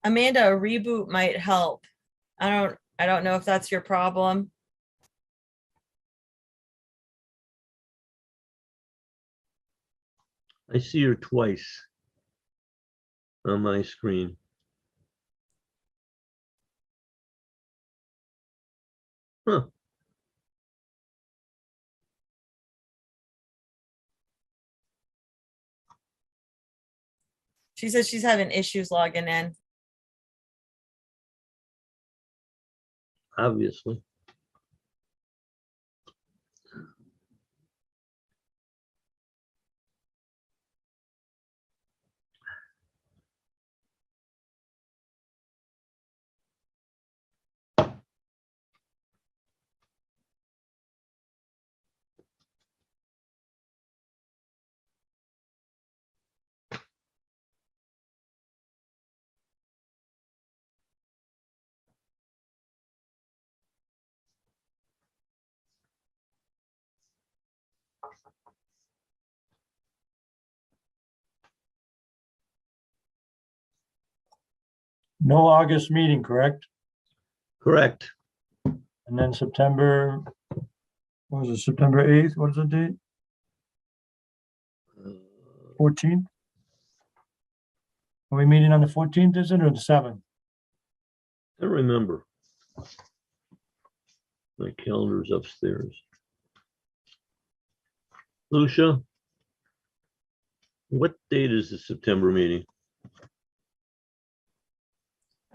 Amanda, a reboot might help. I don't know if that's your problem. I see her twice on my screen. Huh. She says she's having issues logging in. Obviously. No August meeting, correct? Correct. And then September, what was it, September 8th? What is the date? 14th? Are we meeting on the 14th, is it, or the 7th? I don't remember. My calendar's upstairs. Lucia, what date is the September meeting?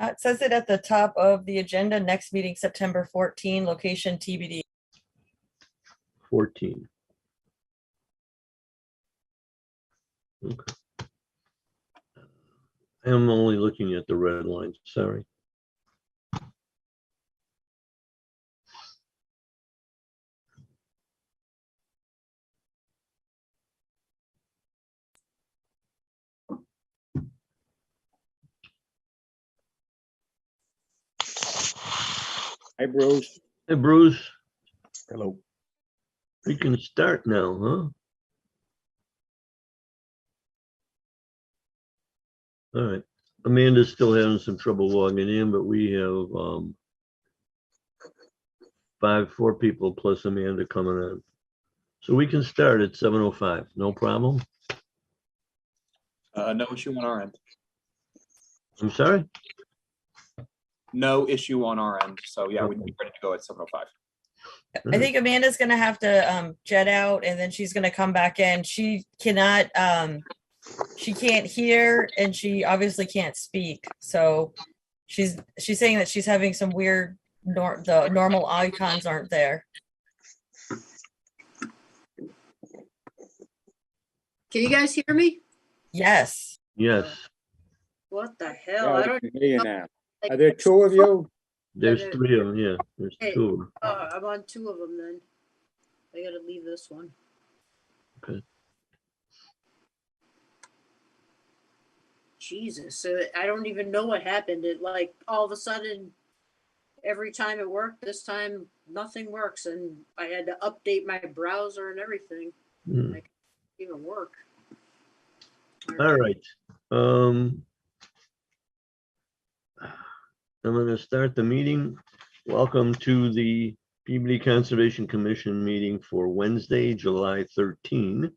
It says it at the top of the agenda. Next meeting, September 14, location TBD. 14. Okay. I'm only looking at the red lines, sorry. Hi, Bruce. Hey, Bruce, Hello. we can start now, huh? All right. Amanda's still having some trouble logging in, but we have 4 people plus Amanda coming on. So we can start at 7:05, no problem. No issue on our end. I'm sorry? No issue on our end. So yeah, we'd be ready to go at 7:05. I think Amanda's gonna have to jet out and then she's gonna come back in. She cannot she can't hear and she obviously can't speak. So she's saying that she's having some weird the normal icons aren't there. Can you guys hear me? Yes. Yes, What the hell? I Yeah, don't we can hear you now. like, Are there 2 of you? there's 3 of them, yeah, there's Hey. 2 of them. I'm on 2 of them then. I gotta leave this one. Okay. Jesus, so I don't even know what happened. It like all of a sudden, every time it worked, this time nothing works, and I had to update my browser and everything. Hmm. Like, even work. All right. I'm going to start the meeting. Welcome to the Peabody Conservation Commission meeting for Wednesday, July 13.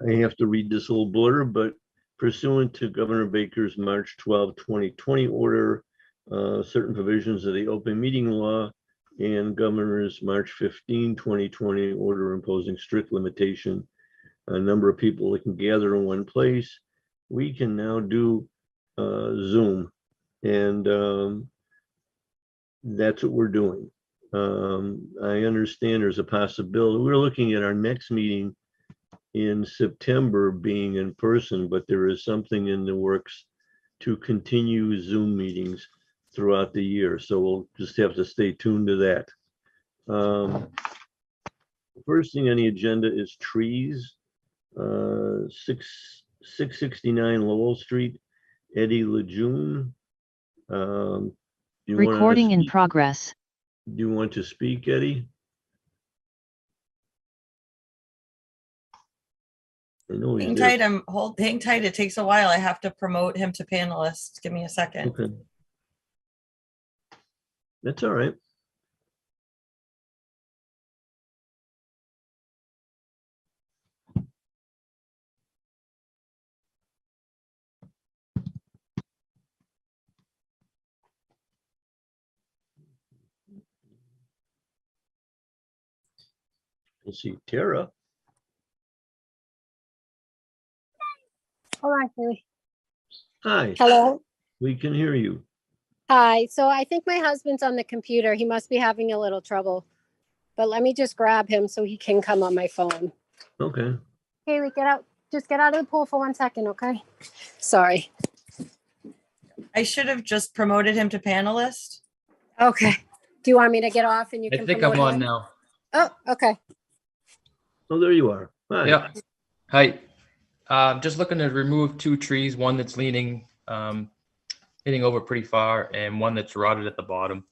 I have to read this little blurb, but pursuant to Governor Baker's March 12, 2020 order, certain provisions of the open meeting law and Governor's March 15, 2020 order imposing strict limitation on a number of people that can gather in one place, we can now do Zoom, and that's what we're doing. I understand there's a possibility. We're looking at our next meeting in September being in person, but there is something in the works to continue Zoom meetings throughout the year. So we'll just have to stay tuned to that. The first thing on the agenda is trees. 669 Lowell Street, Eddie Lejeune. Recording in progress. Do you want to speak, Eddie? I know he's Hang there. tight, hang tight. It takes a while. I have to promote him to panelist. Give me a second. Okay. That's all right. Let's see, Tara. Hold on, Haley. Hi, Hello. we can hear you. Hi. So I think my husband's on the computer. He must be having a little trouble. But let me just grab him so he can come on my phone. Okay. Haley, get out. Just get out of the pool for 1 second, okay? Sorry. I should have just promoted him to panelist. Okay. Do you want me to get off and you I can think promote I'm on him? now. Oh, okay. Oh, there you are. Hi. Yeah. Hi. Just looking to remove 2 trees, one that's leaning over pretty far and one that's rotted at the bottom,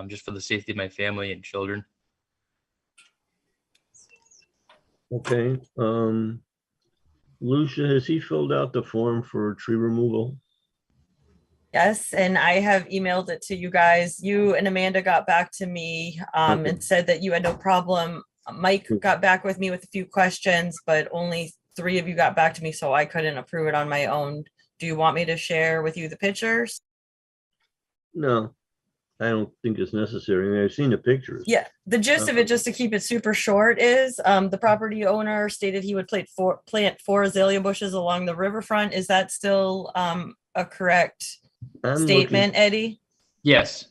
just for the safety of my family and children. Okay. Lucia, has he filled out the form for tree removal? Yes, and I have emailed it to you guys. You and Amanda got back to me Okay. and said that you had no problem. Mike got back with me with a few questions, but only 3 of you got back to me, so I couldn't approve it on my own. Do you want me to share with you the pictures? No, I don't think it's necessary. I mean, I've seen the pictures. Yeah, the gist of it, just to keep it super short, is the property owner stated he would plant 4 azalea bushes along the riverfront. Is that still a correct I'm statement, Eddie? Yes.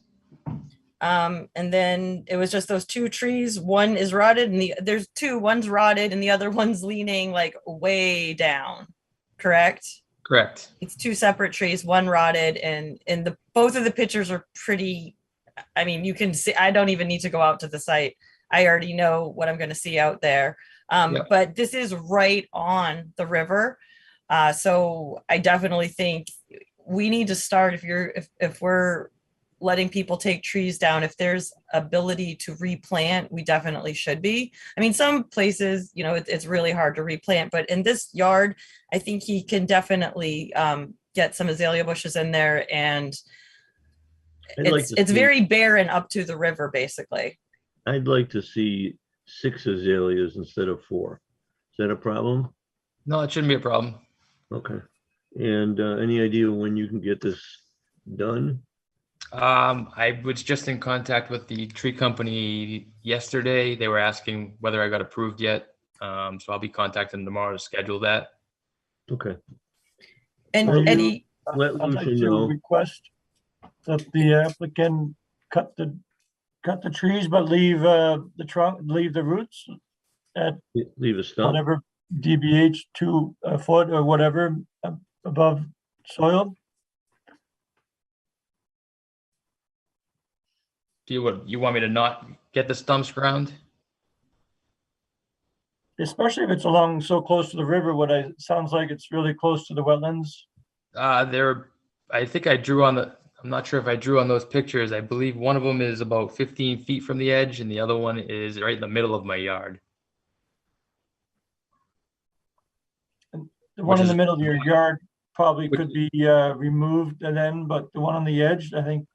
And then it was just those 2 trees. One is rotted and there's 2, one's rotted and the other one's leaning like way down. Correct? Correct. It's 2 separate trees, one rotted, and both of the pictures are pretty, I mean, you can see, I don't even need to go out to the site. I already know what I'm going to see out there. Yeah. But this is right on the river. So I definitely think we need to start, if we're letting people take trees down, if there's ability to replant, we definitely should be. I mean, some places, it's really hard to replant, but in this yard, I think he can definitely get some azalea bushes in there, and it's very barren up to the river, basically. I'd like to see 6 azaleas instead of 4. Is that a problem? No, it shouldn't be a problem. Okay. And any idea when you can get this done? I was just in contact with the tree company yesterday. They were asking whether I got approved yet. So I'll be contacting them tomorrow to schedule that. Okay. And Well, Eddie, Let I'd like Lucia to know. request that the applicant cut the trees, but leave the trunk, leave the roots at Leave a stump. whatever DBH 2 foot or whatever above soil. Do you want me to not get the stumps ground? Especially if it's along so close to the river, sounds like it's really close to the wetlands. I think I drew on I'm not sure if I drew on those pictures. I believe one of them is about 15 feet from the edge and the other one is right in the middle of my yard. The one in Which the is- middle of your yard probably could be removed and then, but the one on the edge, I think.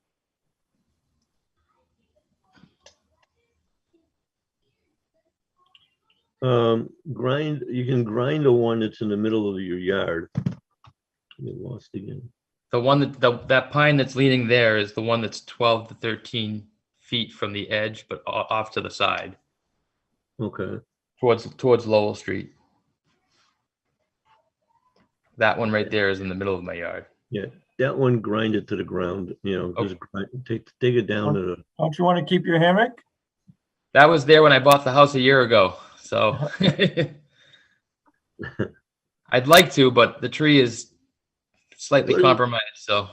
You can grind the one that's in the middle of your yard. Get lost again. The one that pine that's leaning there is the one that's 12 to 13 feet from the edge, but off to the side Okay. towards Lowell Street. That one right there is in the middle of my yard. Yeah, that one grind it to the ground, just take it down to the, Don't you want to keep your hammock? That was there when I bought the house a year ago. So I'd like to, but the tree is slightly Well, compromised. So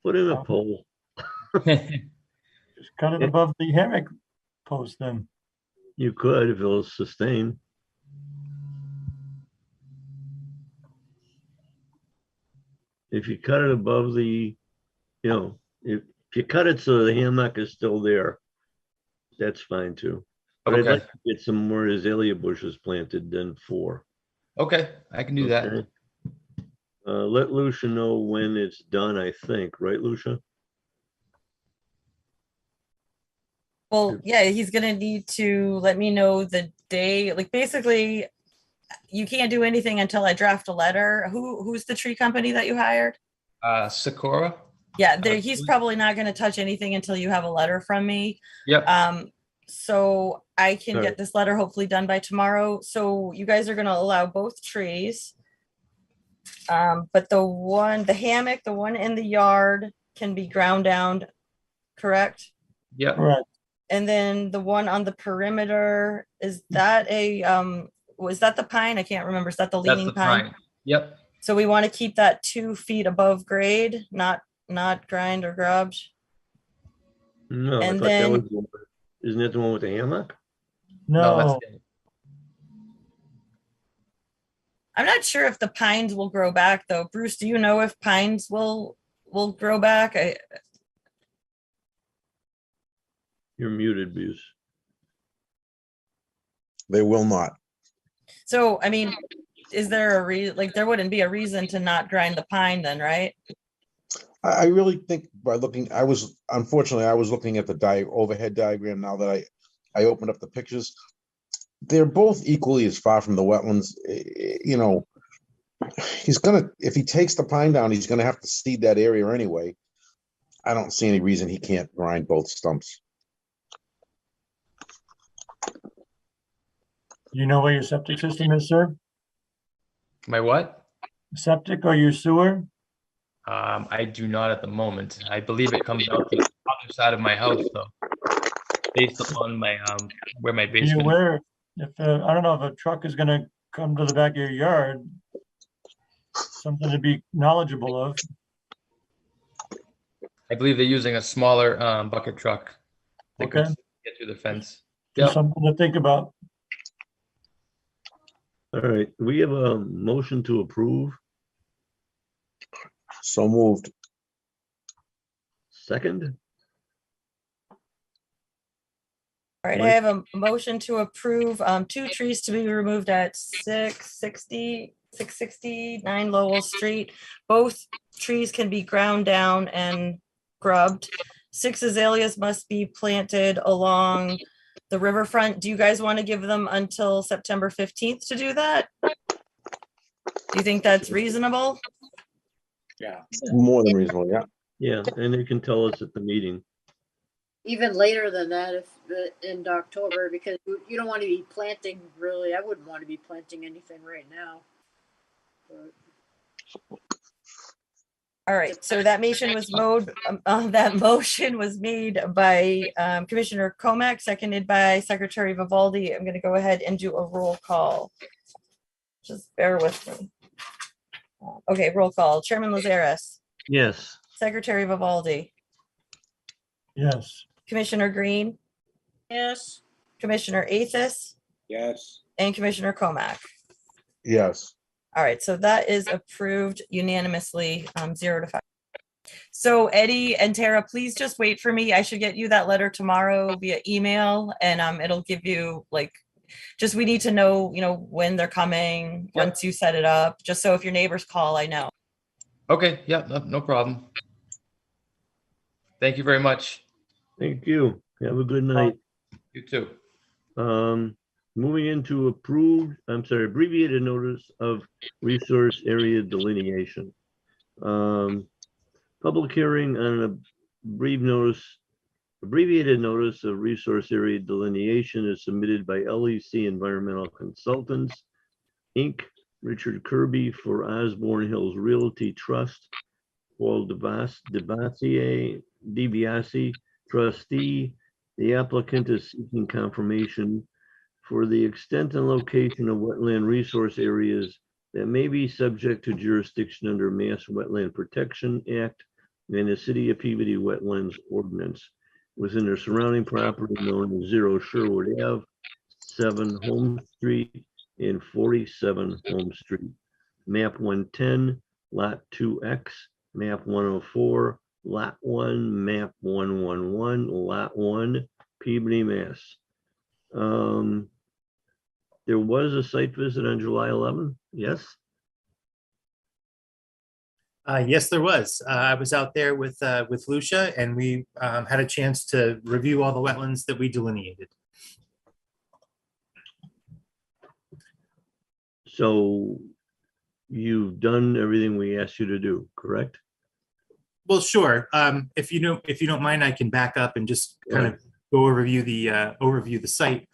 put in a pole. Just cut it above the hammock post then. You could if it'll sustain. If you cut it above the, if you cut it so the hammock is still there, that's fine too. But I'd Okay. like to get some more azalea bushes planted than 4. Okay, I can do that. Okay. Let Lucia know when it's done, I think, right, Lucia? Well, yeah, he's gonna need to let me know the day, like basically, you can't do anything until I draft a letter. Who's the tree company that you hired? Sakura? Yeah, he's probably not gonna touch anything until you have a letter from me. Yep. So I can Alright. get this letter hopefully done by tomorrow. So you guys are gonna allow both trees. But the hammock, the one in the yard can be ground down, correct? Yep. Correct. And then the one on the perimeter, is that was that the pine? I can't remember. Is that the That's leaning the pine? pine. Yep. So we want to keep that 2 feet above grade, not grind or grubbed. No, I And thought that then- was, isn't that the one with the hammock? No, that's No, I'm not sure if the pines will grow back though. Bruce, do you know if pines will grow back? You're muted, Bruce. They will not. So, I mean, is there a reason, like, there wouldn't be a reason to not grind the pine then, right? I really think by looking, unfortunately, I was looking at the overhead diagram now that I opened up the pictures. They're both equally as far from the wetlands. You know, if he takes the pine down, he's gonna have to seed that area anyway. I don't see any reason he can't grind both stumps. you know where your septic system is, sir? My what? Septic or your sewer? I do not at the moment. I believe it comes out the other side of my house, though, based upon my where my Be basement is. aware, if, I don't know if a truck is gonna come to the back of your yard, something to be knowledgeable of. I believe they're using a smaller bucket truck that Okay. could get through the fence. Just Yep. something to think about. All right, we have a motion to approve. So moved. Second, All right, I Mike? have a motion to approve 2 trees to be removed at 669 Lowell Street. Both trees can be ground down and grubbed. 6 azaleas must be planted along the riverfront. Do you guys want to give them until September 15th to do that? Do you think that's reasonable? Yeah. More than reasonable, yeah. yeah, and they can tell us at the meeting. Even later than that, if in October, because you don't want to be planting really. I wouldn't want to be planting anything right now. But All right, so that motion was made by Commissioner Comac, seconded by Secretary Vivaldi. I'm gonna go ahead and do a roll call. Just bear with me. Okay, roll call. Chairman Lazares, Yes, Secretary Vivaldi, Yes, Commissioner Green, yes, Commissioner Athis, Yes. and Commissioner Comac. Yes. All right, so that is approved unanimously, 0 to 5. So Eddie and Tara, please just wait for me. I should get you that letter tomorrow via email, and it'll give you like, just we need to know, when they're coming, Yep. once you set it up, just so if your neighbors call, I know. Okay. Yeah. No problem. Thank you very much. thank you. Have a good night. You too. Moving into abbreviated notice of resource area delineation. Public hearing on a abbreviated notice of resource area delineation is submitted by LEC Environmental Consultants, Inc., Richard Kirby for Osborne Hills Realty Trust, Paul DiBiase, trustee. The applicant is seeking confirmation for the extent and location of wetland resource areas that may be subject to jurisdiction under Mass Wetland Protection Act and the City of Peabody Wetlands Ordinance within their surrounding property known as 0 Sherwood Ave, 7 Home Street, and 47 Home Street. Map 110, Lot 2X, Map 104, Lot 1, Map 111, Lot 1, Peabody, Mass. there was a site visit on July 11th, yes? Yes, there was. I was out there with Lucia, and we had a chance to review all the wetlands that we delineated. So you've done everything we asked you to do, correct? Well, sure. If you don't mind, I can back up and just kind of go overview the site.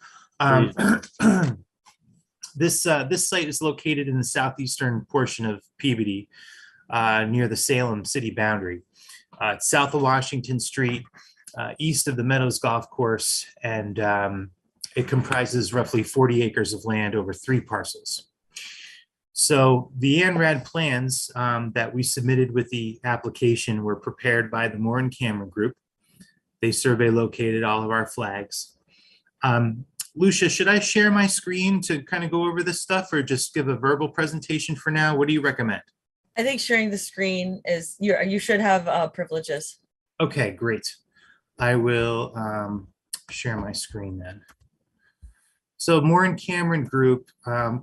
This site is located in the southeastern portion of Peabody, near the Salem city boundary. It's south of Washington Street, east of the Meadows Golf Course, and it comprises roughly 40 acres of land over 3 parcels. So the ANRAD plans that we submitted with the application were prepared by the Moore and Cameron Group. They survey located all of our flags. Lucia, should I share my screen to kind of go over this stuff, or just give a verbal presentation for now? What do you recommend? I think sharing the screen is, you should have privileges. Okay, great. I will share my screen then. So Moore and Cameron Group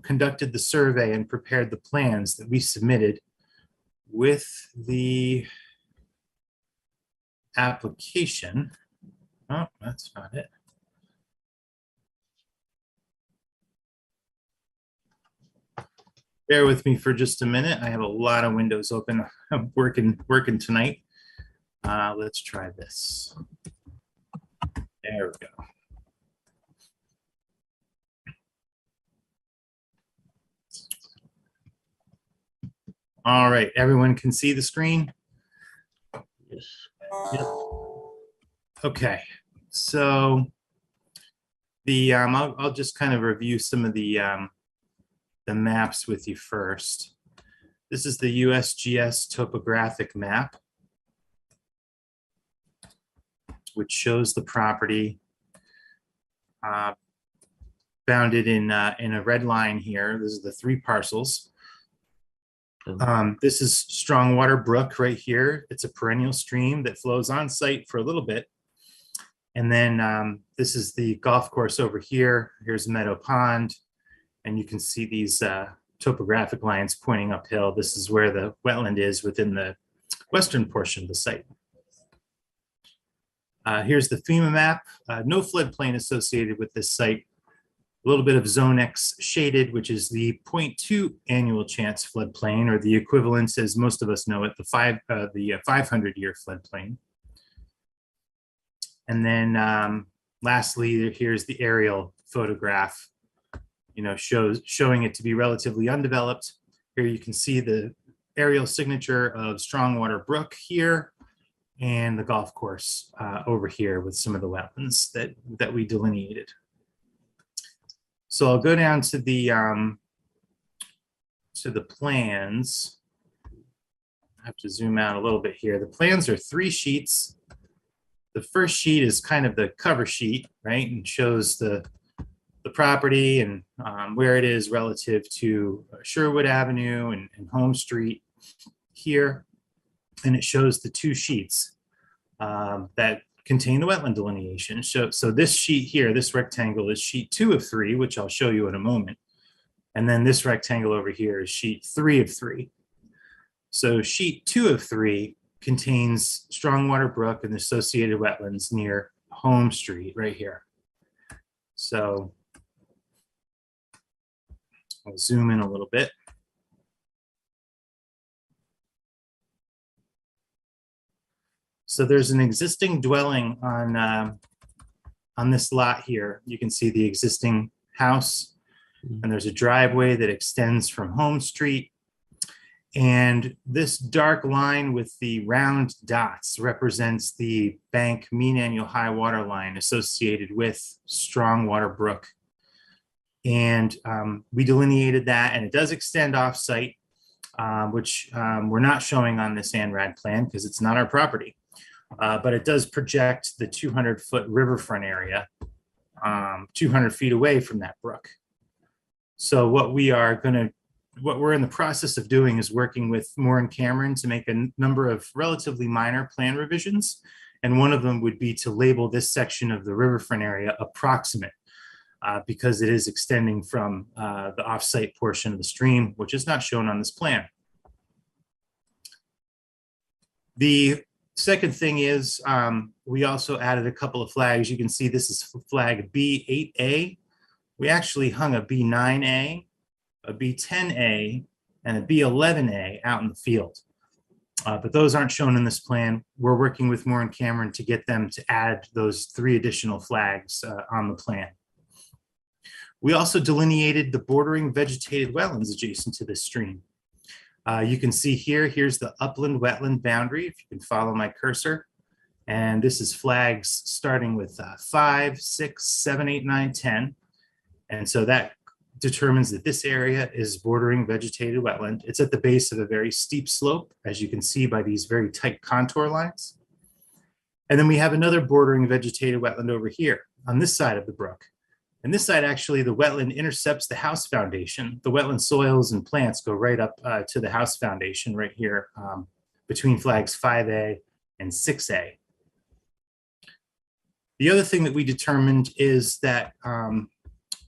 conducted the survey and prepared the plans that we submitted with the application. Oh, that's not it. Bear with me for just a minute. I have a lot of windows open. I'm working tonight. Let's try this. There we go. All right, everyone can see the screen? Yes. Yep. Okay, so the I'll just kind of review some of the maps with you first. This is the USGS Topographic Map, which shows the property bounded in a red line here. This is the 3 parcels. This is Strongwater Brook right here. It's a perennial stream that flows on site for a little bit. And then this is the golf course over here. Here's Meadow Pond. And you can see these topographic lines pointing uphill. This is where the wetland is within the western portion of the site. Here's the FEMA map. No floodplain associated with this site. A little bit of Zone X shaded, which is the 0.2 annual chance floodplain, or the equivalent, as most of us know it, the 500-year floodplain. And then lastly, here's the aerial photograph, showing it to be relatively undeveloped. Here you can see the aerial signature of Strongwater Brook here, and the golf course over here with some of the wetlands that we delineated. So I'll go down to the plans. I have to zoom out a little bit here. The plans are 3 sheets. The first sheet is kind of the cover sheet, right, and shows the property and where it is relative to Sherwood Avenue and Home Street here. And it shows the 2 sheets that contain the wetland delineation. So this sheet here, this rectangle, is sheet 2 of 3, which I'll show you in a moment. And then this rectangle over here is sheet 3 of 3. So sheet 2 of 3 contains Strongwater Brook and the associated wetlands near Home Street right here. So I'll zoom in a little bit. So there's an existing dwelling on this lot here. You can see the existing house, and there's a driveway that extends from Home Street. And this dark line with the round dots represents the bank mean annual high water line associated with Strongwater Brook. And we delineated that, and it does extend off site, which we're not showing on this ANRAD plan because it's not our property. But it does project the 200-foot riverfront area 200 feet away from that brook. So what we're in the process of doing is working with Moore and Cameron to make a number of relatively minor plan revisions. And one of them would be to label this section of the riverfront area approximate. because it is extending from the off-site portion of the stream, which is not shown on this plan. The second thing is we also added a couple of flags. You can see this is flag B8A. We actually hung a B9A, a B10A, and a B11A out in the field. But those aren't shown in this plan. We're working with Moore and Cameron to get them to add those 3 additional flags on the plan. We also delineated the bordering vegetated wetlands adjacent to this stream. You can see here's the upland wetland boundary, if you can follow my cursor. And this is flags starting with 5, 6, 7, 8, 9, 10. And so that determines that this area is bordering vegetated wetland. It's at the base of a very steep slope, as you can see by these very tight contour lines. And then we have another bordering vegetated wetland over here on this side of the brook. And this side, actually, the wetland intercepts the house foundation. The wetland soils and plants go right up to the house foundation right here between flags 5A and 6A. The other thing that we determined is that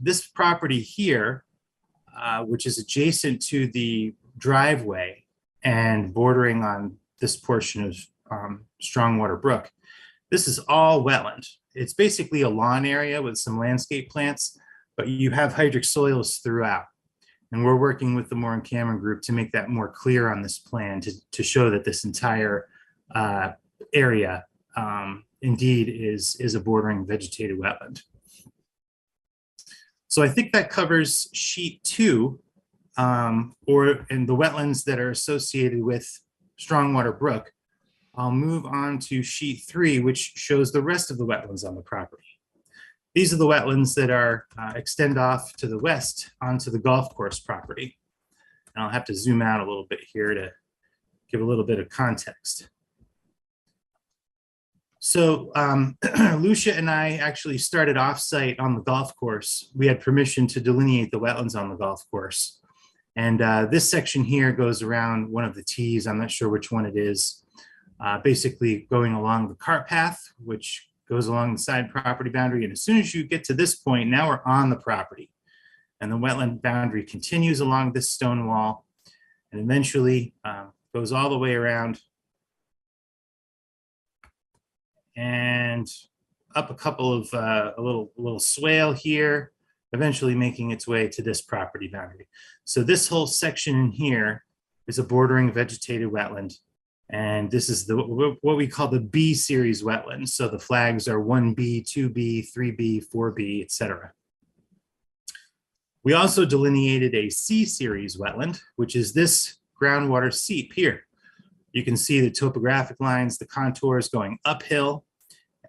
this property here, which is adjacent to the driveway and bordering on this portion of Strongwater Brook, this is all wetland. It's basically a lawn area with some landscape plants, but you have hydric soils throughout. And we're working with the Moore and Cameron group to make that more clear on this plan to show that this entire area indeed is a bordering vegetated wetland. So I think that covers sheet 2, and the wetlands that are associated with Strongwater Brook. I'll move on to sheet 3, which shows the rest of the wetlands on the property. These are the wetlands that are extend off to the west onto the golf course property. And I'll have to zoom out a little bit here to give a little bit of context. So Lucia and I actually started off-site on the golf course. We had permission to delineate the wetlands on the golf course. And this section here goes around one of the tees. I'm not sure which one it is. Basically going along the cart path, which goes along the side property boundary. And as soon as you get to this point, now we're on the property. And the wetland boundary continues along this stone wall and eventually goes all the way around and up a couple of a little swale here, eventually making its way to this property boundary. So this whole section in here is a bordering vegetated wetland. And this is what we call the B series wetlands. So the flags are 1B, 2B, 3B, 4B, etc. We also delineated a C series wetland, which is this groundwater seep here. You can see the topographic lines, the contours going uphill.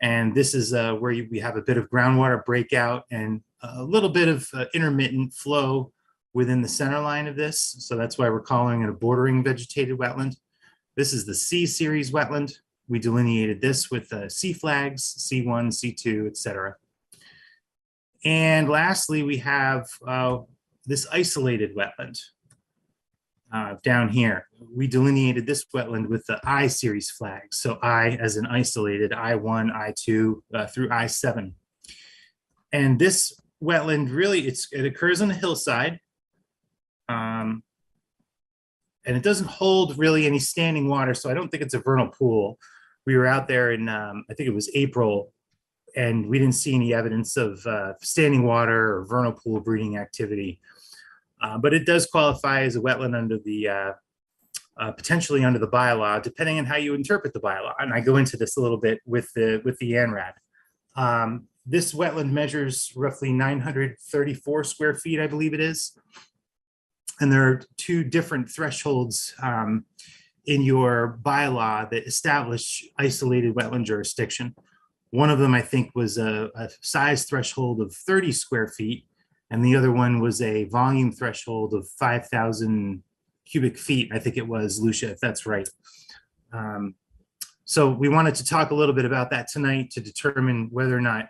And this is where we have a bit of groundwater breakout and a little bit of intermittent flow within the center line of this. So that's why we're calling it a bordering vegetated wetland. This is the C series wetland. We delineated this with C flags, C1, C2, etc. And lastly, we have this isolated wetland down here. We delineated this wetland with the I series flags. So I as an isolated, I1, I2 through I7. And this wetland really, it occurs on a hillside. And it doesn't hold really any standing water, so I don't think it's a vernal pool. We were out there in, I think it was April, and we didn't see any evidence of standing water or vernal pool breeding activity. But it does qualify as a wetland under the, potentially under the bylaw, depending on how you interpret the bylaw. And I go into this a little bit with the ANRAD. This wetland measures roughly 934 square feet, I believe it is. And there are 2 different thresholds in your bylaw that establish isolated wetland jurisdiction. One of them, I think, was a size threshold of 30 square feet, and the other one was a volume threshold of 5,000 cubic feet. I think it was, Lucia, if that's right. So we wanted to talk a little bit about that tonight to determine whether or not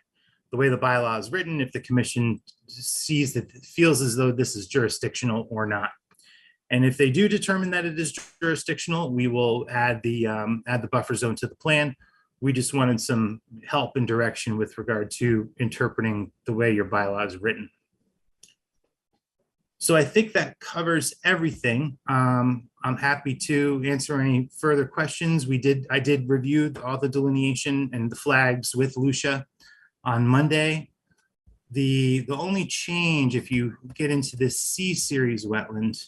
the way the bylaw is written, if the commission sees that, feels as though this is jurisdictional or not. And if they do determine that it is jurisdictional, we will add the buffer zone to the plan. We just wanted some help and direction with regard to interpreting the way your bylaw is written. So I think that covers everything. I'm happy to answer any further questions. I did review all the delineation and the flags with Lucia on Monday. The only change, if you get into this C series wetland,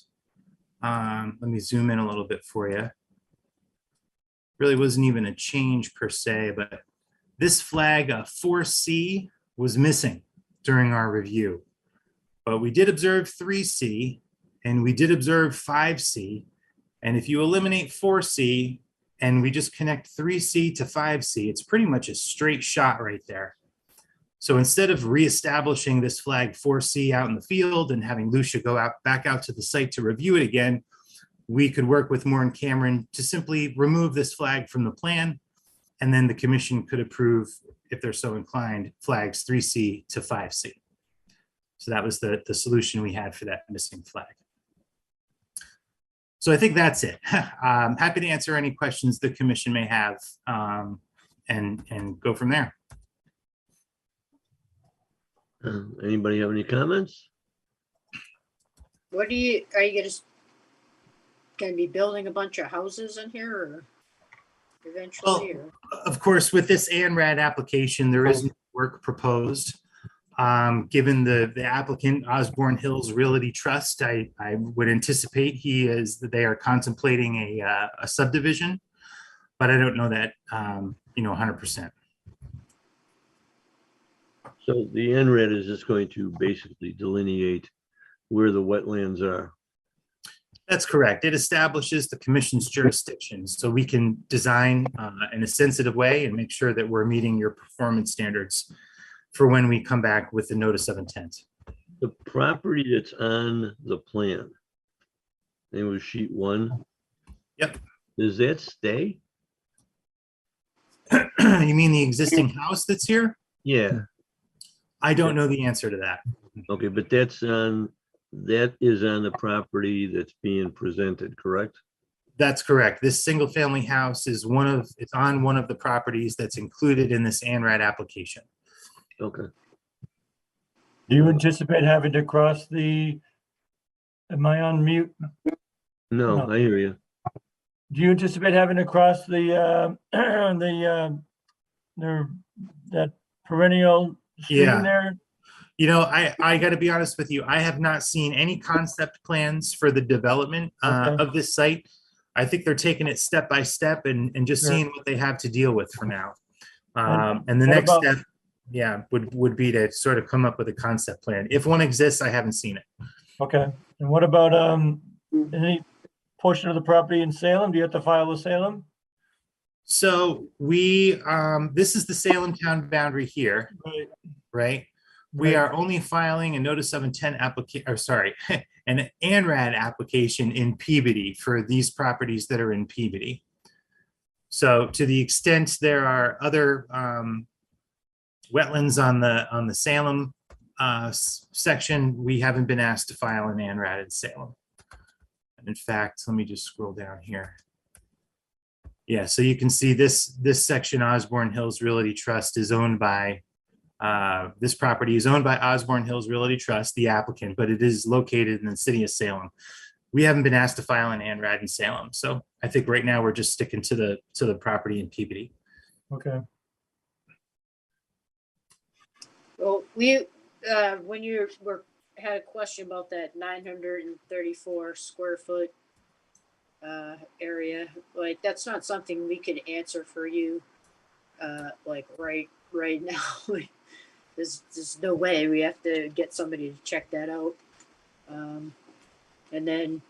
let me zoom in a little bit for you. Really wasn't even a change per se, but this flag 4C was missing during our review. But we did observe 3C and we did observe 5C. And if you eliminate 4C and we just connect 3C to 5C, it's pretty much a straight shot right there. So instead of reestablishing this flag 4C out in the field and having Lucia go back out to the site to review it again, we could work with Moore and Cameron to simply remove this flag from the plan. And then the commission could approve, if they're so inclined, flags 3C to 5C. So that was the solution we had for that missing flag. So I think that's it. I'm happy to answer any questions the commission may have and go from there. Anybody have any comments? What are you gonna be building a bunch of houses in here or eventually? Or? Of course, with this ANRAD application, there is no work proposed. Given the applicant, Osborne Hills Realty Trust, I would anticipate they are contemplating a subdivision, but I don't know that 100%. So the NRED is just going to basically delineate where the wetlands are. That's correct. It establishes the commission's jurisdiction, so we can design in a sensitive way and make sure that we're meeting your performance standards for when we come back with the notice of intent. The property that's on the plan, it was sheet 1. Yep. Does that stay? You mean the existing house that's here? Yeah. I don't know the answer to that. Okay, but that is on the property that's being presented, correct? That's correct. This single family house is it's on one of the properties that's included in this ANRAD application. Okay. Do you anticipate having to cross am I on mute? No, No. I hear you. Do you anticipate having to cross that perennial stream Yeah. there? I got to be honest with you. I have not seen any concept plans for the development Okay. of this site. I think they're taking it step by step and just Sure. seeing what they have to deal with for now. And And the what next about- step, would be to sort of come up with a concept plan. If one exists, I haven't seen it. Okay. And what about any portion of the property in Salem? Do you have to file with Salem? So this is the Salem town boundary here, right? We Right. are only filing a notice of intent an ANRAD application in Peabody for these properties that are in Peabody. So to the extent there are other wetlands on the Salem section, we haven't been asked to file an ANRAD in Salem. And in fact, let me just scroll down here. Yeah, so you can see this section, Osborne Hills Realty Trust, is owned by this property is owned by Osborne Hills Realty Trust, the applicant, but it is located in the city of Salem. We haven't been asked to file an ANRAD in Salem, so I think right now we're just sticking to the property in Peabody. Okay. Well, when you had a question about that 934 square foot area, like that's not something we could answer for you, like right now. There's no way. We have to get somebody to check that out. And then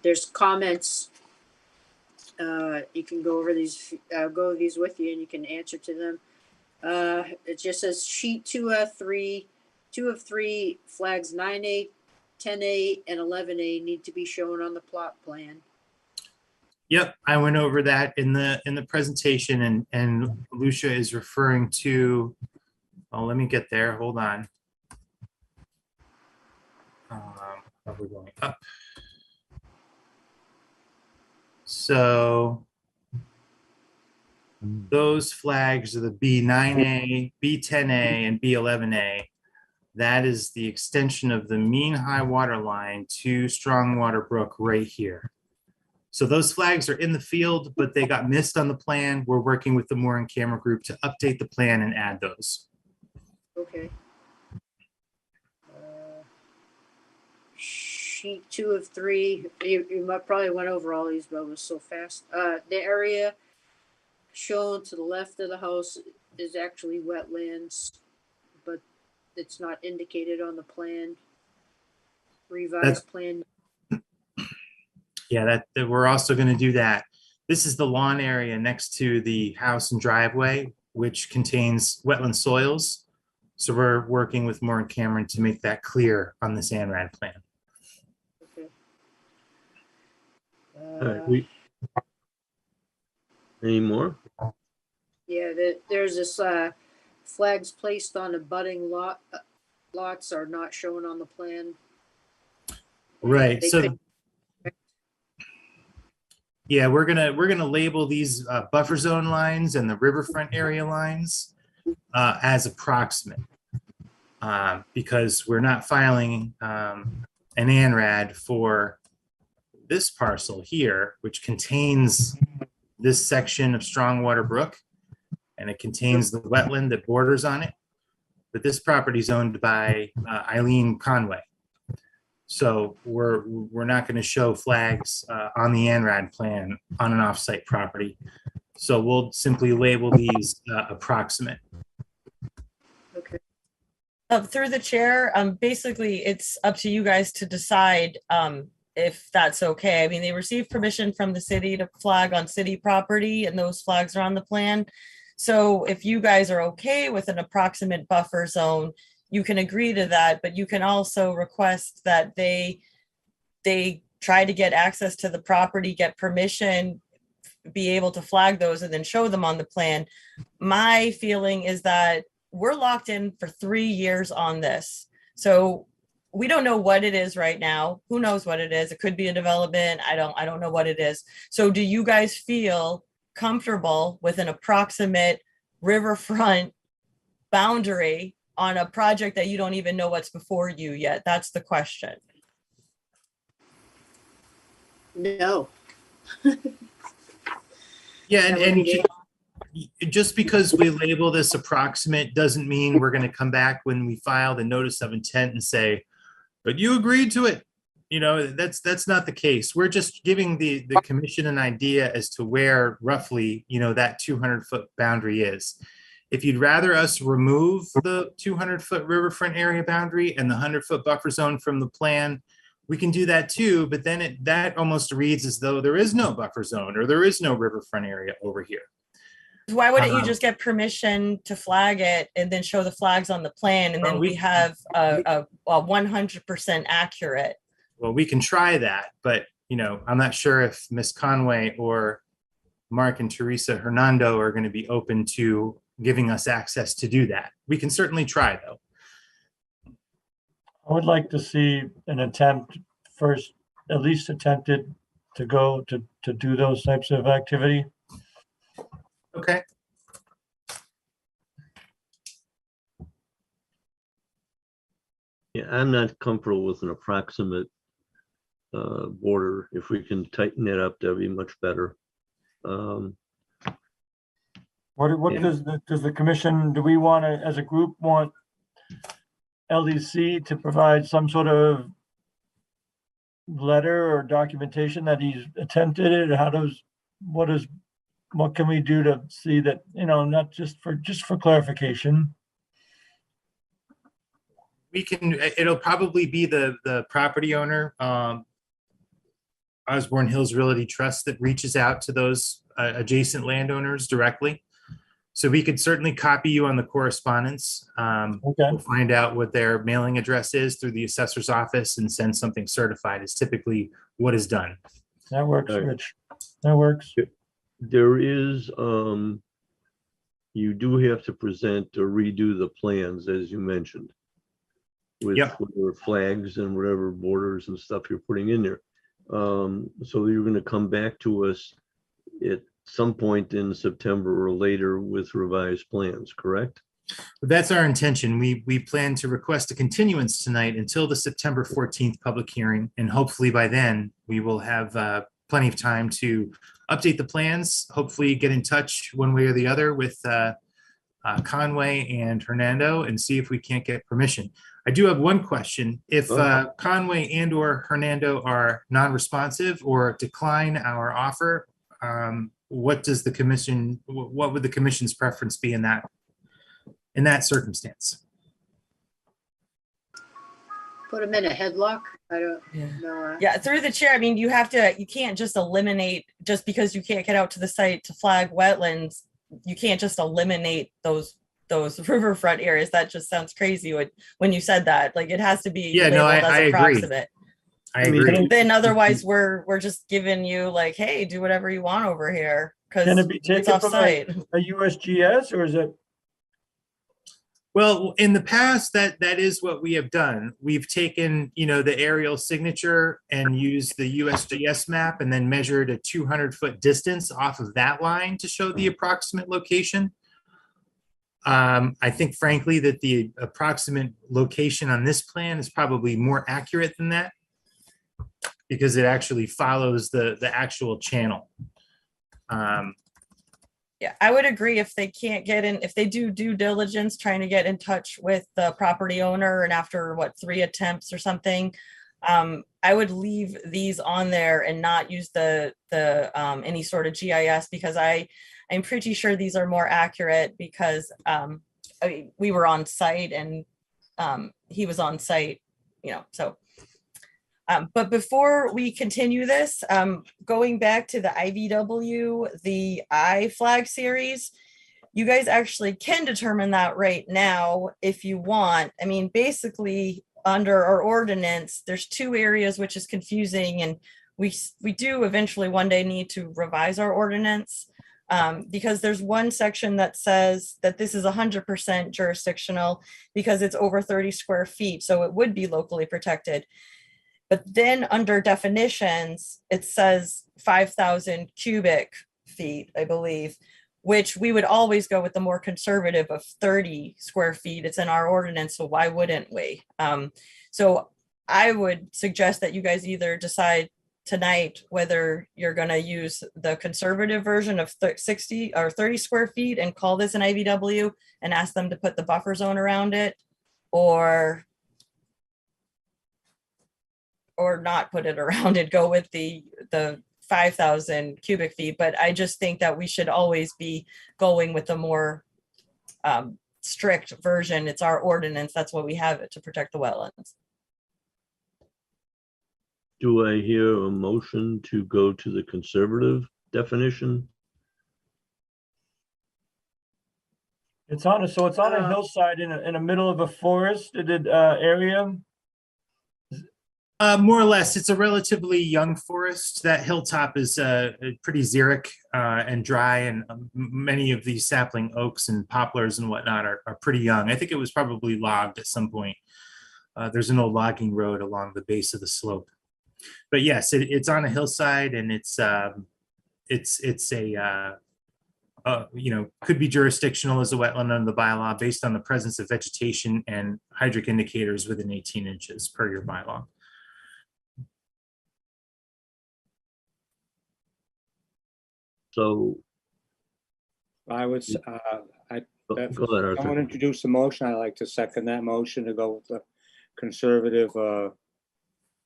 there's comments. You can go over these, go over these with you, and you can answer to them. It just says sheet 2 of 3 flags 9A, 10A, and 11A need to be shown on the plot plan. Yep, I went over that in the presentation, and Lucia is referring to. Oh, let me get there. Hold on. We're going up. So those flags are the B9A, B10A, and B11A. That is the extension of the mean high water line to Strongwater Brook right here. So those flags are in the field, but they got missed on the plan. We're working with the mooring camera group to update the plan and add those. Okay. Sheet 2 of 3, you might probably went over all these, but it was so fast. The area shown to the left of the house is actually wetlands, but it's not indicated on the plan. Revised plan. Yeah, that we're also going to do that. This is the lawn area next to the house and driveway, which contains wetland soils. So we're working with Moore and Cameron to make that clear on the ANRAD plan. Okay. All right, any more? Yeah, there's this flags placed on abutting lots are not shown on the plan. Right. They So could- yeah, we're gonna label these buffer zone lines and the riverfront area lines as approximate because we're not filing an ANRAD for this parcel here, which contains this section of Strongwater Brook, and it contains the wetland that borders on it. But this property is owned by Eileen Conway. So we're not going to show flags on the ANRAD plan on an offsite property. So we'll simply label these approximate. Okay. Through the chair, basically it's up to you guys to decide if that's okay. I mean, they received permission from the city to flag on city property and those flags are on the plan. So if you guys are okay with an approximate buffer zone, you can agree to that, but you can also request that they try to get access to the property, get permission, be able to flag those and then show them on the plan. My feeling is that we're locked in for 3 years on this. So we don't know what it is right now. Who knows what it is? It could be a development. I don't know what it is. So do you guys feel comfortable with an approximate riverfront boundary on a project that you don't even know what's before you yet? That's the question. No. Yeah, That would be and just because we label this approximate doesn't mean we're going to come back when we file the notice of intent and say, but you agreed to it. You know, that's not the case. We're just giving the commission an idea as to where roughly, you know, that 200-foot boundary is. If you'd rather us remove the 200-foot riverfront area boundary and the 100-foot buffer zone from the plan, we can do that too, but then that almost reads as though there is no buffer zone or there is no riverfront area over here. Why wouldn't you just get permission to flag it and then show the flags on the plan and then we have a 100% accurate? Well, we can try that, but you know, I'm not sure if Miss Conway or Mark and Teresa Hernando are going to be open to giving us access to do that. We can certainly try though. I would like to see an attempt first, at least attempted to go to do those types of activity. Okay. Yeah, I'm not comfortable with an approximate border. If we can tighten it up, that'd be much better. What Yeah. does the commission, do we want to, as a group, want LDC to provide some sort of letter or documentation that he's attempted it? What can we do to see that, you know, not just for clarification? We can, it'll probably be the property owner, Osborne Hills Realty Trust, that reaches out to those adjacent landowners directly. So we could certainly copy you on the correspondence. Okay, We'll find out what their mailing address is through the assessor's office and send something certified is typically what is done. that works, All right. Rich. That works. There is, you do have to present or redo the plans, as you mentioned. With Yep. whatever flags and whatever borders and stuff you're putting in there. So you're gonna come back to us some point in September or later with revised plans, correct? That's our intention. We plan to request a continuance tonight until the September 14th public hearing. And hopefully by then we will have plenty of time to update the plans, hopefully get in touch one way or the other with Conway and Hernando and see if we can't get permission. I do have one question. If Conway and or Hernando are non-responsive or decline our offer, what does the commission, what would the commission's preference be in that circumstance? Put them in a headlock. I don't know. Yeah, through the chair, I mean, you can't just eliminate, just because you can't get out to the site to flag wetlands, you can't just eliminate those riverfront areas. That just sounds crazy when you said that. Like, it has to be labeled as I agree. approximate. I agree. Then otherwise we're just giving you like, hey, do whatever you want over here because Can it be it's taken off from site. a USGS, or is it? Well, in the past, that is what we have done. We've taken, the aerial signature and used the USGS map and then measured a 200-foot distance off of that line to show the approximate location. I think, frankly, that the approximate location on this plan is probably more accurate than that because it actually follows the actual channel. Yeah, I would agree if they can't get in, if they do due diligence trying to get in touch with the property owner and after 3 attempts or something, I would leave these on there and not use the any sort of GIS because I'm pretty sure these are more accurate because we were on site and he was on site, so. But before we continue this, going back to the IVW, the I flag series, you guys actually can determine that right now if you want. I mean, basically under our ordinance, there's 2 areas which is confusing, and we do eventually one day need to revise our ordinance because there's one section that says that this is 100% jurisdictional because it's over 30 square feet, so it would be locally protected. But then under definitions, it says 5,000 cubic feet, I believe, which we would always go with the more conservative of 30 square feet. It's in our ordinance, so why wouldn't we? So I would suggest that you guys either decide tonight whether you're going to use the conservative version of 60 or 30 square feet and call this an IVW and ask them to put the buffer zone around it, or not put it around it, go with the 5,000 cubic feet. But I just think that we should always be going with the more strict version. It's our ordinance. That's what we have it to protect the wetlands. Do I hear a motion to go to the conservative definition? It's on a hillside in the middle of a forested area. More or less, it's a relatively young forest. That hilltop is pretty xeric and dry, and many of these sapling oaks and poplars and whatnot are pretty young. I think it was probably logged at some point. There's an old logging road along the base of the slope. But yes, it's on a hillside, and it's could be jurisdictional as a wetland under the bylaw based on the presence of vegetation and hydric indicators within 18 inches per your bylaw. So I would, go ahead, Arthur. someone introduce the motion. I'd like to second that motion to go with the conservative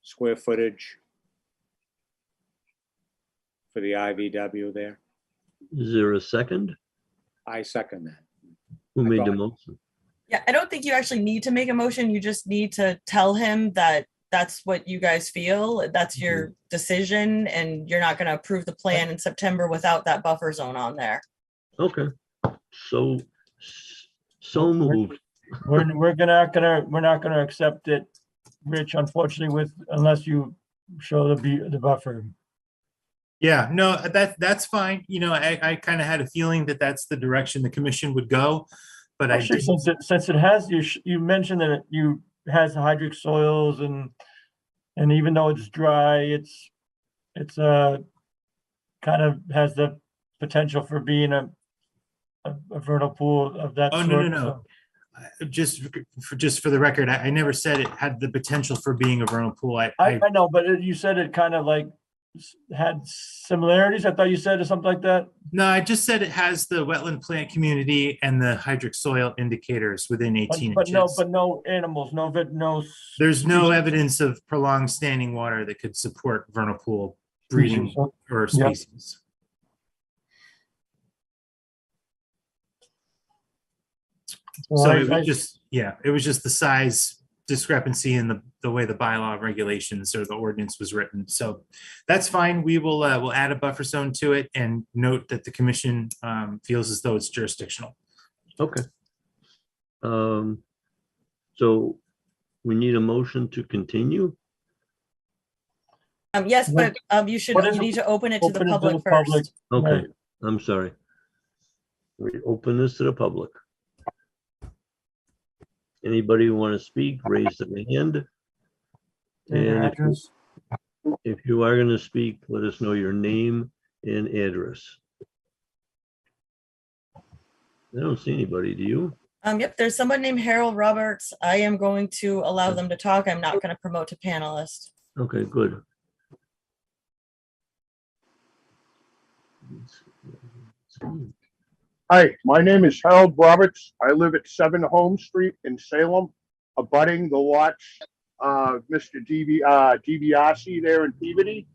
square footage for the IVW there. Is there a second? I second that. Who made the got it. motion? Yeah, I don't think you actually need to make a motion. You just need to tell him that that's what you guys feel. That's your decision, and you're not going to approve the plan in September without that buffer zone on there. Okay, so moved. We're not gonna accept it, Rich, unfortunately, unless you show the buffer. Yeah, no, that's fine. I kind of had a feeling that that's the direction the commission would go, but Actually, since it has, you mentioned that it has hydric soils and even though it's dry, it's kind of has the potential for being a vernal pool of that Oh, sort. no. Just for the record, I never said it had the potential for being a vernal pool. I know, but you said it kind of like had similarities. I thought you said or something like that. No, I just said it has the wetland plant community and the hydric soil indicators within 18 But inches. no animals, no. There's no species. evidence of prolonged standing water that could support vernal pool breeding Species, or yeah. species. Well, So it was just the size discrepancy in the way the bylaw regulations or the ordinance was written. So that's fine. We will we'll add a buffer zone to it and note that the commission feels as though it's jurisdictional. Okay. So we need a motion to continue. Yes, but you need to open it to the public first. Okay, Right. I'm sorry. We open this to the public. Anybody want to speak, raise their hand. And if you are going to speak, let us know your name and address. I don't see anybody, do you? Yep, there's someone named Harold Roberts. I am going to allow them to talk. I'm not going to promote to panelist. Okay, good. Hi, my name is Harold Roberts. I live at 7 Home Street in Salem, abutting the lots of Mr. DiBiase there in Peabody.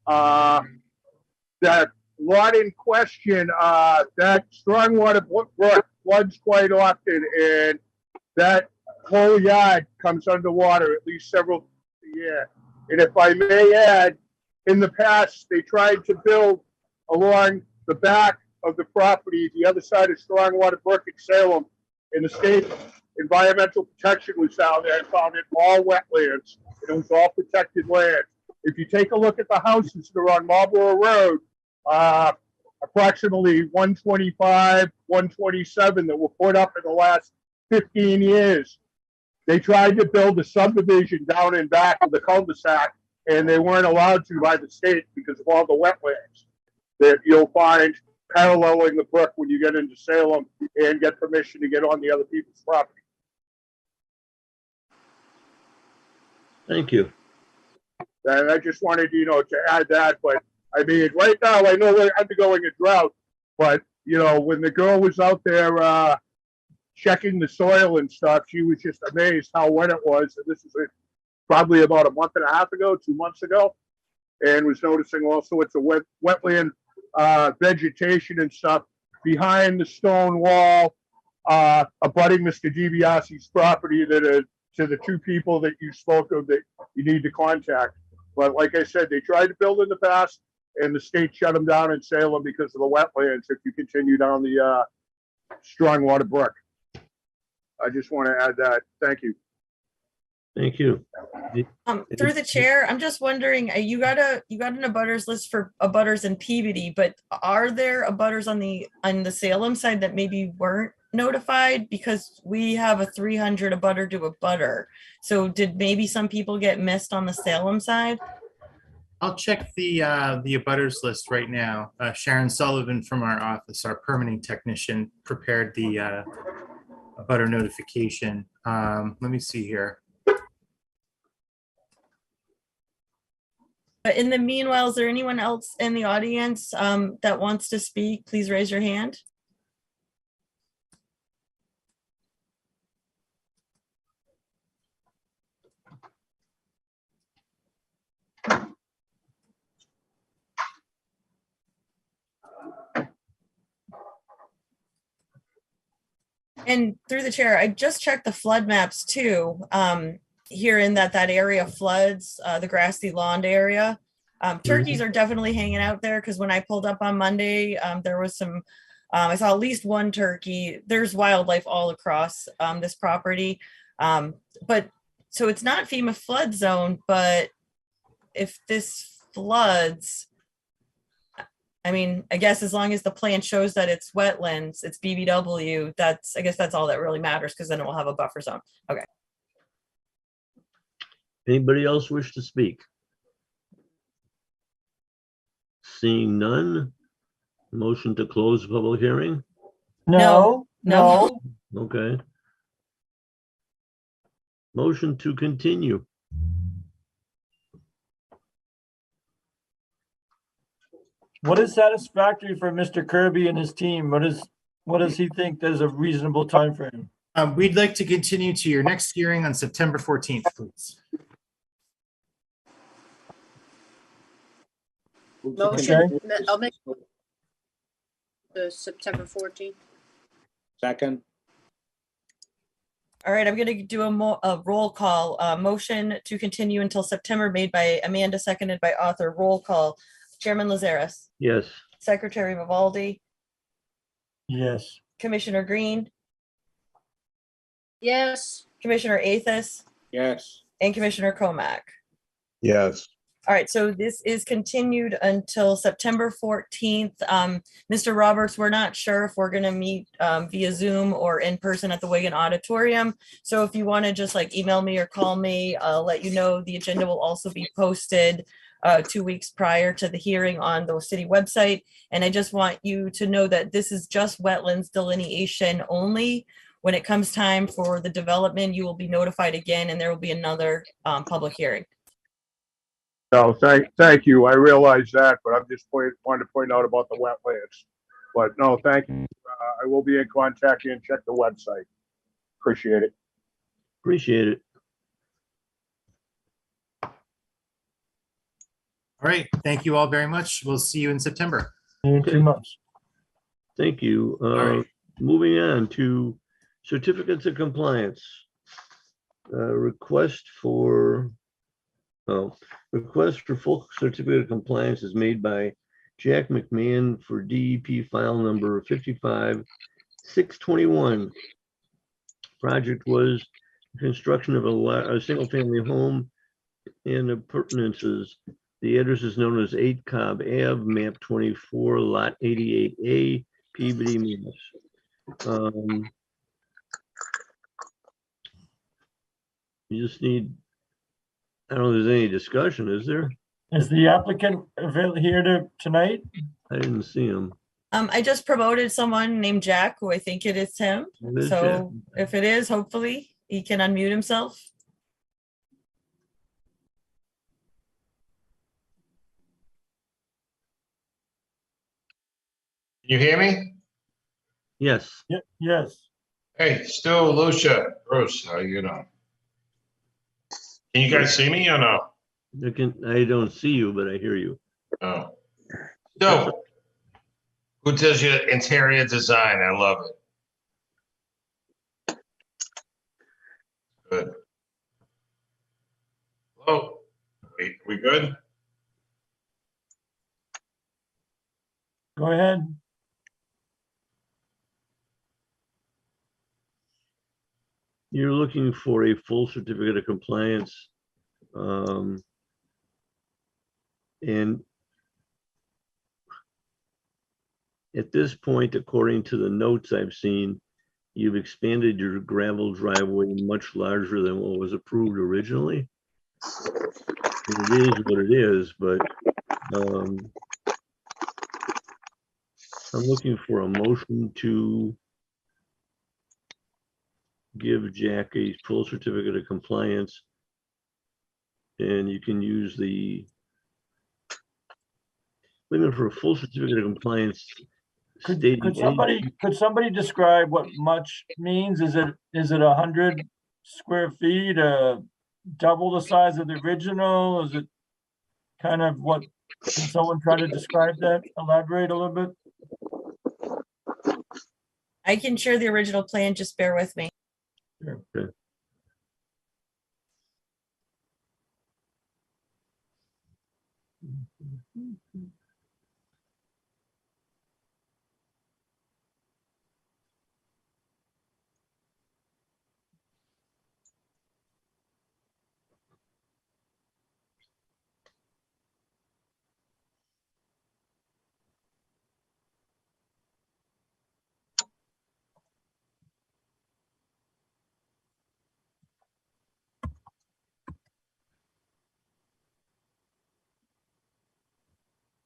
That lot in question, that stormwater brook floods quite often, and that whole yard comes underwater at least several a year. And if I may add, in the past, they tried to build along the back of the property, the other side of Stormwater Brook in Salem, and the state environmental protection was down there and found it all wetlands. It was all protected land. If you take a look at the houses that are on Marlborough Road, approximately 125, 127 that were put up in the last 15 years, they tried to build a subdivision down in back of the cul-de-sac, and they weren't allowed to by the state because of all the wetlands that you'll find paralleling the brook when you get into Salem and get permission to get on the other people's property. Thank you. And I just wanted, to add that, but I mean, right now, I know we're undergoing a drought, but, when the girl was out there checking the soil and stuff, she was just amazed how wet it was. And this is probably about a month and a half ago, 2 months ago, and was noticing also it's a wetland vegetation and stuff behind the stone wall abutting Mr. DiBiase's property that are to the two people that you spoke of that you need to contact. But like I said, they tried to build in the past and the state shut them down in Salem because of the wetlands if you continue down the Strongwater Brook. I just want to add that. Thank you. Thank you. Through the chair, I'm just wondering, you got an abutters list for abutters in Peabody, but are there abutters on the Salem side that maybe weren't notified? Because we have a 300 abutter to abutter. So did maybe some people get missed on the Salem side? I'll check the abutters list right now. Sharon Sullivan from our office, our permitting technician, prepared the abutter notification. Let me see here. But in the meanwhile, is there anyone else in the audience that wants to speak? Please raise your hand. And through the chair, I just checked the flood maps too. Here in that area floods, the grassy lawn area. Turkeys are definitely hanging out there because when I pulled up on Monday, there was some, I saw at least one turkey. There's wildlife all across this property. But so it's not FEMA flood zone, but if this floods, I mean, I guess as long as the plan shows that it's wetlands, it's BBW, I guess that's all that really matters because then it will have a buffer zone. Okay. Anybody else wish to speak? Seeing none, Motion to close the public hearing? No, no. no. Okay. Motion to continue. What is satisfactory for Mr. Kirby and his team? What does he think is a reasonable time frame? We'd like to continue to your next hearing on September 14th, please. Motion, I'll make the September 14th. Second, All right, I'm gonna do a roll call, motion to continue until September made by Amanda, seconded by author. Roll call. Chairman Lazaris, Yes. Secretary Vivaldi, Yes. Commissioner Green, Yes, Commissioner Athos, yes. and Commissioner Comack. Yes. All right, so this is continued until September 14th. Mr. Roberts, we're not sure if we're gonna meet via Zoom or in person at the Wigan Auditorium. So if you want to just like email me or call me, I'll let you know. The agenda will also be posted 2 weeks prior to the hearing on the city website. And I just want you to know that this is just wetlands delineation only. When it comes time for the development, you will be notified again and there will be another public hearing. No, thank you. I realize that, but I'm just wanted to point out about the wetlands. But no, thank you. I will be in contact and check the website. Appreciate it. Appreciate it. All right, thank you all very much. We'll see you in September. In 2 months. Thank you. right. Moving on to certificates of compliance. Request for full certificate of compliance is made by Jack McMahon for DEP file number 55621. Project was construction of a single family home and appurtenances. The address is known as 8 Cobb Ave, map 24, lot 88A, Peabody, Mass. You just need, I don't know if there's any discussion, is there? Is the applicant here tonight? I didn't see him. I just promoted someone named Jack, who I think it is him. It is So if it is, hopefully he can unmute himself. You hear me? Yes. Yes. Hey, Stu, Lucia, Bruce, how you doing? Can you guys see me or no? I don't see you, but I hear you. Oh. Stu, who does your interior design? I love it. Good. Hello? We good? Go ahead. You're looking for a full certificate of compliance. And at this point, according to the notes I've seen, you've expanded your gravel driveway much larger than what was approved originally. It is what it is, but I'm looking for a motion to give Jack a full certificate of compliance. And you can use looking for a full certificate of compliance. Could somebody describe what much means? Is it 100 square feet, double the size of the original? Is it kind of what, can someone try to describe that, elaborate a little bit? I can share the original plan, just bear with me. Sure. Okay.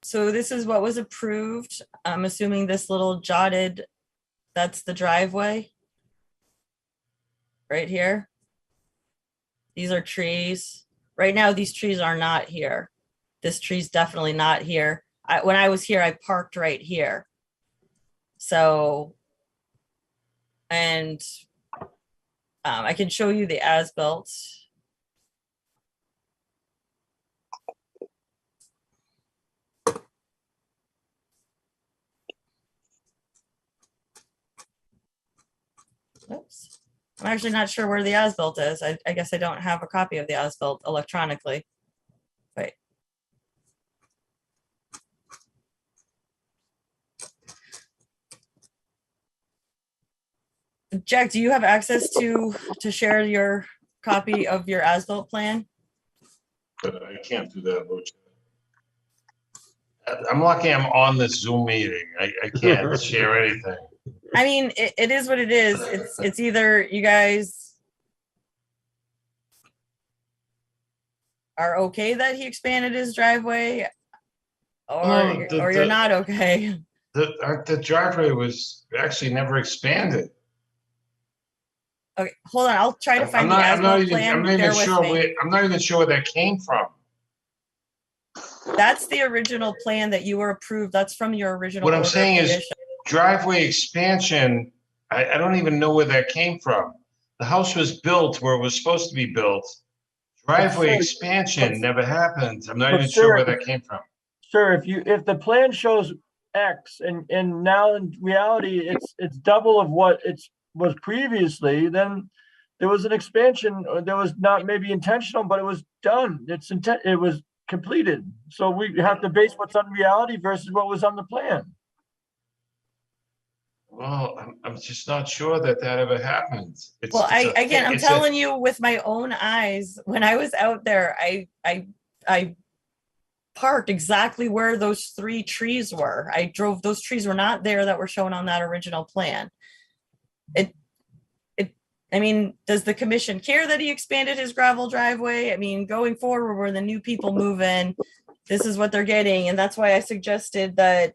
So this is what was approved. I'm assuming this little jotted, that's the driveway. Right here. These are trees. Right now, these trees are not here. This tree's definitely not here. When I was here, I parked right here. So, and I can show you the as-built. Oops. I'm actually not sure where the as-built is. I guess I don't have a copy of the as-built electronically. Wait. Jack, do you have access to share your copy of your as-built plan? I can't do that, Lucia. I'm lucky I'm on this Zoom meeting. I can't share anything. I mean, it is what it is. It's either you guys are okay that he expanded his driveway, or you're not okay. The driveway was actually never expanded. Okay, hold on. I'll try to find the I'm not as-built plan. I'm not even Bear with sure me. I'm not even sure where that came from. That's the original plan that you were approved. That's from your original. What I'm order of saying is condition. driveway expansion, I don't even know where that came from. The house was built where it was supposed to be built. Driveway sir, expansion never happened. I'm not but even sure where sir, that came from. Sir, if the plan shows X and now in reality it's double of what was previously, then there was an expansion, or there was not maybe intentional, but it was done. It was completed. So we have to base what's on reality versus what was on the plan. Well, I'm just not sure that ever happened. Well, I'm telling you with my own eyes, when I was out there, I parked exactly where those 3 trees were. I drove, those trees were not there that were shown on that original plan. I mean, does the commission care that he expanded his gravel driveway? I mean, going forward, where the new people move in, this is what they're getting. And that's why I suggested that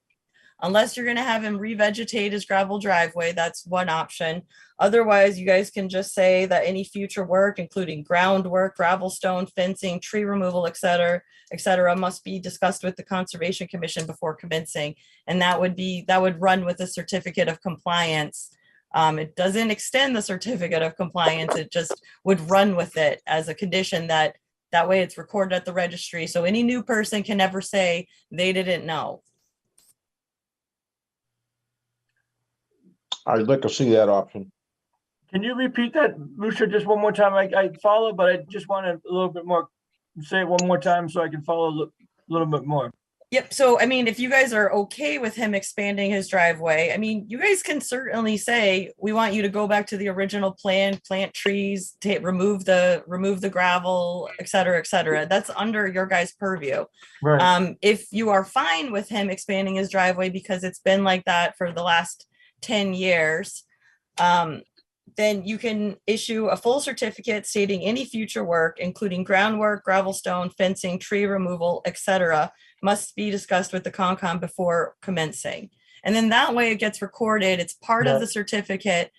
unless you're going to have him revegetate his gravel driveway, that's one option. Otherwise, you guys can just say that any future work, including groundwork, gravel, stone, fencing, tree removal, et cetera, must be discussed with the Conservation Commission before commencing. And that would run with a certificate of compliance. It doesn't extend the certificate of compliance. It just would run with it as a condition that way it's recorded at the registry. So any new person can never say they didn't know. I'd like to see that option. Can you repeat that, Lucia, just one more time? I follow, but I just want a little bit more. Say it one more time so I can follow a little bit more. Yep. So, I mean, if you guys are okay with him expanding his driveway, I mean, you guys can certainly say, we want you to go back to the original plan, plant trees, remove the gravel, et cetera. That's under your guys' purview. Right. If you are fine with him expanding his driveway because it's been like that for the last 10 years, then you can issue a full certificate stating any future work, including groundwork, gravel, stone, fencing, tree removal, etc., must be discussed with the Concom before commencing. And then that way it gets recorded. It's part of the certificate.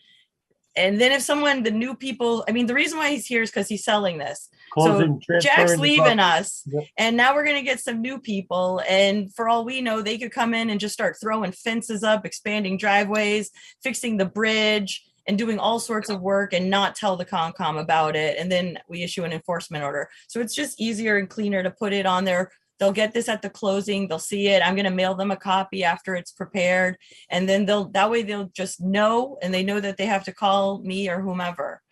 And then if the new people, I mean, the reason why he's here is because he's selling this. So Jack's leaving us, and now we're going to get some new people. And for all we know, they could come in and just start throwing fences up, expanding driveways, fixing the bridge, and doing all sorts of work and not tell the Concom about it. And then we issue an enforcement order. So it's just easier and cleaner to put it on there. They'll get this at the closing. They'll see it. I'm going to mail them a copy after it's prepared. And then that way they'll just know, and they know that they have to call me or whomever.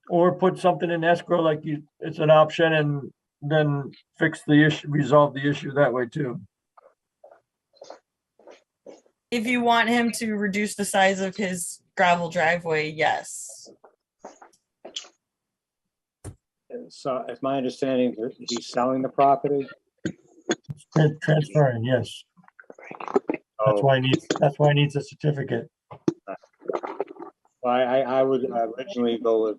Or put something in escrow, like it's an option, and then fix the issue, resolve the issue that way too. If you want him to reduce the size of his gravel driveway, yes. So it's my understanding that he's selling the property. Transferring, yes. That's why he needs a certificate. Well, I would originally go with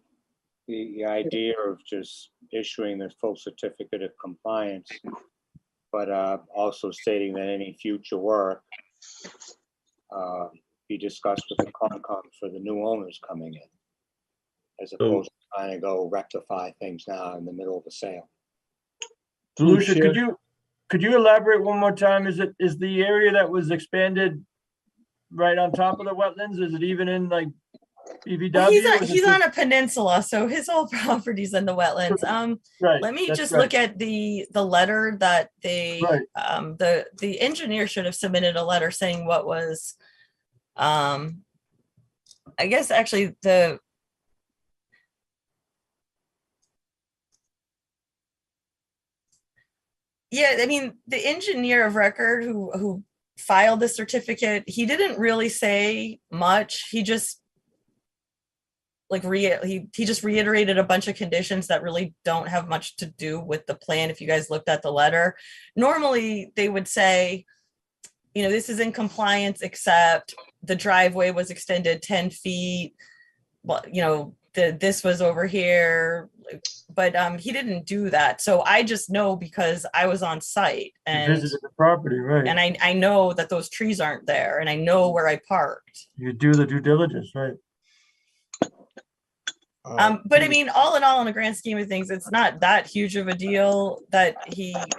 the idea of just issuing the full certificate of compliance, but also stating that any future work be discussed with the Concom for the new owners coming in, as opposed to trying to go rectify things now in the middle of a sale. Lucia, could you elaborate one more time? Is the area that was expanded right on top of the wetlands? Is it even in like BVW? Well, he's on a peninsula, so his whole property's in the wetlands. Right, Let me that's just right. look at the letter that they Right. the engineer should have submitted a letter saying what was I guess actually yeah, I mean, the engineer of record who filed the certificate, he didn't really say much. He just he just reiterated a bunch of conditions that really don't have much to do with the plan. If you guys looked at the letter, normally they would say, you know, this is in compliance, except the driveway was extended 10 feet. Well, you know, this was over here, but he didn't do that. So I just know because I was on site and visited the property, right? And I know that those trees aren't there, and I know where I parked. You do the due diligence, right? But I mean, all in all, in the grand scheme of things, it's not that huge of a deal that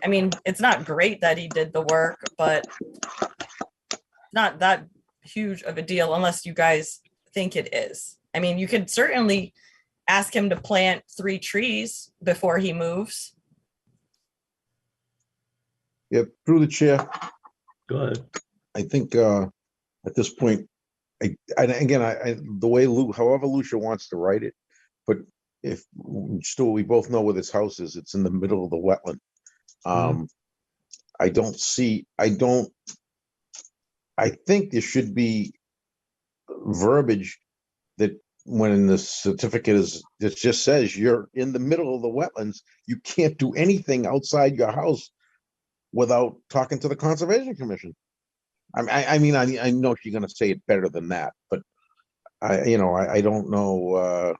I mean, it's not great that he did the work, but not that huge of a deal unless you guys think it is. I mean, you could certainly ask him to plant 3 trees before he moves. Yep, through the chair. Go ahead. I think at this point, the way however Lucia wants to write it, but if still we both know where this house is, it's in the middle of the wetland. I think there should be verbiage that when the certificate it just says you're in the middle of the wetlands, you can't do anything outside your house without talking to the Conservation Commission. I mean, I know she's going to say it better than that, but I don't know.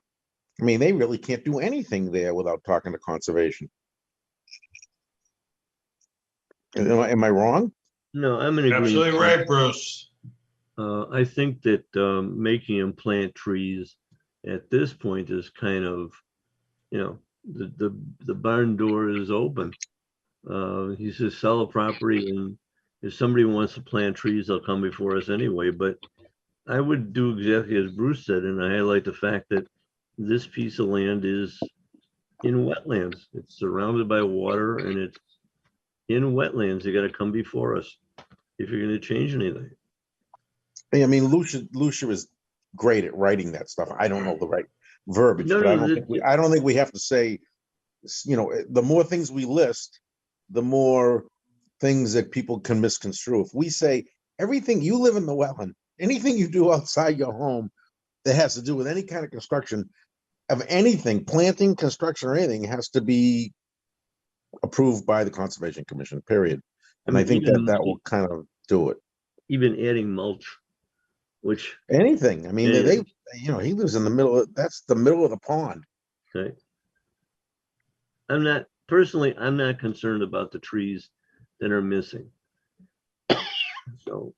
I mean, they really can't do anything there without talking to Conservation. Am I wrong? No, I'm in agreement. Absolutely right, Bruce. I think that making him plant trees at this point is kind of, you know, the barn door is open. He says sell a property, and if somebody wants to plant trees, they'll come before us anyway. But I would do exactly as Bruce said, and I highlight the fact that this piece of land is in wetlands. It's surrounded by water, and it's in wetlands. You got to come before us if you're going to change anything. I mean, Lucia is great at writing that stuff. I don't know the right verbiage, but I don't think we have to say, you know, the more things we list, the more things that people can misconstrue. If we say everything, you live in the wetland, anything you do outside your home that has to do with any kind of construction of anything, planting, construction, or anything, has to be approved by the Conservation Commission, period. And I think that will kind of do it. Even adding mulch, which anything. I mean, you know, he lives in the middle of, that's the middle of the pond. Okay. I'm not concerned about the trees that are missing. So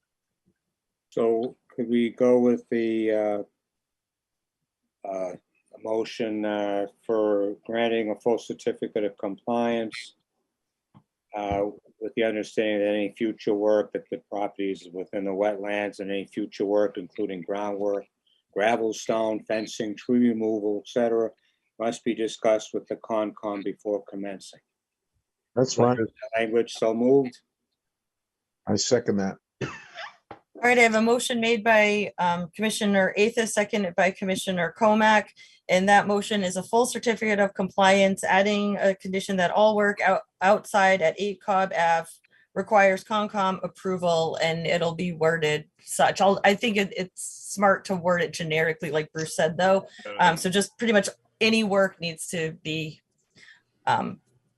could we go with the motion for granting a full certificate of compliance with the understanding that any future work that the property is within the wetlands, and any future work, including groundwork, gravel, stone, fencing, tree removal, etc., must be discussed with the Concom before commencing. That's right. Language so moved. I second that. All right, I have a motion made by Commissioner Athos, seconded by Commissioner Comack. And that motion is a full certificate of compliance, adding a condition that all work outside at 8 Cobb Ave requires Concom approval, and it'll be worded such. I think it's smart to word it generically, like Bruce said, though. So just pretty much any work needs to be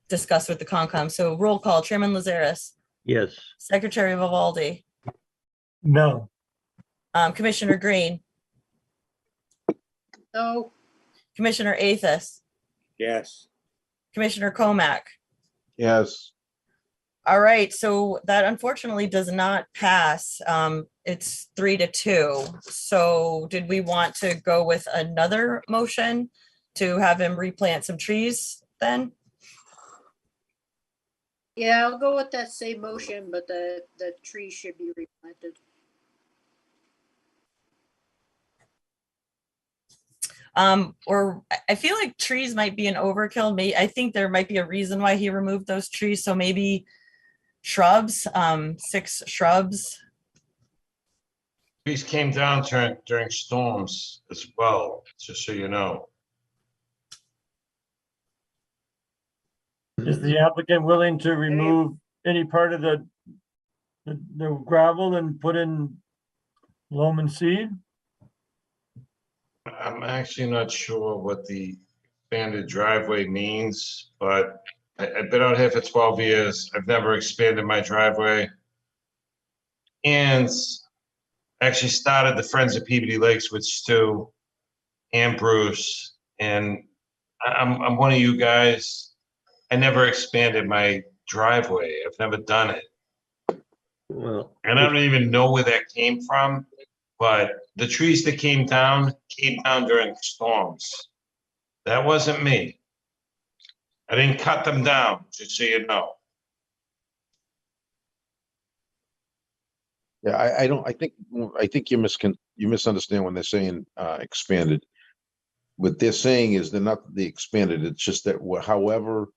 discussed with the Concom. So roll call, Chairman Lazaris. yes. Secretary Vivaldi. No. Commissioner Green. No. Commissioner Athos. Yes. Commissioner Comac. Yes. All right, so that unfortunately does not pass. It's 3-2. So did we want to go with another motion to have him replant some trees then? Yeah, I'll go with that same motion, but the tree should be replanted. Or I feel like trees might be an overkill. I think there might be a reason why he removed those trees. So maybe shrubs, 6 shrubs. Trees came down during storms as well, just so you know. Is the applicant willing to remove any part of the gravel and put in loam and seed? I'm actually not sure what the expanded driveway means, but I've been out here for 12 years. I've never expanded my driveway. And actually started the Friends of Peabody Lakes with Stu and Bruce. And I'm one of you guys. I never expanded my driveway. I've never done it. Well, And I don't even know where that came from, but the trees that came down during storms. That wasn't me. I didn't cut them down, just so you know. Yeah, I think you misunderstand when they're saying expanded. What they're saying is they're not the expanded, it's just that however,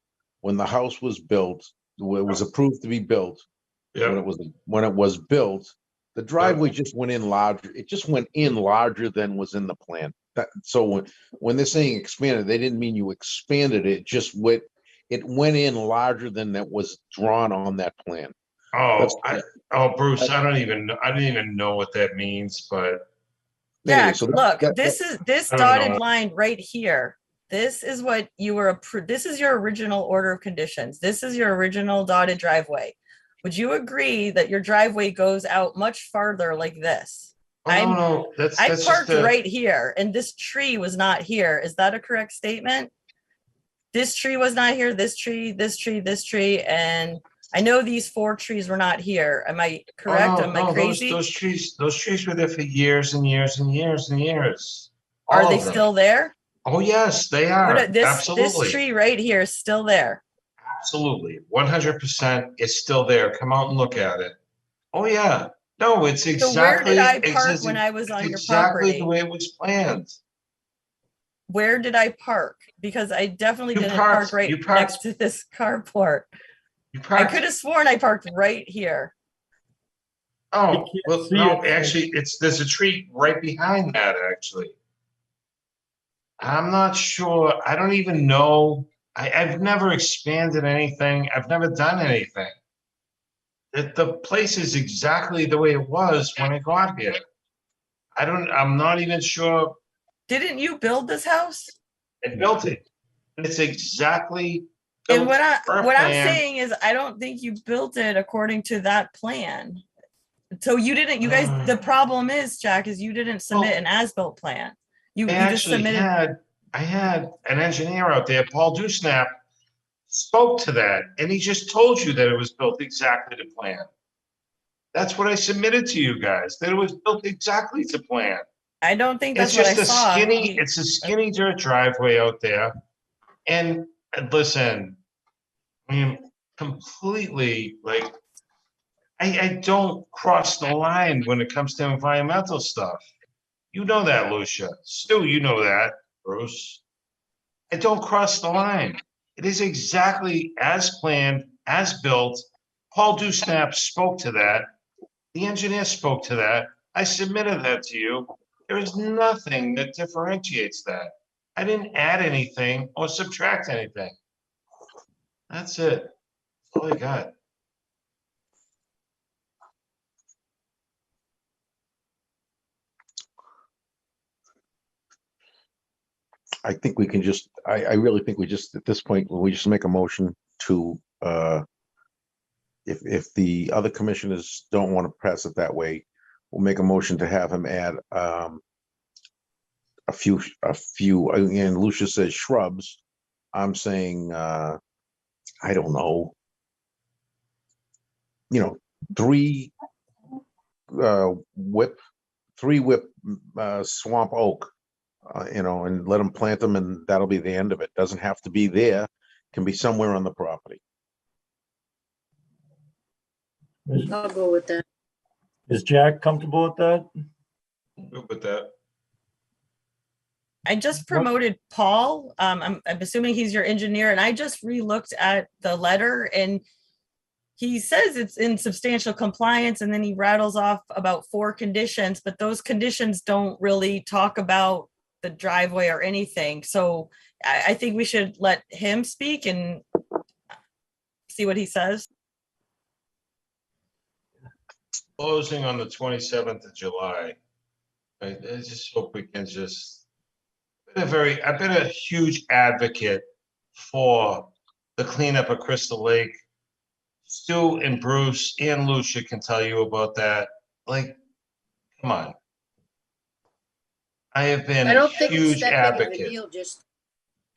when the house was built, when it was approved to be built, when it was built, the driveway just went in larger. It just went in larger than was in the plan. So when they're saying expanded, they didn't mean you expanded it. It went in larger than that was drawn on that plan. Bruce, I don't even know what that means, but Yeah, so look, this dotted line right here. This is what you were approved. This is your original order of conditions. This is your original dotted driveway. Would you agree that your driveway goes out much farther like this? I parked right here and this tree was not here. Is that a correct statement? This tree was not here, this tree, this tree, this tree, and I know these 4 trees were not here. Am I correct? Am I crazy? Those trees were there for years and years and years and years. Are they still there? Oh, yes, they are. Absolutely. This tree right here is still there. Absolutely. 100% is still there. Come out and look at it. Oh, yeah. No, it's exactly. So where did I park when I was on your property? Exactly the way it was planned. Where did I park? Because I definitely didn't park right next to this carport. I could have sworn I parked right here. Oh, well, no, actually, there's a tree right behind that, actually. I'm not sure. I don't even know. I've never expanded anything. I've never done anything. The place is exactly the way it was when I got here. I'm not even sure. Didn't you build this house? I built it. It's exactly. And what I'm saying is, I don't think you built it according to that plan. So you didn't. You guys. The problem is, Jack, is you didn't submit an as-built plan. You just submitted. I had an engineer out there, Paul Dusnap, spoke to that, and he just told you that it was built exactly to plan. That's what I submitted to you guys, that it was built exactly to plan. I don't think that's what I saw. It's a skinny dirt driveway out there. And listen, I mean, completely, like, I don't cross the line when it comes to environmental stuff. You know that, Lucia. Stu, you know that, Bruce. I don't cross the line. It is exactly as planned, as built. Paul Dusnap spoke to that. The engineer spoke to that. I submitted that to you. There is nothing that differentiates that. I didn't add anything or subtract anything. That's it. That's all I got. I think we can just, I really think we just, at this point, we just make a motion to, if the other commissioners don't want to pass it that way, we'll make a motion to have him add a few, and Lucia says shrubs, I'm saying, I don't know, three whip swamp oak, and let them plant them, and that'll be the end of it. Doesn't have to be there, can be somewhere on the property. I'll go with that. Is Jack comfortable with that? Good with that. I just promoted Paul. I'm assuming he's your engineer, and I just re-looked at the letter, and he says it's in substantial compliance, and then he rattles off about 4 conditions, but those conditions don't really talk about the driveway or anything. So I think we should let him speak and see what he says. Closing on the 27th of July. I just hope we can just, I've been a huge advocate for the cleanup of Crystal Lake. Stu and Bruce and Lucia can tell you about that. Like, come on. I have been I a don't think it's huge that big of a advocate. deal, just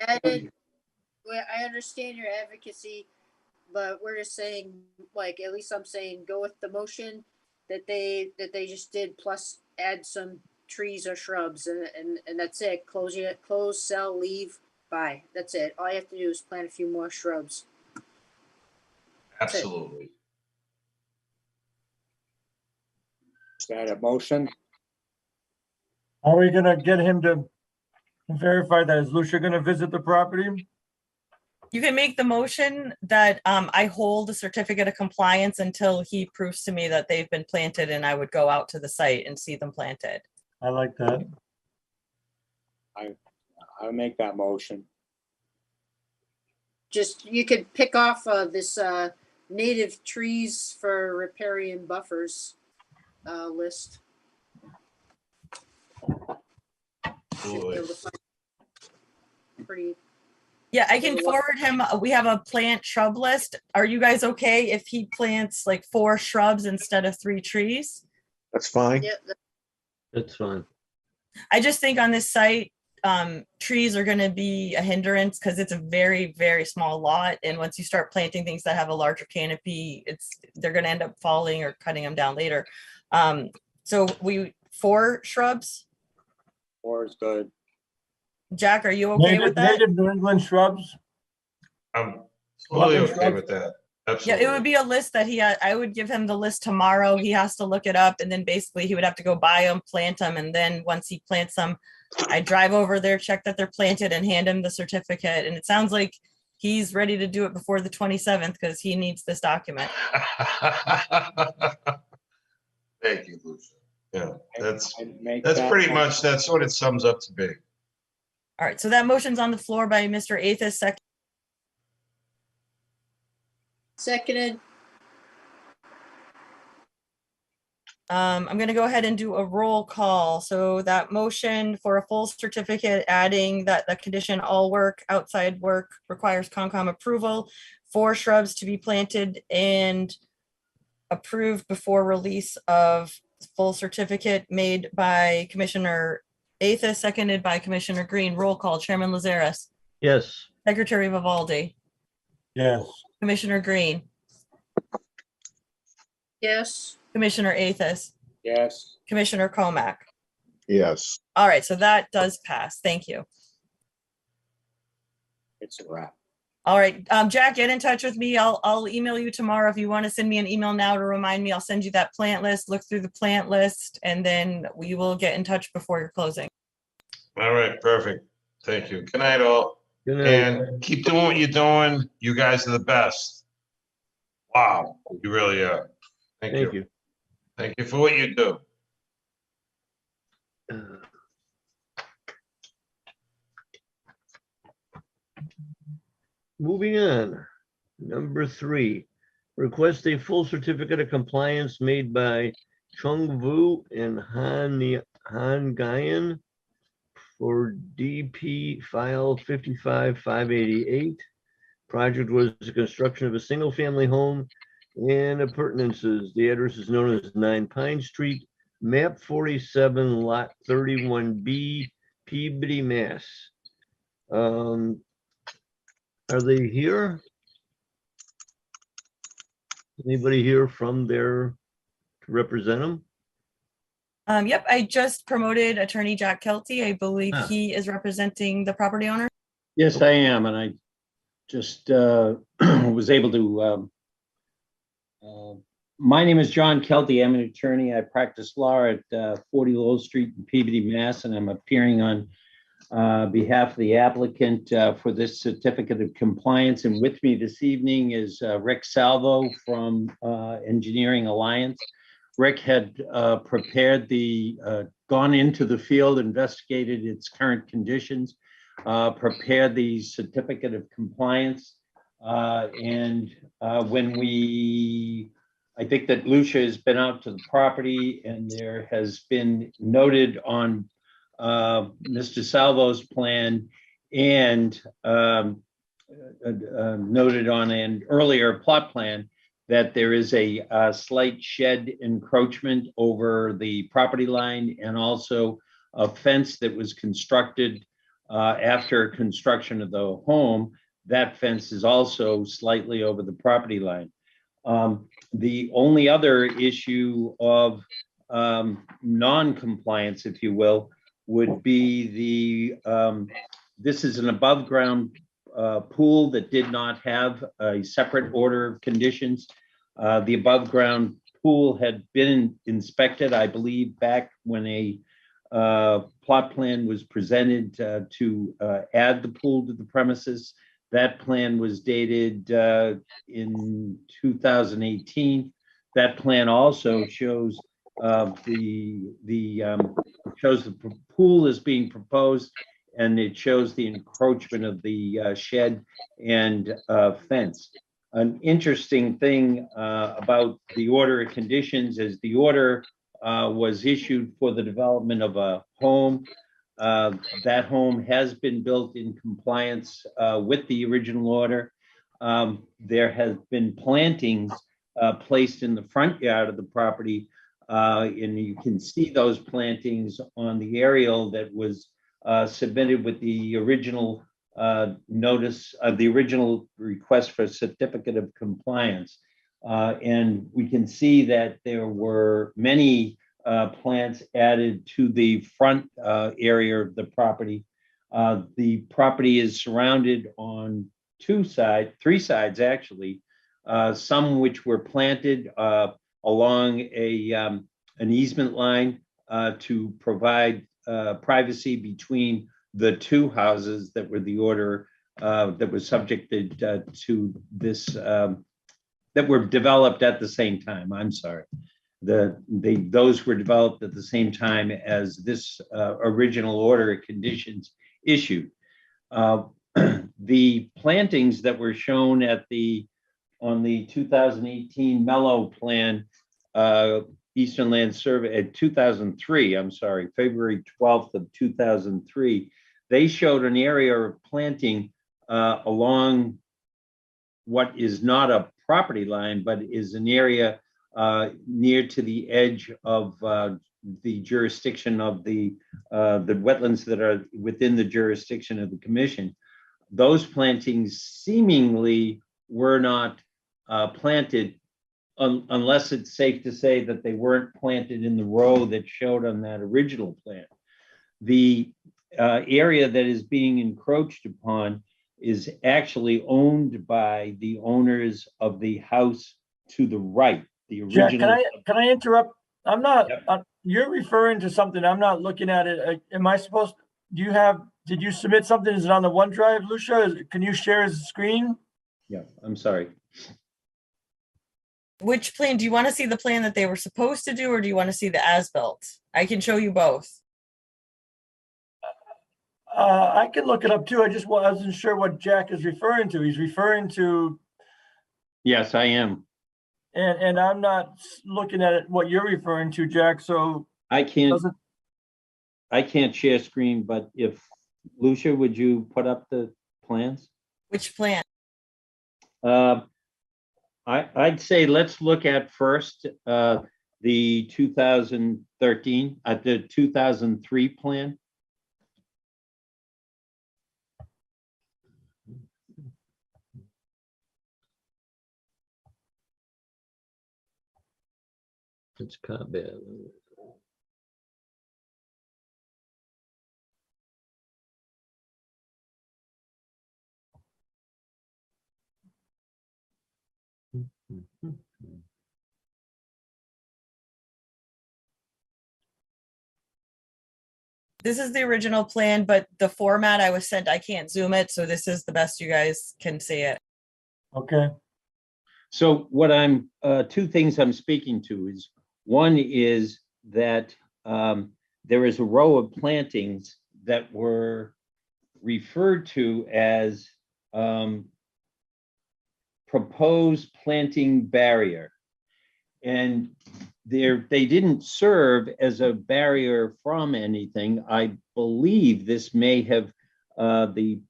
added, well, I understand your advocacy, but we're just saying, like, at least I'm saying, go with the motion that they just did, plus add some trees or shrubs, and that's it. Close, sell, leave, buy. That's it. All you have to do is plant a few more shrubs. Absolutely. Is that a motion? Are we gonna get him to verify that? Is Lucia gonna visit the property? You can make the motion that I hold a certificate of compliance until he proves to me that they've been planted, and I would go out to the site and see them planted. I like that. I'll make that motion. Just, you could pick off this native trees for riparian buffers list. Should be able to find pretty. Yeah, I can forward him. We have a plant shrub list. Are you guys okay if he plants like 4 shrubs instead of 3 trees? That's fine. Yeah, That's fine. I just think on this site, trees are going to be a hindrance because it's a very, very small lot. And once you start planting things that have a larger canopy, they're going to end up falling or cutting them down later. So 4 shrubs. 4 is good. Jack, are you okay with that? Native New England shrubs? I'm totally okay shrubs? with that. Yeah, Absolutely. it would be a list that I would give him the list tomorrow. He has to look it up, and then basically he would have to go buy them, plant them, and then once he plants them, I drive over there, check that they're planted, and hand him the certificate. And it sounds like he's ready to do it before the 27th because he needs this document. Thank you, Lucia. Yeah, that's I'd make that's that pretty motion. much, that's what it sums up to be. All right, so that motion's on the floor by Mr. Athos, seconded. I'm going to go ahead and do a roll call. So that motion for a full certificate, adding that the condition all work, outside work requires Concom approval, 4 shrubs to be planted and approved before release of full certificate, made by Commissioner Athos, seconded by Commissioner Green. Roll call. Chairman Lazaris, Yes. Secretary Vivaldi, Yes. Commissioner Green, Yes. Commissioner Athos, Yes. Commissioner Comack. Yes. All right, so that does pass. Thank you. It's a wrap. All right, Jack, get in touch with me. I'll email you tomorrow. If you want to send me an email now to remind me, I'll send you that plant list, look through the plant list, and then we will get in touch before your closing. All right, perfect. Thank you. Good night, all. Good night. And keep doing what you're doing. You guys are the best. Wow, you really are. Thank you. Thank you for what you do. Moving on, number 3, request a full certificate of compliance made by Chung Vu and Han Guyan for DP file 55588. Project was the construction of a single-family home and appurtenances. The address is known as 9 Pine Street, map 47, lot 31B, Peabody, Mass. Are they here? Anybody here from there to represent them? Yep, I just promoted Attorney Jack Kelty. I believe Ah. he is representing the property owner. Yes, I am, and I just was able to. My name is John Kelty. I'm an attorney. I practice law at 40 Lowell Street in Peabody, Mass, and I'm appearing on behalf of the applicant for this certificate of compliance. And with me this evening is Rick Salvo from Engineering Alliance. Rick had prepared gone into the field, investigated its current conditions, prepared the certificate of compliance. And when I think that Lucia has been out to the property, and there has been noted on Mr. Salvo's plan and noted on an earlier plot plan that there is a slight shed encroachment over the property line, and also a fence that was constructed after construction of the home. That fence is also slightly over the property line. The only other issue of non-compliance, if you will, would be this is an above ground pool that did not have a separate order of conditions. The above ground pool had been inspected, I believe, back when a plot plan was presented to add the pool to the premises. That plan was dated in 2018. That plan also shows shows the pool is being proposed, and it shows the encroachment of the shed and fence. An interesting thing about the order of conditions is the order was issued for the development of a home. That home has been built in compliance with the original order. There has been plantings placed in the front yard of the property, and you can see those plantings on the aerial that was submitted with the original notice of the original request for certificate of compliance. And we can see that there were many plants added to the front area of the property. The property is surrounded on three sides actually, some which were planted along an easement line to provide privacy between the two houses that were the order that was subjected to this, that were developed at the same time. I'm sorry. Those were developed at the same time as this original order of conditions issued. The plantings that were shown on the 2018 Mellow Plan, Eastern Land Survey at 2003, I'm sorry, February 12th of 2003, they showed an area of planting along what is not a property line, but is an area near to the edge of the jurisdiction of the wetlands that are within the jurisdiction of the commission. Those plantings seemingly were not planted unless it's safe to say that they weren't planted in the row that showed on that original plan. The area that is being encroached upon is actually owned by the owners of the house to the right. The original. Jack, can I interrupt? I'm not. Yep. You're referring to something. I'm not looking at it. Am I supposed? Did you submit something? Is it on the OneDrive, Lucia? Can you share his screen? Yeah, I'm sorry. Which plan? Do you want to see the plan that they were supposed to do, or do you want to see the as-built? I can show you both. I can look it up too. I wasn't sure what Jack is referring to. He's referring to. Yes, I am. And I'm not looking at it, what you're referring to, Jack. So I can't share screen, but if Lucia, would you put up the plans? Which plan? I'd say let's look at first the 2013 the 2003 plan. It's combat. This is the original plan, but the format I was sent, I can't zoom it, so this is the best you guys can see it. Okay, So what I'm, two things I'm speaking to is, one is that there is a row of plantings that were referred to as proposed planting barrier. And they didn't serve as a barrier from anything. I believe this may have, the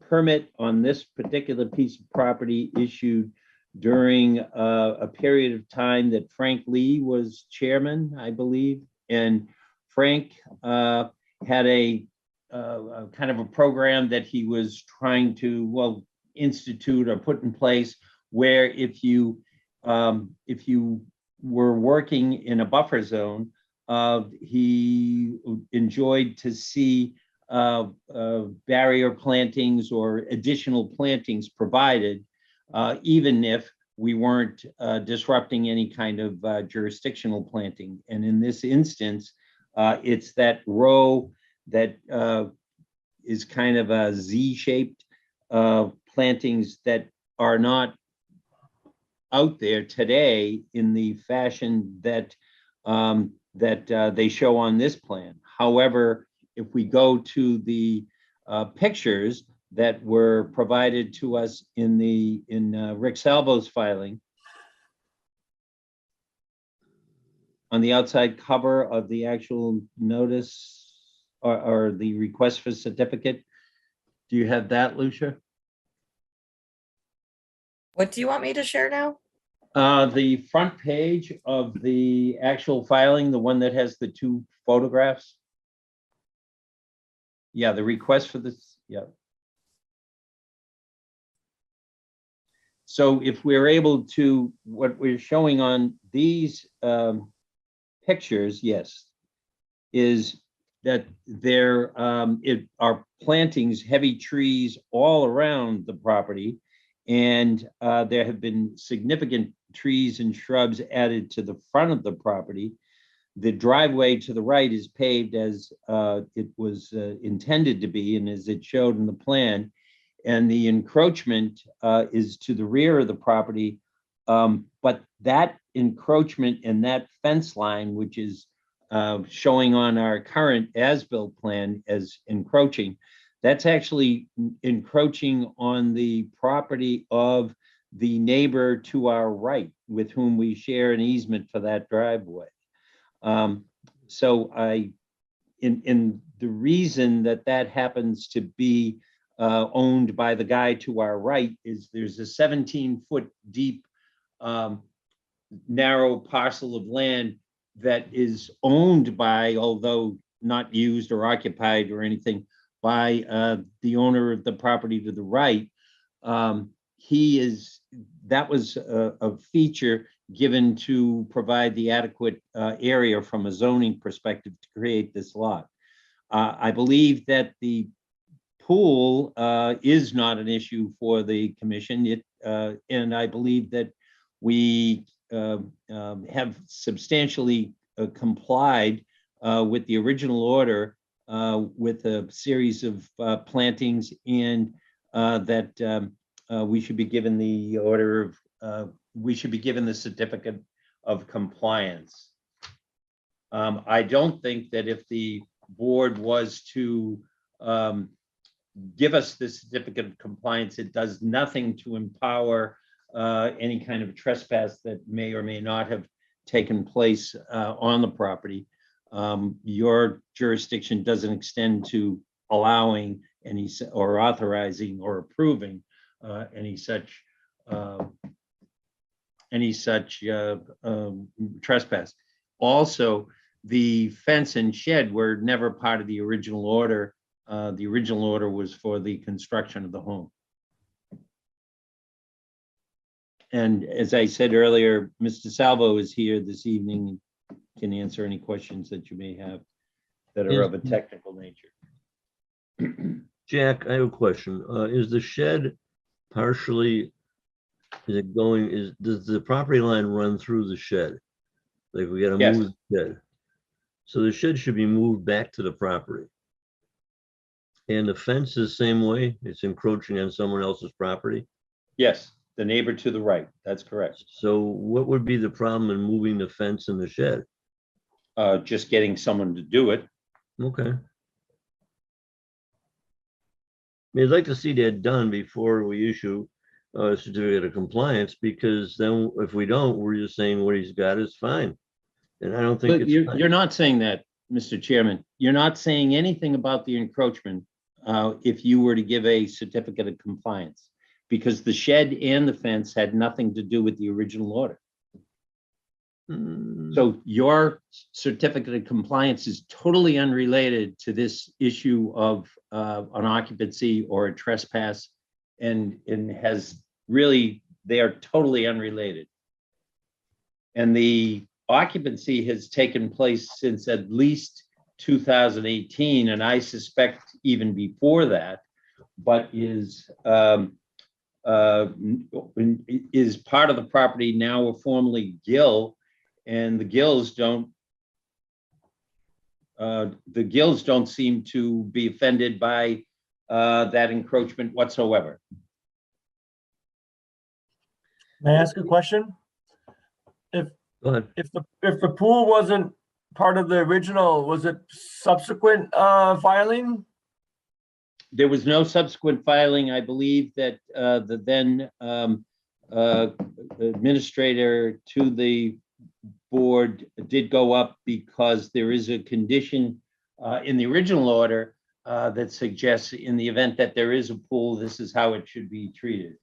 permit on this particular piece of property issued during a period of time that Frank Lee was chairman, I believe. And Frank had a kind of a program that he was trying to, well, institute or put in place, where if you were working in a buffer zone, he enjoyed to see barrier plantings or additional plantings provided, even if we weren't disrupting any kind of jurisdictional planting. And in this instance, it's that row that is kind of a Z-shaped plantings that are not out there today in the fashion that they show on this plan. However, if we go to the pictures that were provided to us in Rick Salvo's filing, on the outside cover of the actual notice or the request for certificate, do you have that, Lucia? What do you want me to share now? The front page of the actual filing, the one that has the two photographs. Yeah, the request for this, yeah. So if we're able to, what we're showing on these pictures, yes, is that there are plantings, heavy trees all around the property. And there have been significant trees and shrubs added to the front of the property. The driveway to the right is paved as it was intended to be and as it showed in the plan. And the encroachment is to the rear of the property. But that encroachment and that fence line, which is showing on our current as-built plan as encroaching, that's actually encroaching on the property of the neighbor to our right, with whom we share an easement for that driveway. So in the reason that happens to be owned by the guy to our right is there's a 17-foot deep narrow parcel of land that is owned by, although not used or occupied or anything, by the owner of the property to the right. That was a feature given to provide the adequate area from a zoning perspective to create this lot. I believe that the pool is not an issue for the commission. And I believe that we have substantially complied with the original order with a series of plantings, and that we should be given the order of, we should be given the certificate of compliance. I don't think that if the board was to give us the certificate of compliance, it does nothing to empower any kind of trespass that may or may not have taken place on the property. Your jurisdiction doesn't extend to allowing any or authorizing or approving any such trespass. Also, the fence and shed were never part of the original order. The original order was for the construction of the home. And as I said earlier, Mr. Salvo is here this evening, can answer any questions that you may have that are of a technical nature. Jack, I have a question. Is the shed partially, does the property line run through the shed? Like we gotta Yes. move the shed. So the shed should be moved back to the property. And the fence is the same way? It's encroaching on someone else's property? Yes, the neighbor to the right, that's correct. So what would be the problem in moving the fence and the shed? Just getting someone to do it. Okay. I'd like to see that done before we issue a certificate of compliance, because then if we don't, we're just saying what he's got is fine. And I don't think But it's you're, fine. you're not saying that, Mr. Chairman. You're not saying anything about the encroachment if you were to give a certificate of compliance, because the shed and the fence had nothing to do with the original order. So your certificate of compliance is totally unrelated to this issue of an occupancy or a trespass, and has really, they are totally unrelated. And the occupancy has taken place since at least 2018, and I suspect even before that, but is part of the property now formerly Gill. And the Gills don't seem to be offended by that encroachment whatsoever. May I ask a question? Go ahead. If the pool wasn't part of the original, was it subsequent filing? There was no subsequent filing. I believe that the then administrator to the board did go up because there is a condition in the original order that suggests in the event that there is a pool, this is how it should be treated.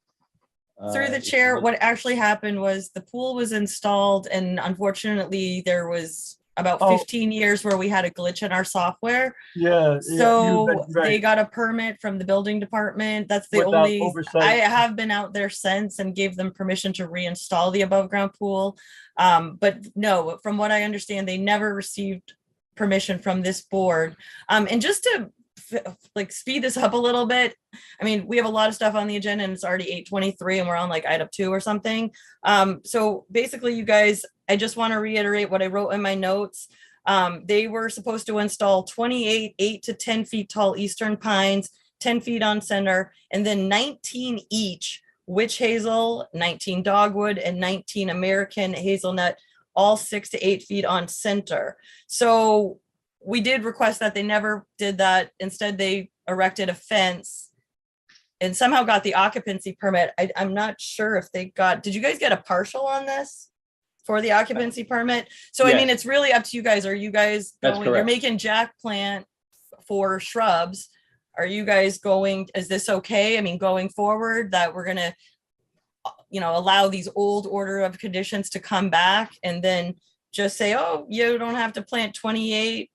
Through the chair, what actually happened was the pool was installed, and unfortunately there was about 15 years where we had a glitch in our software. Yeah. So they got a permit from the building department. That's the Without only, oversight. I have been out there since and gave them permission to reinstall the above ground pool. But no, from what I understand, they never received permission from this board. And just to like speed this up a little bit, I mean, we have a lot of stuff on the agenda and it's already 8:23 and we're on like item 2 or something. So basically you guys, I just want to reiterate what I wrote in my notes. They were supposed to install 28 8 to 10 feet tall eastern pines, 10 feet on center, and then 19 each witch hazel, 19 dogwood, and 19 American hazelnut, all 6 to 8 feet on center. So we did request that. They never did that. Instead, they erected a fence and somehow got the occupancy permit. I'm not sure if they got, did you guys get a partial on this for the occupancy permit? So, Yes. I mean, it's really up to you guys. Are you guys That's going, you're correct. making jack plant for shrubs. Are you guys going, is this okay? I mean, going forward that we're going to, you know, allow these old order of conditions to come back and then just say, oh, you don't have to plant 28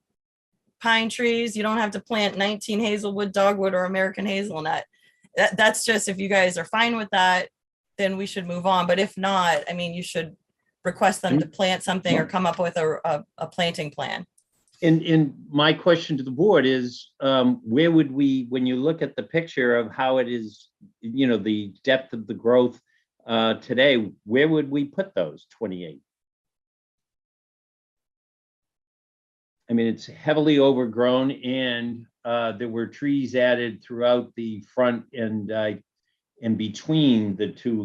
pine trees. You don't have to plant 19 hazelwood, dogwood, or American hazelnut. That's just, if you guys are fine with that, then we should move on. But if not, I mean, you should request them to plant something or come up with a planting plan. And my question to the board is, where would we, when you look at the picture of how it is, you know, the depth of the growth today, where would we put those 28? I mean, it's heavily overgrown, and there were trees added throughout the front and between the two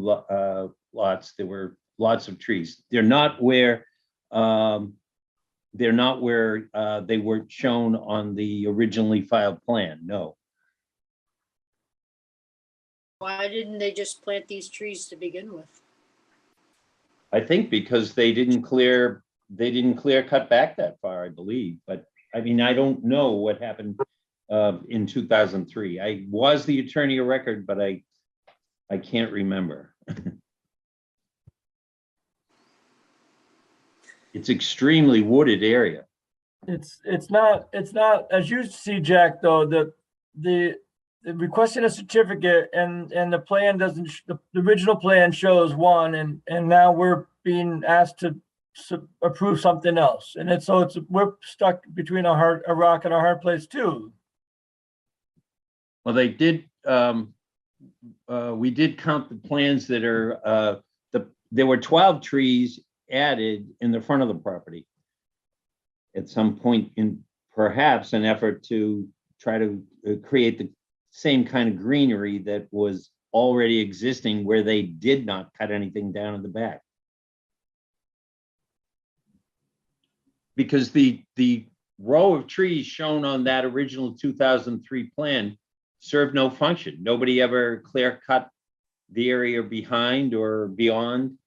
lots. There were lots of trees. They're not where they were shown on the originally filed plan. No. Why didn't they just plant these trees to begin with? I think because they didn't clear cut back that far, I believe. But I mean, I don't know what happened in 2003. I was the attorney of record, but I can't remember. It's extremely wooded area. It's not, as you see, Jack, though, the requesting a certificate and the plan doesn't, the original plan shows one and now we're being asked to approve something else. And we're stuck between a rock and a hard place too. Well, they did, we did count the plans that are, there were 12 trees added in the front of the property at some point, in perhaps an effort to try to create the same kind of greenery that was already existing where they did not cut anything down in the back. Because the row of trees shown on that original 2003 plan served no function. Nobody ever clear cut the area behind or beyond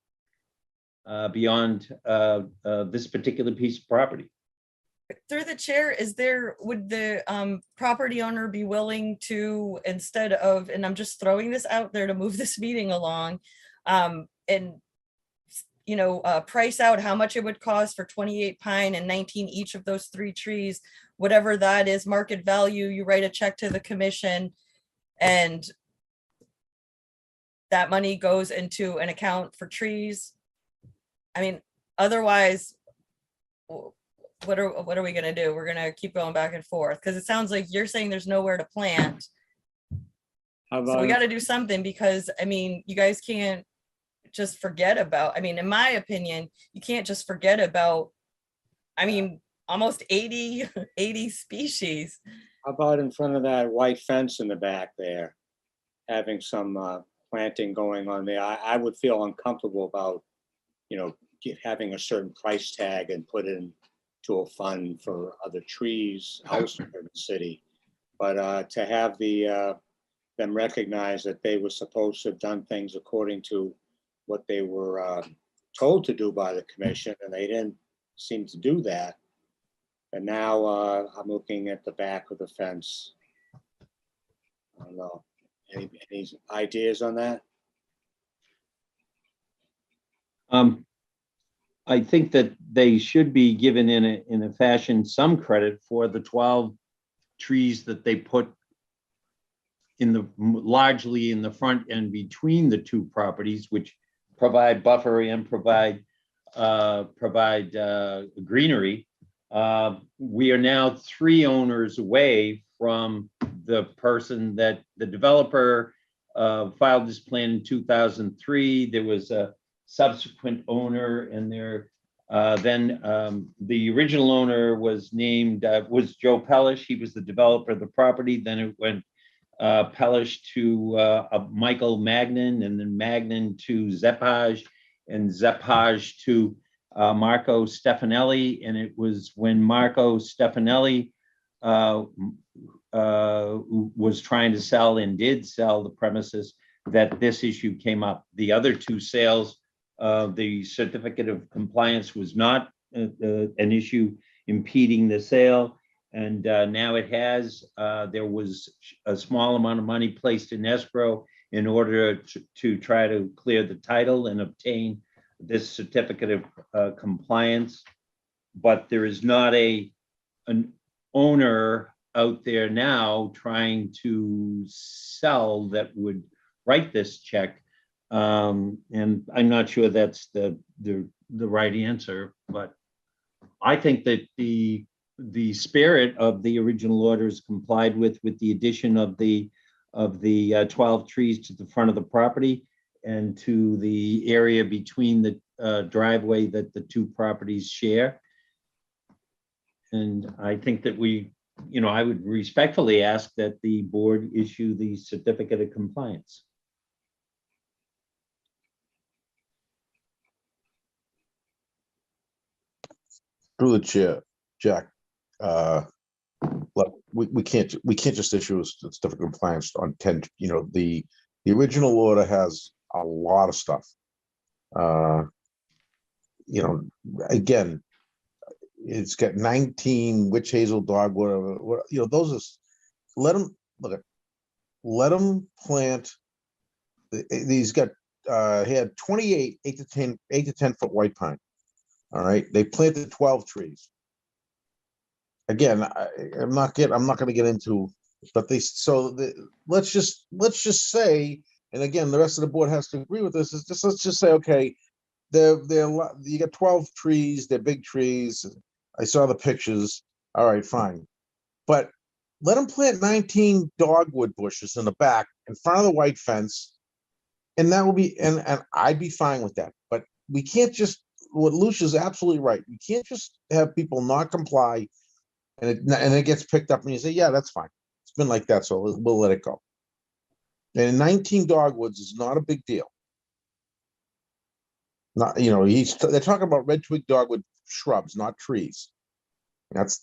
this particular piece of property. Through the chair, would the property owner be willing to, instead of, and I'm just throwing this out there to move this meeting along, and price out how much it would cost for 28 pine and 19 each of those 3 trees, whatever that is, market value, you write a check to the commission, and that money goes into an account for trees. I mean, otherwise, what are we gonna do? We're gonna keep going back and forth because it sounds like you're saying there's nowhere to plant. So we got to do something, because I mean, you guys can't just forget about, I mean, in my opinion, you can't just forget about, I mean, almost 80 species. How about in front of that white fence in the back there, having some planting going on there? I would feel uncomfortable about, having a certain price tag and put in to a fund for other trees outside of the city. But to have them recognize that they were supposed to have done things according to what they were told to do by the commission, and they didn't seem to do that. And now I'm looking at the back of the fence. I don't know. Any ideas on that? I think that they should be given in a fashion some credit for the 12 trees that they put largely in the front and between the 2 properties, which provide buffer and provide greenery. We are now 3 owners away from the person that the developer filed this plan in 2003. There was a subsequent owner, and then the original owner was named was Joe Pellish. He was the developer of the property. Then it went Pellish to Michael Magnin, and then Magnin to Zephaj, and Zephaj to Marco Stefanelli. And it was when Marco Stefanelli was trying to sell and did sell the premises that this issue came up. The other 2 sales, the certificate of compliance was not an issue impeding the sale. And now it has. There was a small amount of money placed in escrow in order to try to clear the title and obtain this certificate of compliance. But there is not an owner out there now trying to sell that would write this check. And I'm not sure that's the right answer, but I think that the spirit of the original order is complied with the addition of the 12 trees to the front of the property and to the area between the driveway that the 2 properties share. And I think that I would respectfully ask that the board issue the certificate of compliance. Through the chair, Jack. Look, we can't just issue a certificate of compliance on 10. The original order has a lot of stuff. Again, it's got 19 witch hazel, dogwood, those are, let them plant. He's got he had 28 8 to 10 foot white pine. All right, they planted 12 trees. Again, I'm not going to get into But let's just say, and again, the rest of the board has to agree with this, is just, let's just say, okay, you got 12 trees, they're big trees. I saw the pictures. All right, fine. But let them plant 19 dogwood bushes in the back in front of the white fence. And that will be, and I'd be fine with that. But we can't just, what Lucia's absolutely right. You can't just have people not comply and it gets picked up and you say, yeah, that's fine. It's been like that, so we'll let it go. And 19 dogwoods is not a big deal. Not, they're talking about red twig dogwood shrubs, not trees.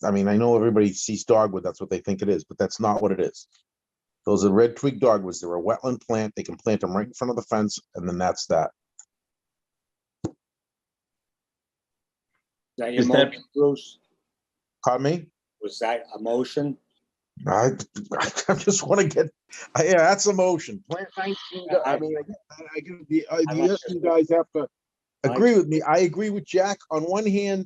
I mean, I know everybody sees dogwood, that's what they think it is, but that's not what it is. Those are red twig dogwoods. They're a wetland plant. They can plant them right in front of the fence, and then that's that. Is that your Is that- motion, Bruce? Pardon me? Was that a motion? I just want to get, yeah, that's a motion. Plant 19, I mean, the USG guys have to agree with me. I agree with Jack. On one hand,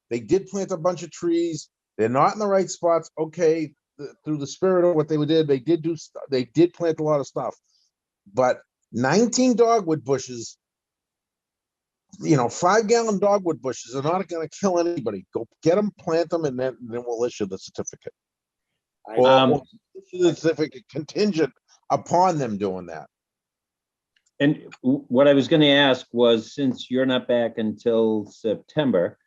they did plant a bunch of trees. They're not in the right spots. Okay, through the spirit of what they did, they did plant a lot of stuff. But 19 dogwood bushes, 5-gallon dogwood bushes are not going to kill anybody. Go get them, plant them, and then we'll issue the certificate. Or issue the certificate contingent upon them doing that. And what I was going to ask was, since you're not back until September,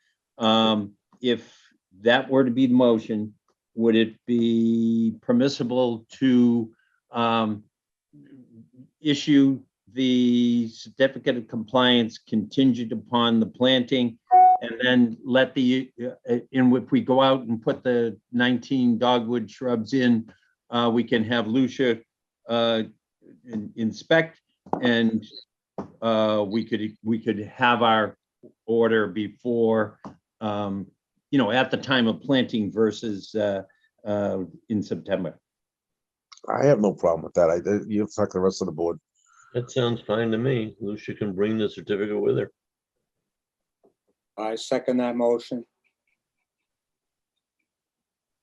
if that were to be the motion, would it be permissible to issue the certificate of compliance contingent upon the planting, and then let if we go out and put the 19 dogwood shrubs in, we can have Lucia inspect, and we could have our order before, at the time of planting versus in September. I have no problem with that. You affect the rest of the board. That sounds fine to me. Lucia can bring the certificate with her. I second that motion.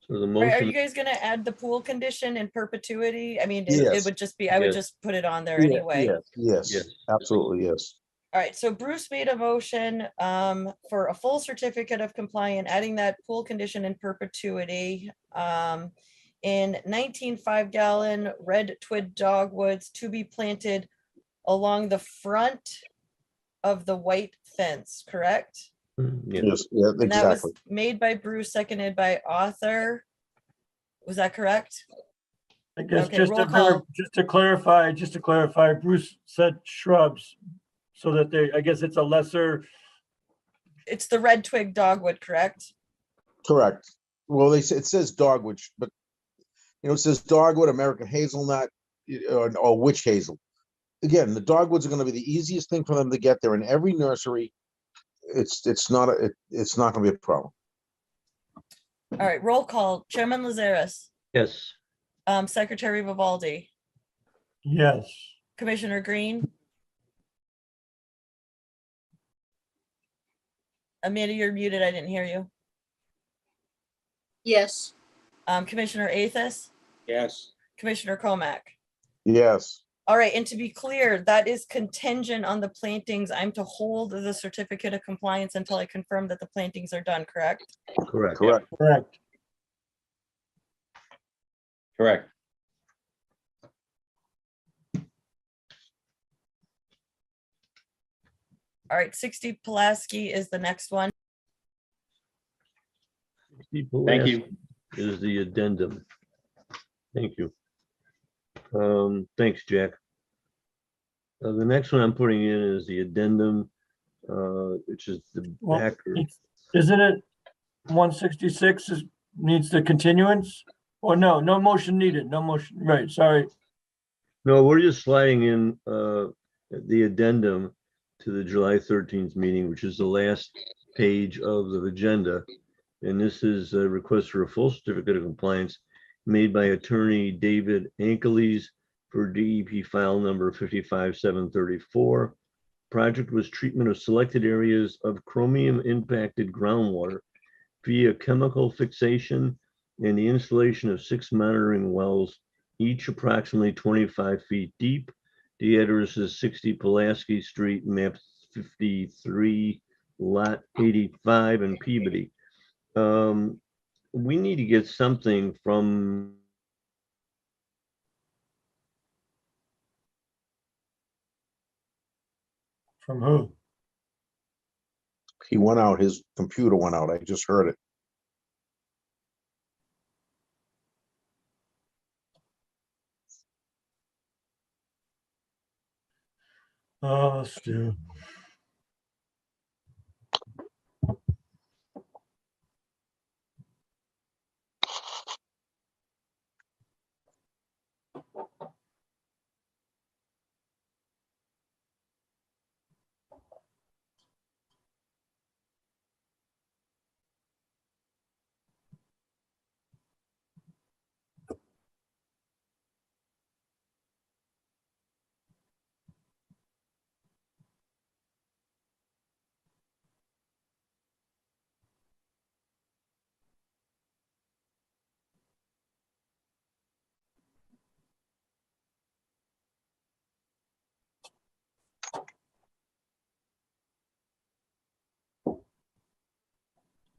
So the Are you motion, guys gonna add the pool condition in perpetuity? I mean, it Yes. would just be, I would Yes. just put it on there anyway. Yes, Yes. absolutely, yes. All right, so Bruce made a motion for a full certificate of compliance, adding that pool condition in perpetuity. In 19 5-gallon red twig dogwoods to be planted along the front of the white fence, correct? yeah, Yes, yeah, And that was exactly. made by Bruce, seconded by Arthur. Was that correct? I guess Okay, roll call. just to clarify, Bruce said shrubs, so that I guess it's a lesser, It's the red twig dogwood, correct? Correct. Well, it says dogwood, but it says dogwood, American hazelnut, or witch hazel. Again, the dogwoods are going to be the easiest thing for them to get. They're in every nursery. It's not going to be a problem. All right, roll call. Chairman Lazaris, yes, Secretary Vivaldi, yes. Commissioner Green. Amanda, you're muted. I didn't hear you. Yes. Commissioner Athos, Yes. Commissioner Comack. Yes. All right, and to be clear, that is contingent on the plantings. I'm to hold the certificate of compliance until I confirm that the plantings are done, correct? correct. Correct. Correct. Correct. All right, 60 Pulaski is the next one. Thank you. Is the addendum. Thank you. Thanks, Jack. The next one I'm putting in is the addendum, which is the Well, backer. Isn't it 166 needs the continuance? Or no motion needed, no motion, right, sorry. No, we're just sliding in the addendum to the July 13th meeting, which is the last page of the agenda. And this is a request for a full certificate of compliance made by attorney David Ankeles for DEP file number 55734. Project was treatment of selected areas of chromium impacted groundwater via chemical fixation and the installation of 6 monitoring wells, each approximately 25 feet deep. The address is 60 Pulaski Street, map 53, lot 85 in Peabody. We need to get something from who? He went out, his computer went out. I just heard it. Oh, Stu.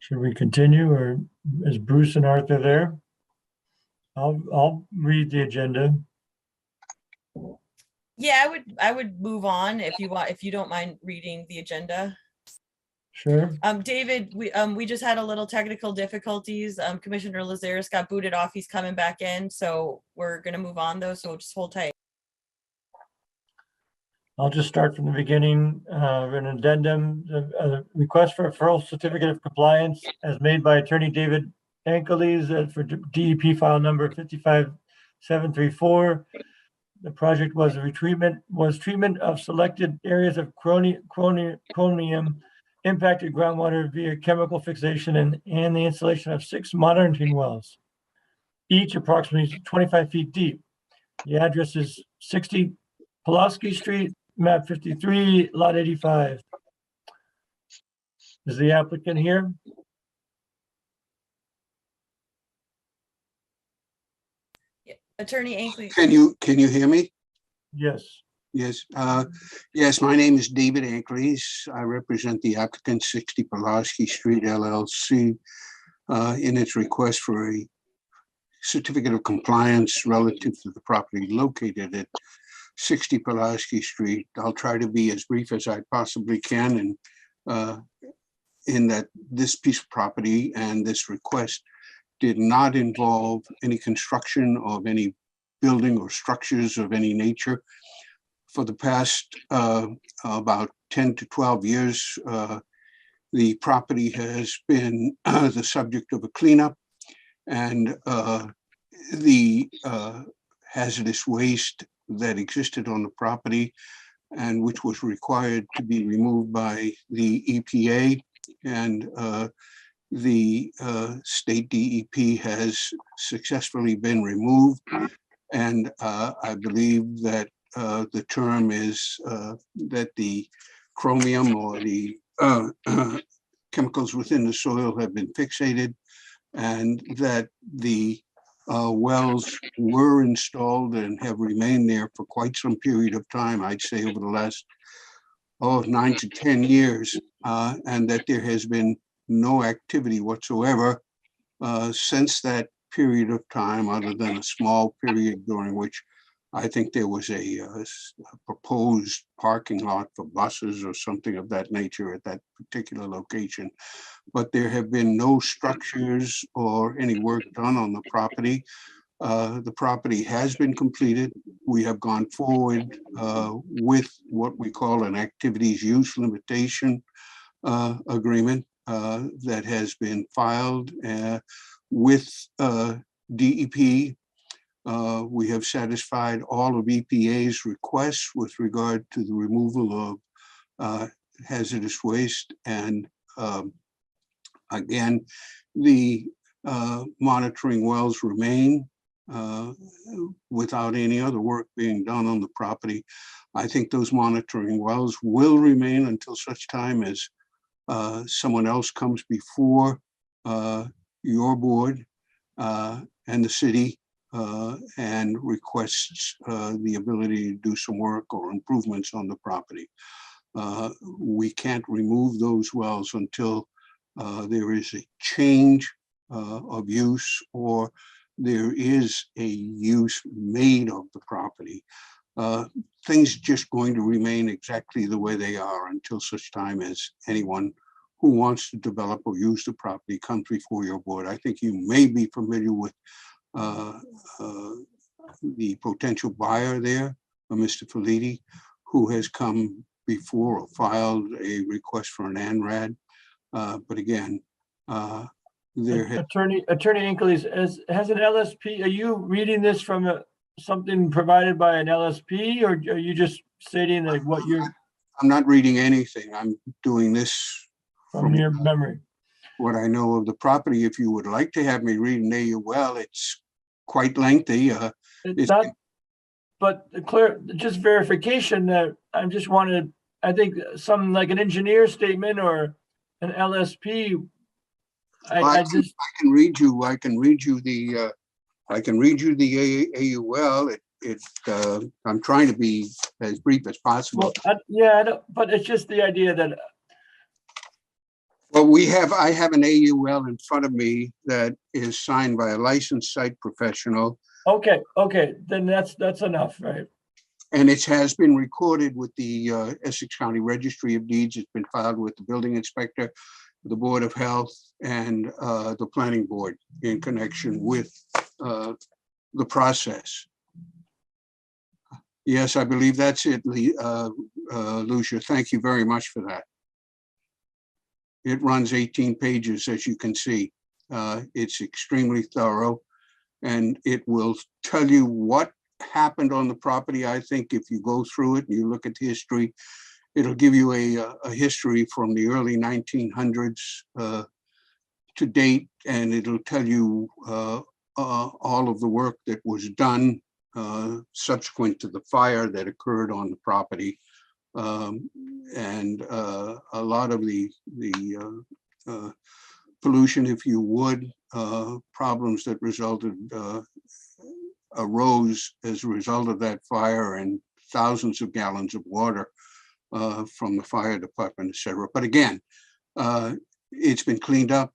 Should we continue, or is Bruce and Arthur there? I'll read the agenda. Yeah, I would move on if you want, if you don't mind reading the agenda. Sure. David, we just had a little technical difficulties. Commissioner Lazaris got booted off. He's coming back in, so we're gonna move on though, so just hold tight. I'll just start from the beginning. An addendum, a request for a referral certificate of compliance as made by Attorney David Ankeles for DEP file number 55734. The project was treatment of selected areas of chromium impacted groundwater via chemical fixation and the installation of 6 monitoring wells, each approximately 25 feet deep. The address is 60 Pulaski Street, map 53, lot 85. Is the applicant here? Attorney Ankley. Can you hear me? Yes. Yes. Yes, my name is David Ankles. I represent the applicant 60 Pulaski Street LLC in its request for a certificate of compliance relative to the property located at 60 Pulaski Street. I'll try to be as brief as I possibly can, and in that this piece of property and this request did not involve any construction of any building or structures of any nature. For the past about 10 to 12 years, the property has been the subject of a cleanup, and the hazardous waste that existed on the property and which was required to be removed by the EPA, and the state DEP has successfully been removed. And I believe that the term is that the chromium or the chemicals within the soil have been fixated, and that the wells were installed and have remained there for quite some period of time, I'd say over the last 9 to 10 years, and that there has been no activity whatsoever since that period of time, other than a small period during which I think there was a proposed parking lot for buses or something of that nature at that particular location. But there have been no structures or any work done on the property. The property has been completed. We have gone forward with what we call an activities use limitation agreement that has been filed with DEP. We have satisfied all of EPA's requests with regard to the removal of hazardous waste. And again, the monitoring wells remain without any other work being done on the property. I think those monitoring wells will remain until such time as someone else comes before your board and the city and requests the ability to do some work or improvements on the property. We can't remove those wells until there is a change of use or there is a use made of the property. Things are just going to remain exactly the way they are until such time as anyone who wants to develop or use the property comes before your board. I think you may be familiar with the potential buyer there, Mr. Filiti, who has come before or filed a request for an ANRAD. But again, Attorney Inkles, has an LSP, are you reading this from something provided by an LSP, or are you just stating like what you're? I'm not reading anything. I'm doing this from your memory. What I know of the property. If you would like to have me read an AUL, it's quite lengthy. It's not, but just verification that I just wanted, I think some like an engineer statement or an LSP. I can read you the AUL. I'm trying to be as brief as possible. Well, but it's just the idea that. Well, I have an AUL in front of me that is signed by a licensed site professional. Okay, then that's enough, right? And it has been recorded with the Essex County Registry of Deeds. It's been filed with the building inspector, the Board of Health, and the Planning Board in connection with the process. Yes, I believe that's it, Lucia. Thank you very much for that. It runs 18 pages, as you can see. It's extremely thorough, and it will tell you what happened on the property. I think if you go through it and you look at the history, it'll give you a history from the early 1900s to date, and it'll tell you all of the work that was done subsequent to the fire that occurred on the property. And a lot of the pollution, if you would, problems that arose as a result of that fire, and thousands of gallons of water from the fire department, etc. But again, it's been cleaned up.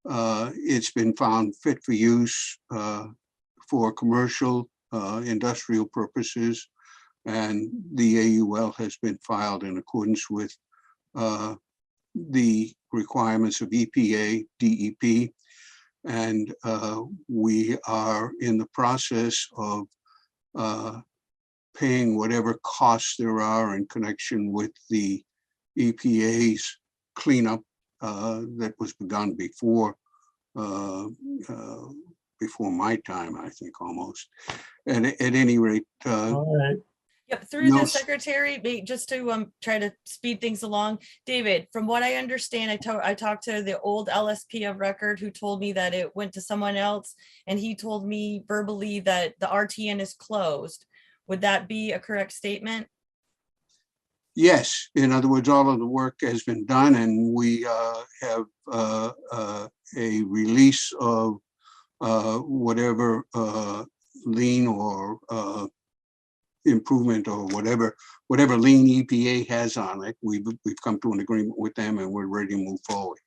It's been found fit for use for commercial, industrial purposes. And the AUL has been filed in accordance with the requirements of EPA, DEP, and we are in the process of paying whatever costs there are in connection with the EPA's cleanup that was begun before my time, I think, almost. And at any rate, all right. Yep, through the secretary, just to try to speed things along. David, from what I understand, I talked to the old LSP of record who told me that it went to someone else, and he told me verbally that the RTN is closed. Would that be a correct statement? Yes. In other words, all of the work has been done, and we have a release of whatever lien or improvement or whatever lien EPA has on it. We've come to an agreement with them, and we're ready to move forward.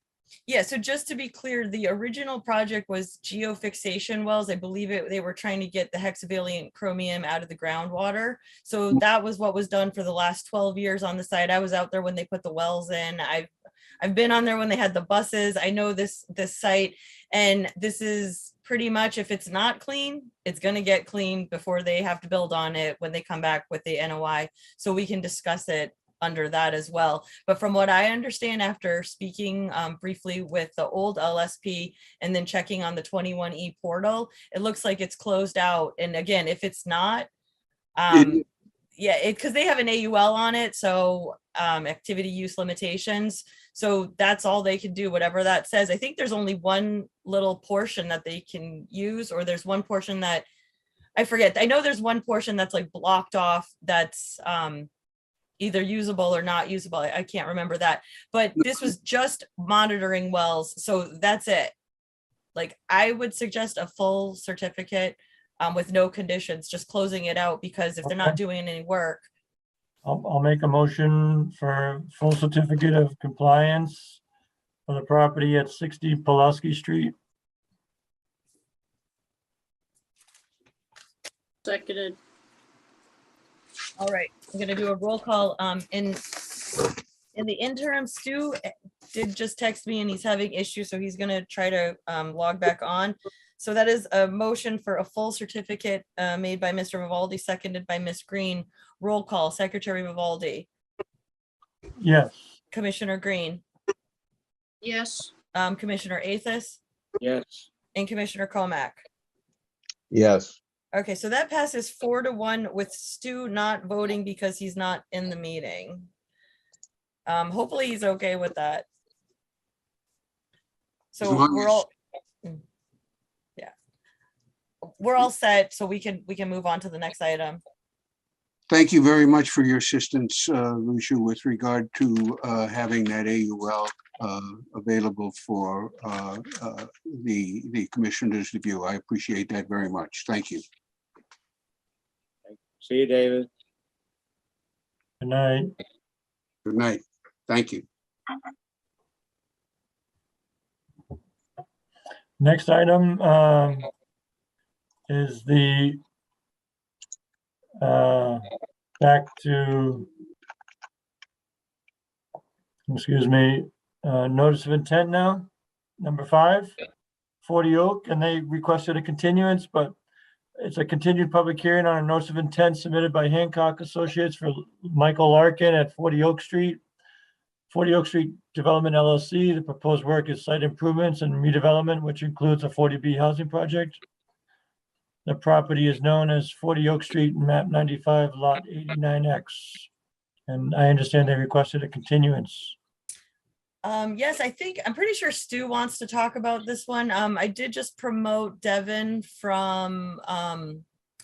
Yeah, so just to be clear, the original project was geofixation wells. I believe they were trying to get the hexavalent chromium out of the groundwater. So that was what was done for the last 12 years on the site. I was out there when they put the wells in. I've been on there when they had the buses. I know this site, and this is pretty much, if it's not clean, it's going to get clean before they have to build on it when they come back with the NOI. So we can discuss it under that as well. But from what I understand, after speaking briefly with the old LSP and then checking on the 21E portal, it looks like it's closed out. And again, if it's not, yeah, because they have an AUL on it, so activity use limitations. So that's all they can do, whatever that says. I think there's only one little portion that they can use, or there's one portion that I forget. I know there's one portion that's like blocked off that's either usable or not usable. I can't remember that, but this was just monitoring wells. So that's it. like, I would suggest a full certificate with no conditions, just closing it out, because if they're not doing any work, I'll make a motion for full certificate of compliance for the property at 60 Pulaski Street. Seconded. all right, I'm gonna do a roll call. In the interim, Stu did just text me and he's having issues, so he's gonna try to log back on. So that is a motion for a full certificate made by Mr. Vivaldi, seconded by Ms. Green. Roll call, Secretary Vivaldi, Yes. Commissioner Green, Yes. Commissioner Athos, Yes. and Commissioner Comac. Yes. Okay, so that passes 4-1 with Stu not voting because he's not in the meeting. Hopefully he's okay with that. So long we're as- all, yeah, we're all set, so we can move on to the next item. Thank you very much for your assistance, Lucia, with regard to having that AUL available for the commissioners to view. I appreciate that very much. Thank you. See you, David. Good night. Good night. Thank you. Next item is the back to, excuse me, notice of intent now, number 5, 40 Oak, and they requested a continuance, but it's a continued public hearing on a notice of intent submitted by Hancock Associates for Michael Larkin at 40 Oak Street. 40 Oak Street Development LLC. The proposed work is site improvements and redevelopment, which includes a 40B housing project. The property is known as 40 Oak Street, map 95, lot 89X. And I understand they requested a continuance. Yes, I'm pretty sure Stu wants to talk about this one. I did just promote Devin from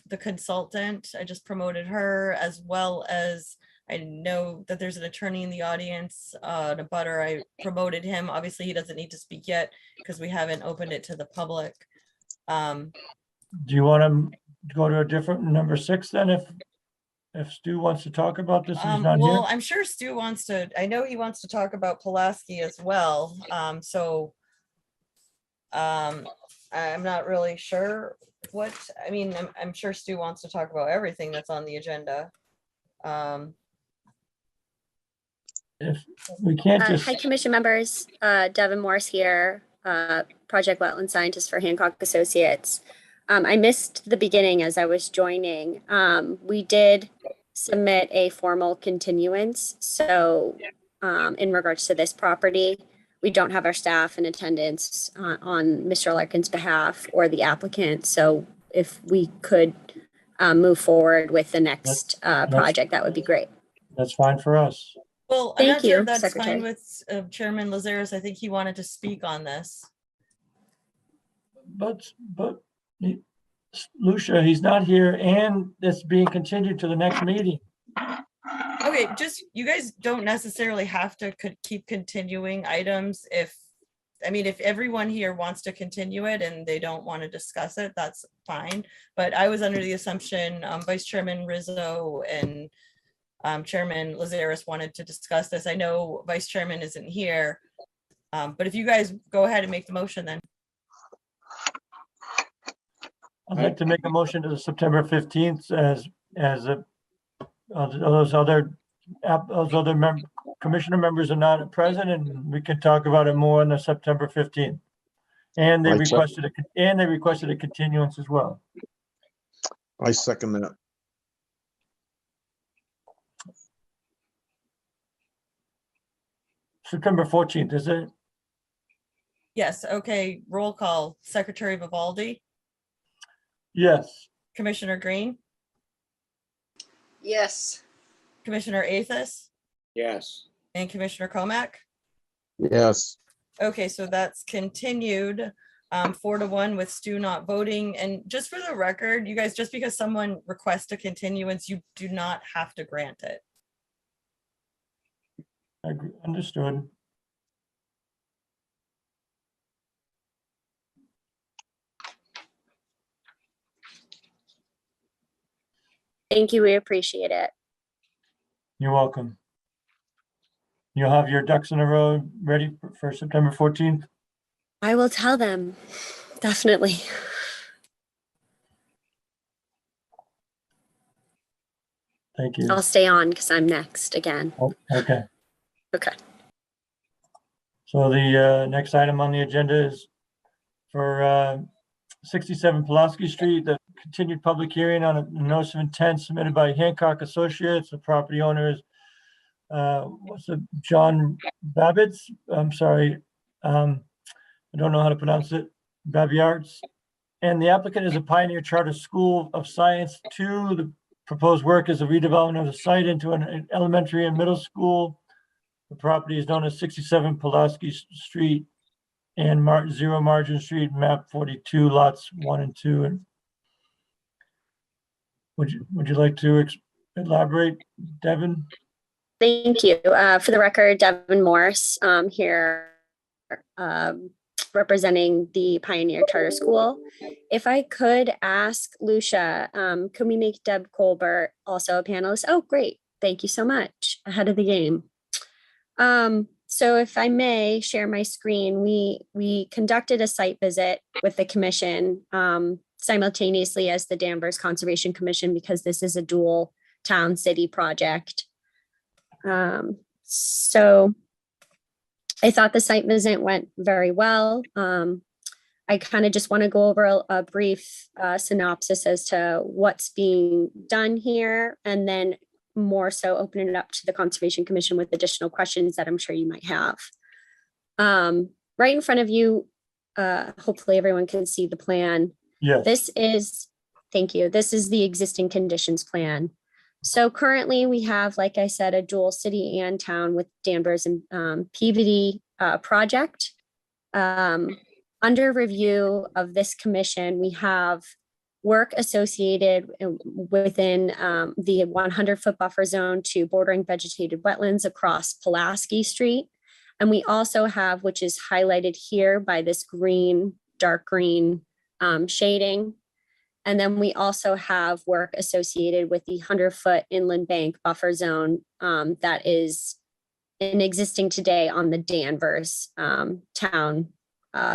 the consultant. I just promoted her, as well as I know that there's an attorney in the audience, the butter. I promoted him. Obviously, he doesn't need to speak yet because we haven't opened it to the public. Do you want to go to a different number 6 then if Stu wants to talk about this and he's not Well, here? I'm sure Stu wants to, I know he wants to talk about Pulaski as well. I'm not really sure what, I mean, I'm sure Stu wants to talk about everything that's on the agenda. If we can't just, Hi, commission members. Devin Morris here, project wetland scientist for Hancock Associates. I missed the beginning as I was joining. We did submit a formal continuance. So in regards to this property, we don't have our staff in attendance on Mr. Larkin's behalf or the applicant. So if we could move forward with the next project, that would be great. that's fine for us. Well, I'm Thank not sure you, if that's Secretary. fine with Chairman Lazares. I think he wanted to speak on this. But Lucia, he's not here and it's being continued to the next meeting. Okay, just, you guys don't necessarily have to keep continuing items if everyone here wants to continue it and they don't want to discuss it, that's fine. But I was under the assumption Vice Chairman Rizzo and Chairman Lazares wanted to discuss this. I know Vice Chairman isn't here, but if you guys go ahead and make the motion then. I'd like to make a motion to the September 15th as those other commissioner members are not present, and we can talk about it more on the September 15th. And they requested a continuance as well. I second that. September 14th, is it? Yes, okay, roll call. Secretary Vivaldi, Yes. Commissioner Green, Yes. Commissioner Athos, Yes. and Commissioner Comac. Yes. Okay, so that's continued 4-1 with Stu not voting. And just for the record, you guys, just because someone requests a continuance, you do not have to grant it. Understood. Thank you. We appreciate it. You're welcome. You'll have your ducks in a row ready for September 14th? I will tell them, definitely. Thank you. I'll stay on because I'm next again. Oh, okay. Okay. So the next item on the agenda is for 67 Pulaski Street, the continued public hearing on a notice of intent submitted by Hancock Associates. The property owner is John Babbitts. I'm sorry. I don't know how to pronounce it. Babiarts. And the applicant is a Pioneer Charter School of Science 2. The proposed work is a redevelopment of the site into an elementary and middle school. The property is known as 67 Pulaski Street and 0 Margin Street, map 42, lots 1 and 2. And would you like to elaborate, Devin? Thank you. For the record, Devin Morse here, representing the Pioneer Charter School. If I could ask Lucia, can we make Deb Colbert also a panelist? Oh, great. Thank you so much. Ahead of the game. So if I may share my screen, we conducted a site visit with the commission simultaneously as the Danvers Conservation Commission, because this is a dual town city project. So I thought the site visit went very well. I kind of just want to go over a brief synopsis as to what's being done here, and then more so open it up to the Conservation Commission with additional questions that I'm sure you might have. Right in front of you, hopefully everyone can see the plan. Yes. This is, thank you. This is the existing conditions plan. So currently we have, like I said, a dual city and town with Danvers and Peabody project. Under review of this commission, we have work associated within the 100-foot buffer zone to bordering vegetated wetlands across Pulaski Street. And we also have, which is highlighted here by this green, dark green shading. And then we also have work associated with the 100-foot inland bank buffer zone that is in existing today on the Danvers town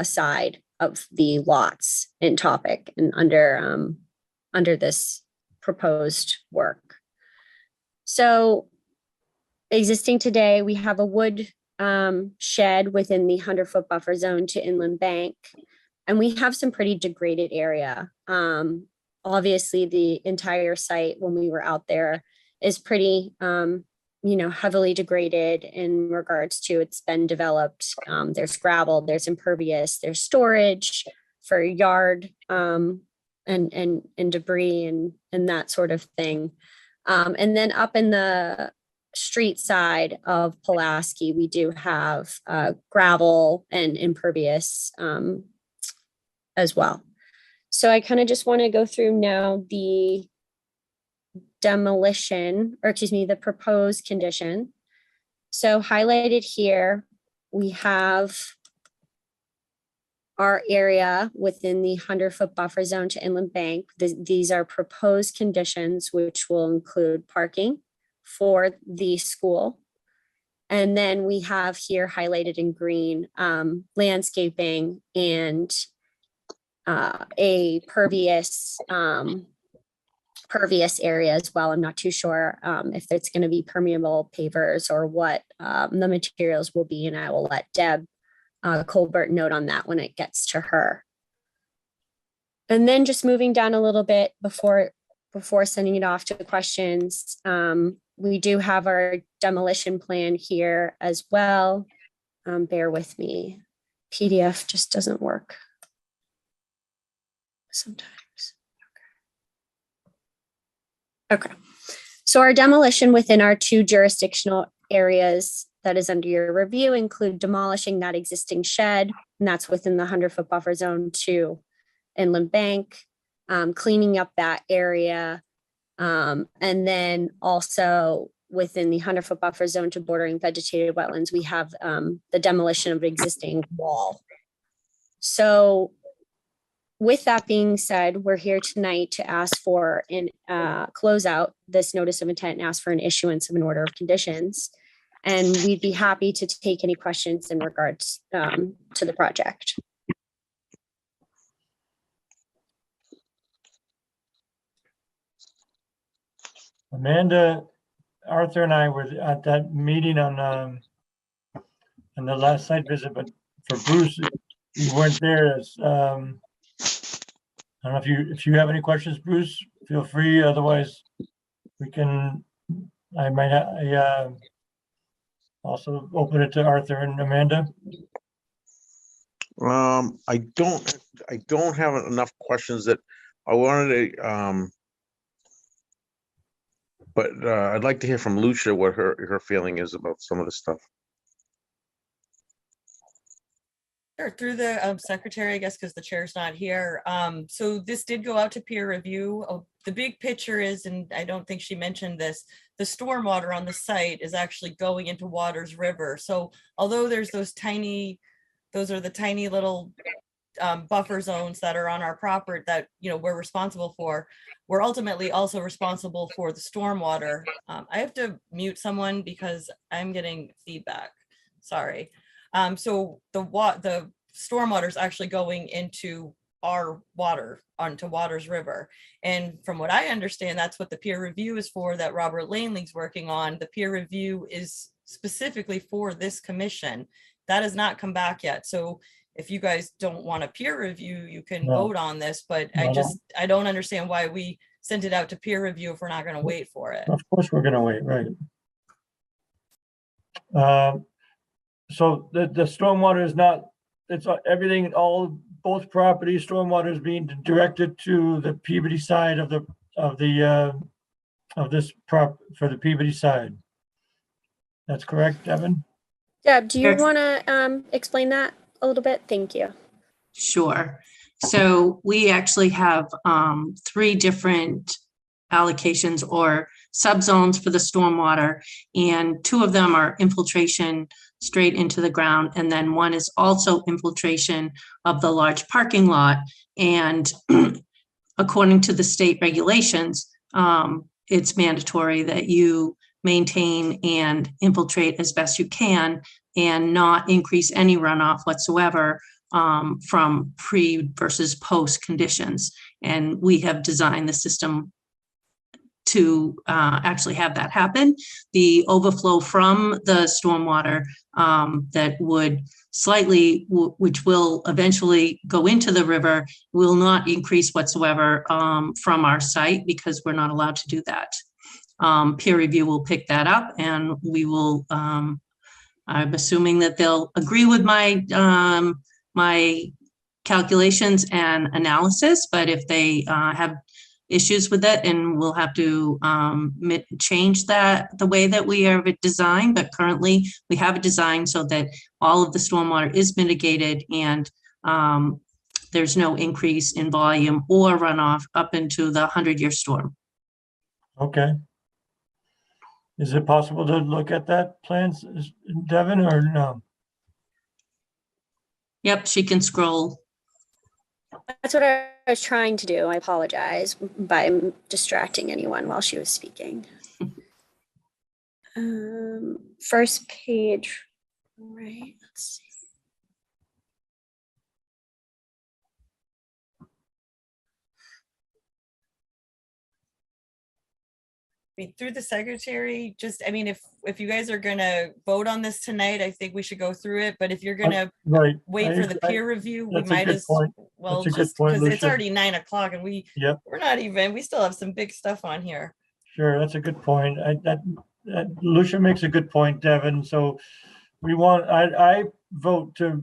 side of the lots in topic and under this proposed work. So existing today, we have a wood shed within the 100-foot buffer zone to inland bank. And we have some pretty degraded area. Obviously, the entire site, when we were out there, is pretty, heavily degraded in regards to it's been developed. There's gravel, there's impervious, there's storage for yard and debris and that sort of thing. And then up in the street side of Pulaski, we do have gravel and impervious as well. So I kind of just want to go through now the the proposed condition. So highlighted here, we have our area within the 100-foot buffer zone to inland bank. These are proposed conditions, which will include parking for the school. And then we have here highlighted in green, landscaping and a pervious area as well. I'm not too sure if it's going to be permeable pavers or what the materials will be, and I will let Deb Colbert note on that when it gets to her. And then just moving down a little bit before sending it off to the questions, we do have our demolition plan here as well. Bear with me. PDF just doesn't work sometimes. Okay. So our demolition within our 2 jurisdictional areas that is under your review include demolishing that existing shed, and that's within the 100-foot buffer zone to inland bank, cleaning up that area, and then also within the 100-foot buffer zone to bordering vegetated wetlands, we have the demolition of an existing wall. So with that being said, we're here tonight to ask for an close out this notice of intent and ask for an issuance of an order of conditions. And we'd be happy to take any questions in regards to the project. Amanda, Arthur and I were at that meeting on the last site visit, but for Bruce, you weren't there. As I don't know if you have any questions, Bruce, feel free. Otherwise, we can. I might also open it to Arthur and Amanda. I don't have enough questions that I wanted to. But I'd like to hear from Lucia what her feeling is about some of the stuff. Sure, through the secretary, I guess, because the chair's not here. So this did go out to peer review. The big picture is, and I don't think she mentioned this, the stormwater on the site is actually going into Waters River. So although there's those are the tiny little buffer zones that are on our property that, you know, we're responsible for, we're ultimately also responsible for the stormwater. I have to mute someone because I'm getting feedback. Sorry. So the stormwater is actually going into our water, onto Waters River. And from what I understand, that's what the peer review is for, that Robert Langley's working on. The peer review is specifically for this commission. That has not come back yet. So if you guys don't want a peer review, you can vote on this, but I don't understand why we sent it out to peer review if we're not going to wait for it. Of course, we're going to wait, right? So the stormwater is not, it's everything, both properties, stormwater is being directed to the Peabody side of this for the Peabody side. That's correct, Devin? Deb, do you want to explain that a little bit? Thank you. Sure. So we actually have 3 different allocations or subzones for the stormwater, and 2 of them are infiltration straight into the ground, and then 1 is also infiltration of the large parking lot. And according to the state regulations, it's mandatory that you maintain and infiltrate as best you can and not increase any runoff whatsoever from pre versus post conditions. And we have designed the system to actually have that happen. The overflow from the stormwater that would slightly, which will eventually go into the river, will not increase whatsoever from our site, because we're not allowed to do that. Peer review will pick that up, and we will, I'm assuming that they'll agree with my my calculations and analysis, but if they have issues with it, and we'll have to change that, the way that we have it designed. But currently we have it designed so that all of the stormwater is mitigated, and there's no increase in volume or runoff up into the 100-year storm. Okay. Is it possible to look at that plan, Devin, or no? Yep, she can scroll. That's what I was trying to do. I apologize by distracting anyone while she was speaking. First page, right? Let's see. I mean, through the secretary, just, I mean, if you guys are gonna vote on this tonight, I think we should go through it. But if you're gonna wait for the peer review, we might as well, just because it's already 9 o'clock and we're not even, we still have some big stuff on here. Sure, that's a good point. That Lucia makes a good point, Devin. So I vote to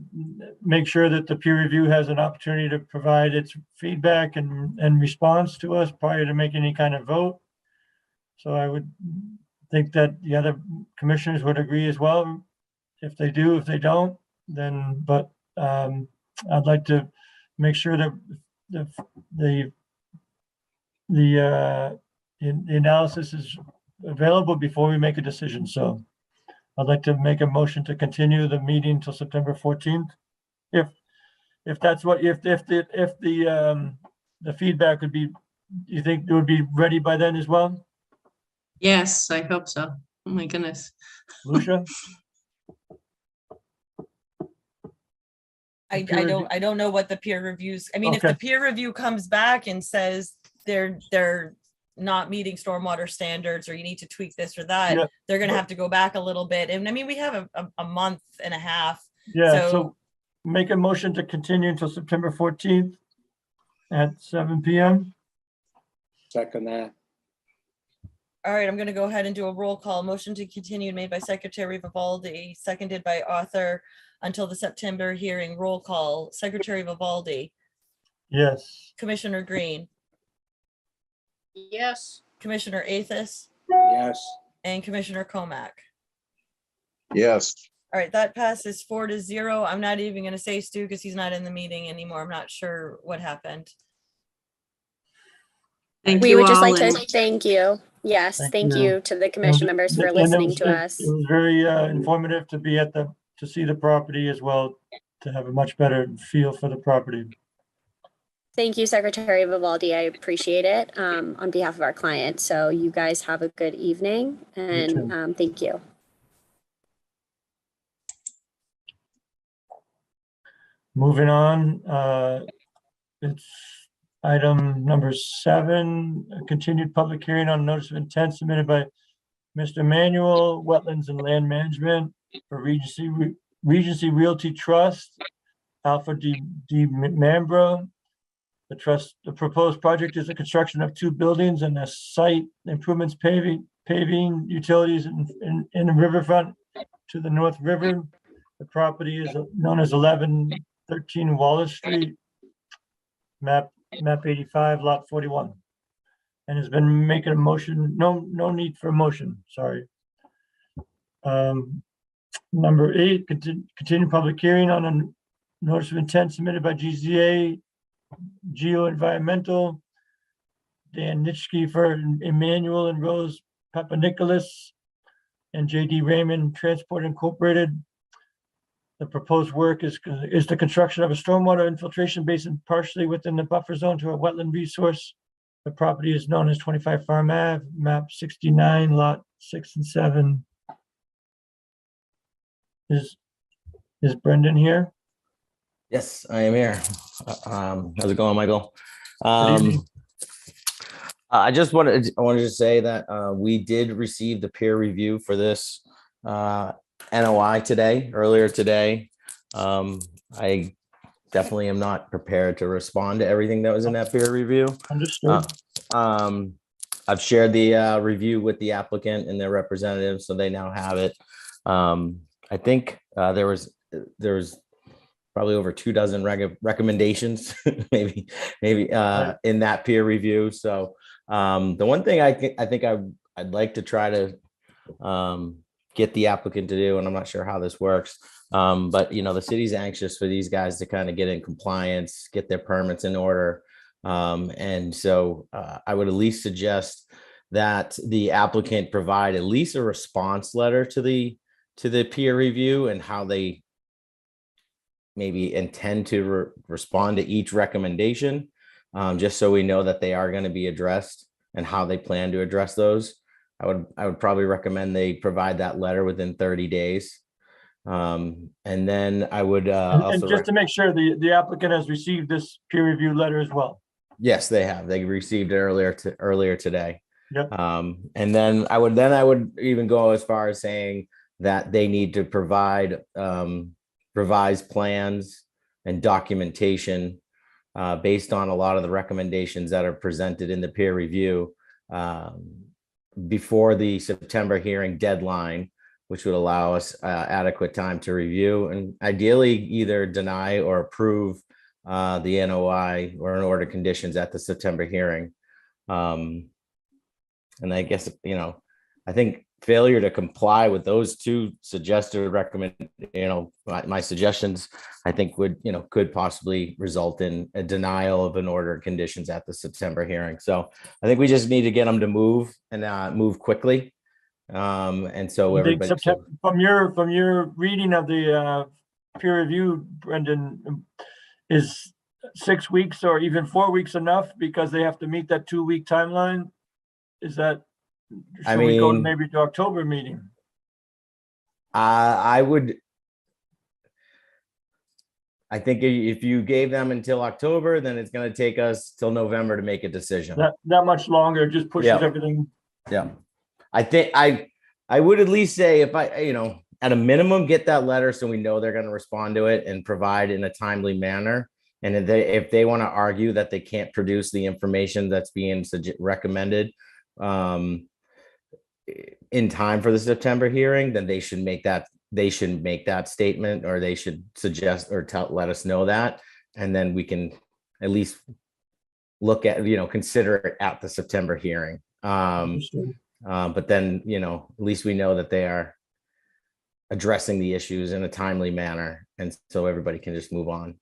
make sure that the peer review has an opportunity to provide its feedback and response to us prior to making any kind of vote. So I would think that the other commissioners would agree as well. If they do, if they don't, then, but I'd like to make sure that the analysis is available before we make a decision. So I'd like to make a motion to continue the meeting till September 14th, if if that's what, if the feedback would be, you think it would be ready by then as well? Yes, I hope so. Oh my goodness. Lucia? I don't know what the peer reviews, I mean, if Okay. the peer review comes back and says they're not meeting stormwater standards, or you need to tweak this or that, Yeah. they're gonna have to go back a little bit. And I mean, we have a month and a half. Yeah, so make a motion to continue until September 14th at 7 PM. Second that. All right, I'm gonna go ahead and do a roll call. Motion to continue made by Secretary Vivaldi, seconded by Arthur until the September hearing. Roll call. Secretary Vivaldi, Yes. Commissioner Green, Yes. Commissioner Athos, Yes. and Commissioner Comack. Yes. All right, that passes 4-0. I'm not even gonna say Stu because he's not in the meeting anymore. I'm not sure what happened. Thank We you would just all. like to and- thank you. Yes, thank you. you to the commission members for And it listening was- to us. It was very informative to be at to see the property as well, to have a much better feel for the property. Thank you, Secretary Vivaldi. I appreciate it on behalf of our client. So you guys have a good evening and too. thank you. Moving on, it's item number 7, a continued public hearing on notice of intent submitted by Mr. Manuel, Wetlands and Land Management for Regency Realty Trust, Alpha D Mambro. The proposed project is the construction of 2 buildings and a site improvements, paving utilities in the riverfront to the North River. The property is known as 1113 Wallace Street, map 85, lot 41. And has been making a motion, no need for a motion, sorry. Number 8, continue public hearing on a notice of intent submitted by GZA Geo-Environmental, Dan Nitschke for Emmanuel and Rose Papanikolaou, and JD Raymond Transport Incorporated. The proposed work is the construction of a stormwater infiltration basin partially within the buffer zone to a wetland resource. The property is known as 25 Farm Ave, map 69, lot 6 and 7. Is Brendan here? Yes, I am here. How's it going, Michael? evening. I wanted to say that we did receive the peer review for this NOI earlier today. I definitely am not prepared to respond to everything that was in that peer review. Understood. I've shared the review with the applicant and their representatives, so they now have it. I think there was probably over 24 recommendations, maybe in that peer review. So the one thing I think I'd like to try to get the applicant to do, and I'm not sure how this works, but the city's anxious for these guys to kind of get in compliance, get their permits in order. And so I would at least suggest that the applicant provide at least a response letter to the peer review and how they maybe intend to respond to each recommendation, just so we know that they are going to be addressed and how they plan to address those. I would probably recommend they provide that letter within 30 days. And then I would And just to make sure the applicant has received this peer review letter as well. Yes, they have. They received it earlier today. Yep. And then I would even go as far as saying that they need to provide revised plans and documentation based on a lot of the recommendations that are presented in the peer review before the September hearing deadline, which would allow us adequate time to review and ideally either deny or approve the NOI or an order conditions at the September hearing. And I guess, I think failure to comply with those 2 suggested my suggestions, I think could possibly result in a denial of an order of conditions at the September hearing. So I think we just need to get them to move and move quickly. And so everybody. From your reading of the peer review, Brendan, is 6 weeks or even 4 weeks enough because they have to meet that 2-week timeline? Is that, I should we go to mean, maybe the October meeting? I would. I think if you gave them until October, then it's going to take us till November to make a decision. That much longer just pushes Yeah. everything. Yeah. I think I would at least say if at a minimum, get that letter so we know they're going to respond to it and provide in a timely manner. And if they want to argue that they can't produce the information that's being recommended in time for the September hearing, then they should make that statement, or they should suggest or let us know that, and then we can at least look at, consider it at the September hearing. But then, at least we know that they are addressing the issues in a timely manner, and so everybody can just move on.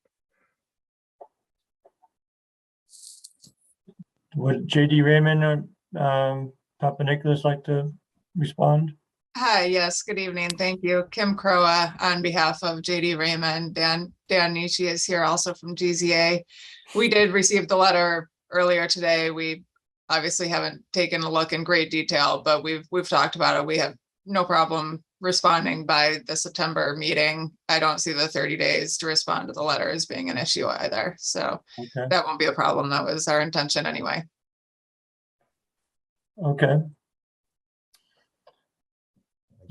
Would JD Raymond or Papa Nicholas like to respond? Hi, yes, good evening. Thank you. Kim Croa on behalf of JD Raymond. Dan Nietzsche is here also from GZA. We did receive the letter earlier today. We obviously haven't taken a look in great detail, but we've talked about it. We have no problem responding by the September meeting. I don't see the 30 days to respond to the letter as being an issue either. So that won't be a problem. That was our intention anyway. Okay.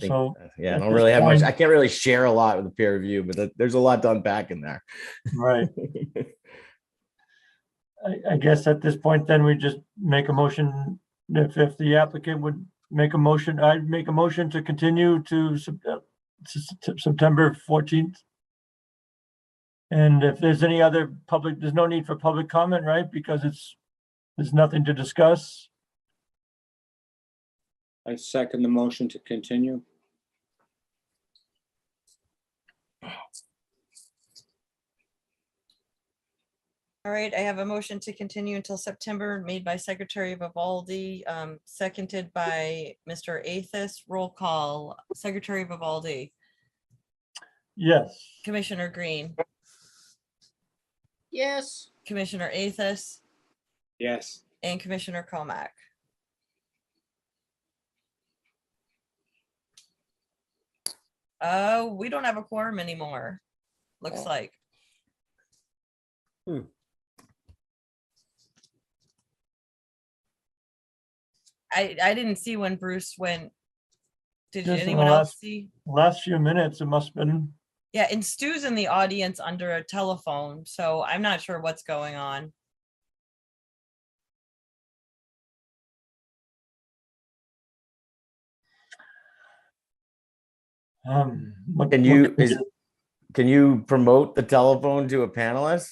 I don't really have much. I can't really share a lot with the peer review, but there's a lot to unpack in there. Right. I guess at this point, then we just make a motion. If the applicant would make a motion, I'd make a motion to continue to September 14th. And if there's any other public, there's no need for public comment, right? Because there's nothing to discuss. I second the motion to continue. All right, I have a motion to continue until September made by Secretary Vivaldi, seconded by Mr. Athos. Roll call. Secretary Vivaldi. Yes. Commissioner Green. Yes. Commissioner Athos. Yes. And Commissioner Comack. We don't have a quorum anymore, looks like. I didn't see when Bruce went. Did Just in anyone the else see? Last few minutes, it must have been. Yeah, and Stu's in the audience under a telephone, so I'm not sure what's going on. Can you promote the telephone to a panelist?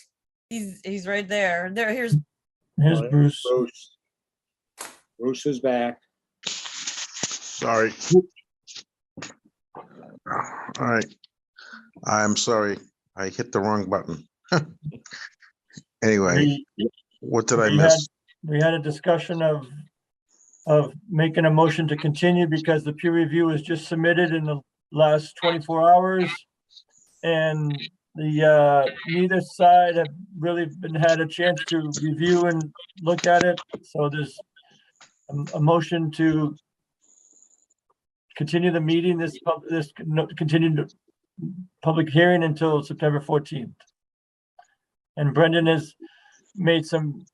He's right there. Here's Bruce. Bruce is back. Sorry. All right. I'm sorry. I hit the wrong button. Anyway, what did I miss? We had a discussion of making a motion to continue because the peer review was just submitted in the last 24 hours. And the neither side have really had a chance to review and look at it. So there's a motion to continue the meeting, continue the public hearing until September 14th. And Brendan has made some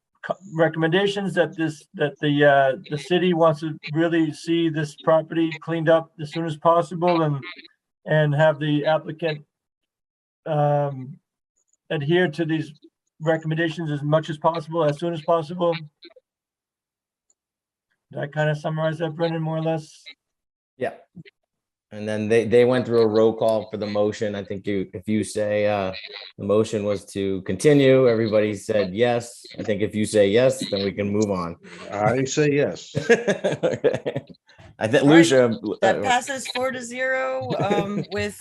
recommendations that the city wants to really see this property cleaned up as soon as possible and have the applicant adhere to these recommendations as much as possible, as soon as possible. Did I kind of summarize that, Brendan, more or less? Yeah. And then they went through a roll call for the motion. I think if you say the motion was to continue, everybody said yes. I think if you say yes, then we can move on. I say yes. Okay. I think Lucia. That passes 4-0 with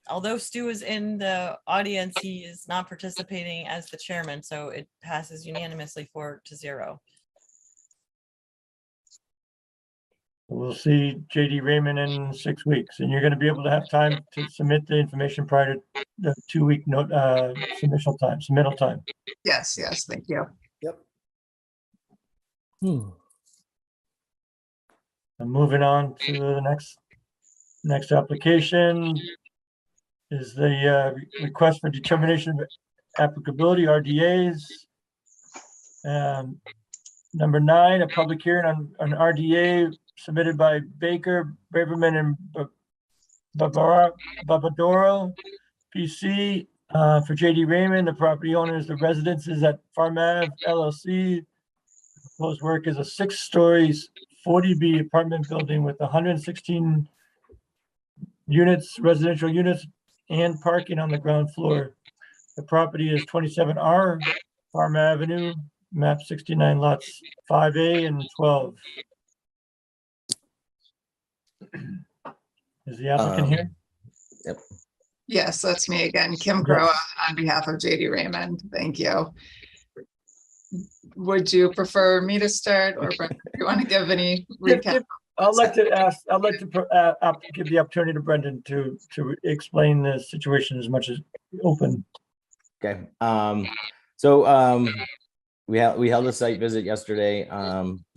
although Stu is in the audience, he is not participating as the chairman, so it passes unanimously 4-0. We'll see JD Raymond in 6 weeks, and you're gonna be able to have time to submit the information prior to the 2-week note, submittal time. Yes, yes, thank you. And moving on to the next application is the request for determination of applicability, RDAs. Number 9, a public hearing on an RDA submitted by Baker, Braverman, and Babadoro, PC, for JD Raymond. The property owner is the residences at Farm Ave LLC. Proposed work is a 6-story 40B apartment building with 116 units, residential units, and parking on the ground floor. The property is 27R Farm Avenue, map 69, lots 5A and 12. Is the applicant here? Yep. Yes, that's me again, Kim Crowe on behalf of JD Raymond. Thank you. Would you prefer me to start, or Brenda, do you want to give any recap? I'd like to give the opportunity to Brendan to explain the situation as much as open. Okay. So we held a site visit yesterday.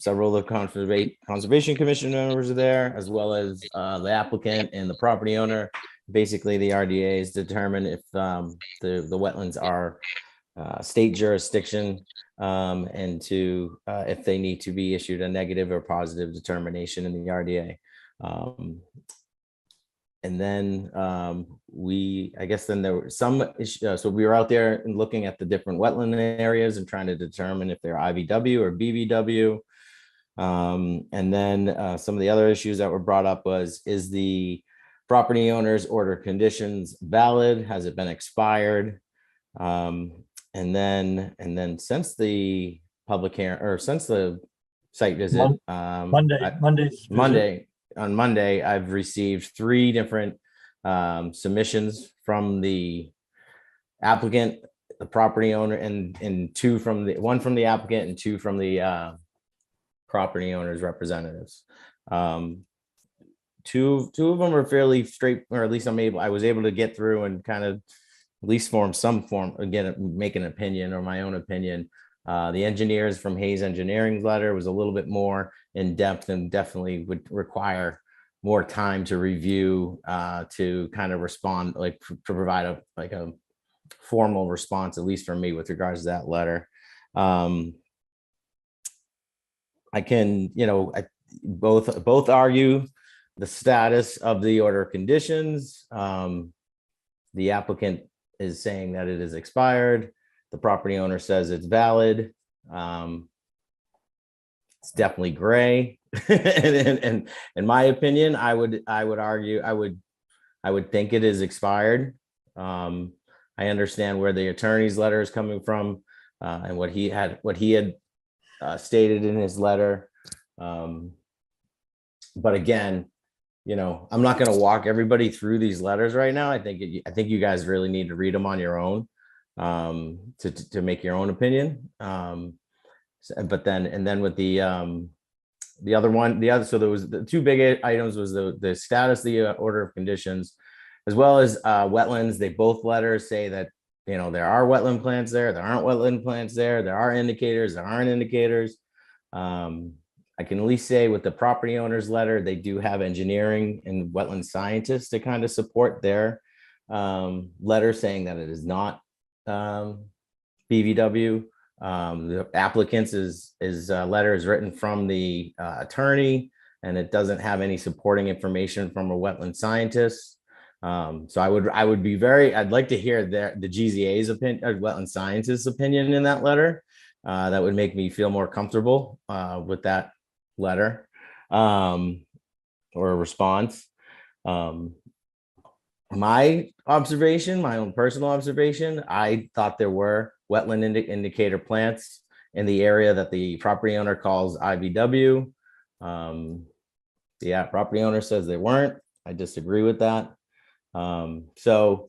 Several of the Conservation Commission members are there, as well as the applicant and the property owner. Basically, the RDAs determine if the wetlands are state jurisdiction, and to if they need to be issued a negative or positive determination in the RDA. And then then there were some issues. So we were out there and looking at the different wetland areas and trying to determine if they're IVW or BVW. And then some of the other issues that were brought up is the property owner's order of conditions valid? Has it been expired? And then since the public hearing, or since the site visit, on Monday, I've received 3 different submissions from the applicant, the property owner, and 1 from the applicant and 2 from the property owner's representatives. 2 of them are fairly straight, or at least I was able to get through and kind of at least again, make an opinion or my own opinion. The engineers from Hayes Engineering's letter was a little bit more in depth and definitely would require more time to review, to kind of respond, like to provide a formal response, at least for me, with regards to that letter. I can, both argue the status of the order of conditions. The applicant is saying that it is expired. The property owner says it's valid. It's definitely gray. and in my opinion, I would argue, I would think it is expired. I understand where the attorney's letter is coming from, and what he had stated in his letter. But again, I'm not going to walk everybody through these letters right now. I think you guys really need to read them on your own, to make your own opinion. But then with the other, so there was the 2 big items was the status, the order of conditions, as well as wetlands. They both letters say that, there are wetland plants there aren't wetland plants there are indicators, there aren't indicators. I can at least say with the property owner's letter, they do have engineering and wetland scientists to kind of support their letter, saying that it is not BVW. The applicant's letter is written from the attorney, and it doesn't have any supporting information from a wetland scientist. So I'd like to hear the GZA's opinion, or wetland scientist's opinion in that letter. That would make me feel more comfortable with that letter, or a response. My own personal observation, I thought there were wetland indicator plants in the area that the property owner calls IVW. The property owner says they weren't. I disagree with that. So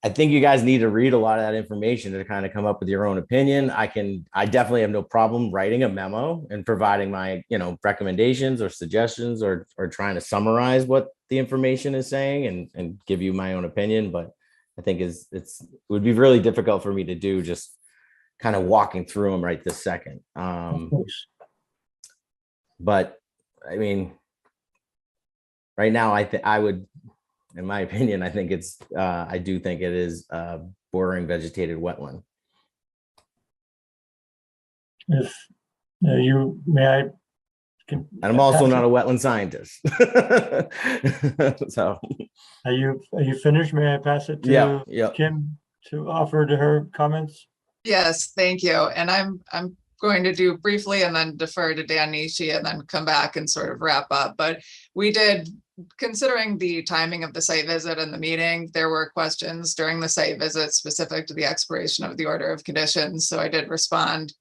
I think you guys need to read a lot of that information to kind of come up with your own opinion. I definitely have no problem writing a memo and providing my, recommendations or suggestions or trying to summarize what the information is saying and give you my own opinion. But I think it would be really difficult for me to do just kind of walking through them right this second. But I mean, right now, I would, in my opinion, I think I do think it is bordering vegetated wetland. If may I? And I'm also not a wetland scientist. So. Are you finished? May I pass it to Kim to offer to her comments? Yes, thank you. And I'm going to do briefly and then defer to Dan Nishi and then come back and sort of wrap up. But we did, considering the timing of the site visit and the meeting, there were questions during the site visit specific to the expiration of the order of conditions. So I did respond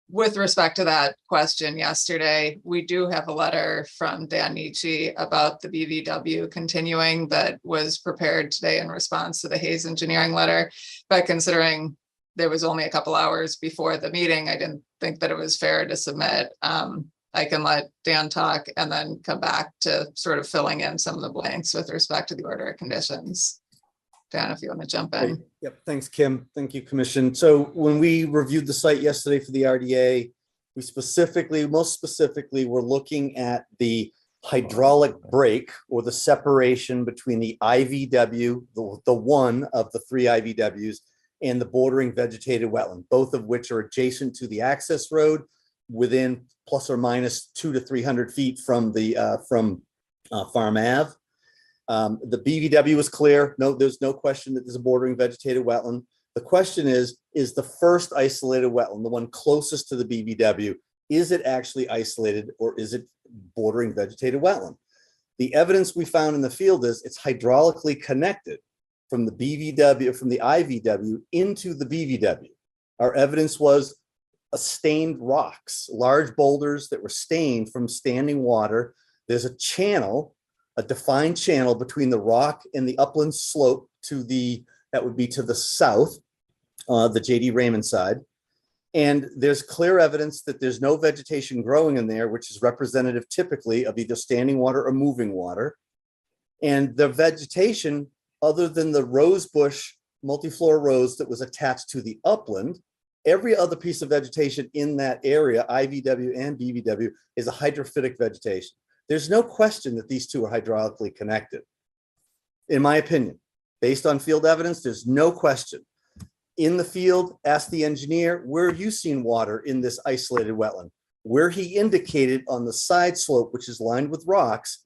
with respect to that question yesterday. We do have a letter from Dan Nishi about the BVW continuing that was prepared today in response to the Hayes engineering letter. But considering there was only a couple hours before the meeting, I didn't think that it was fair to submit. I can let Dan talk and then come back to sort of filling in some of the blanks with respect to the order of conditions. Dan, if you want to jump in. Yep, thanks, Kim. Thank you, Commission. So when we reviewed the site yesterday for the RDA, we most specifically, were looking at the hydraulic break or the separation between the IVW, the one of the three IVWs, and the bordering vegetated wetland, both of which are adjacent to the access road within plus or minus 200 to 300 feet from the Farm Ave. The BVW was clear. No, there's no question that there's a bordering vegetated wetland. The question is the first isolated wetland, the one closest to the BVW, is it actually isolated or is it bordering vegetated wetland? The evidence we found in the field is it's hydraulically connected from the BVW, from the IVW into the BVW. Our evidence was stained rocks, large boulders that were stained from standing water. There's a channel, a defined channel between the rock and the upland slope that would be to the south, the J.D. Raymond side. And there's clear evidence that there's no vegetation growing in there, which is representative typically of either standing water or moving water. And the vegetation, other than the rose bush multiflora rose that was attached to the upland, every other piece of vegetation in that area, IVW and BVW, is a hydrophytic vegetation. There's no question that these two are hydraulically connected. In my opinion, based on field evidence, there's no question. In the field, ask the engineer, where have you seen water in this isolated wetland? Where he indicated on the side slope, which is lined with rocks,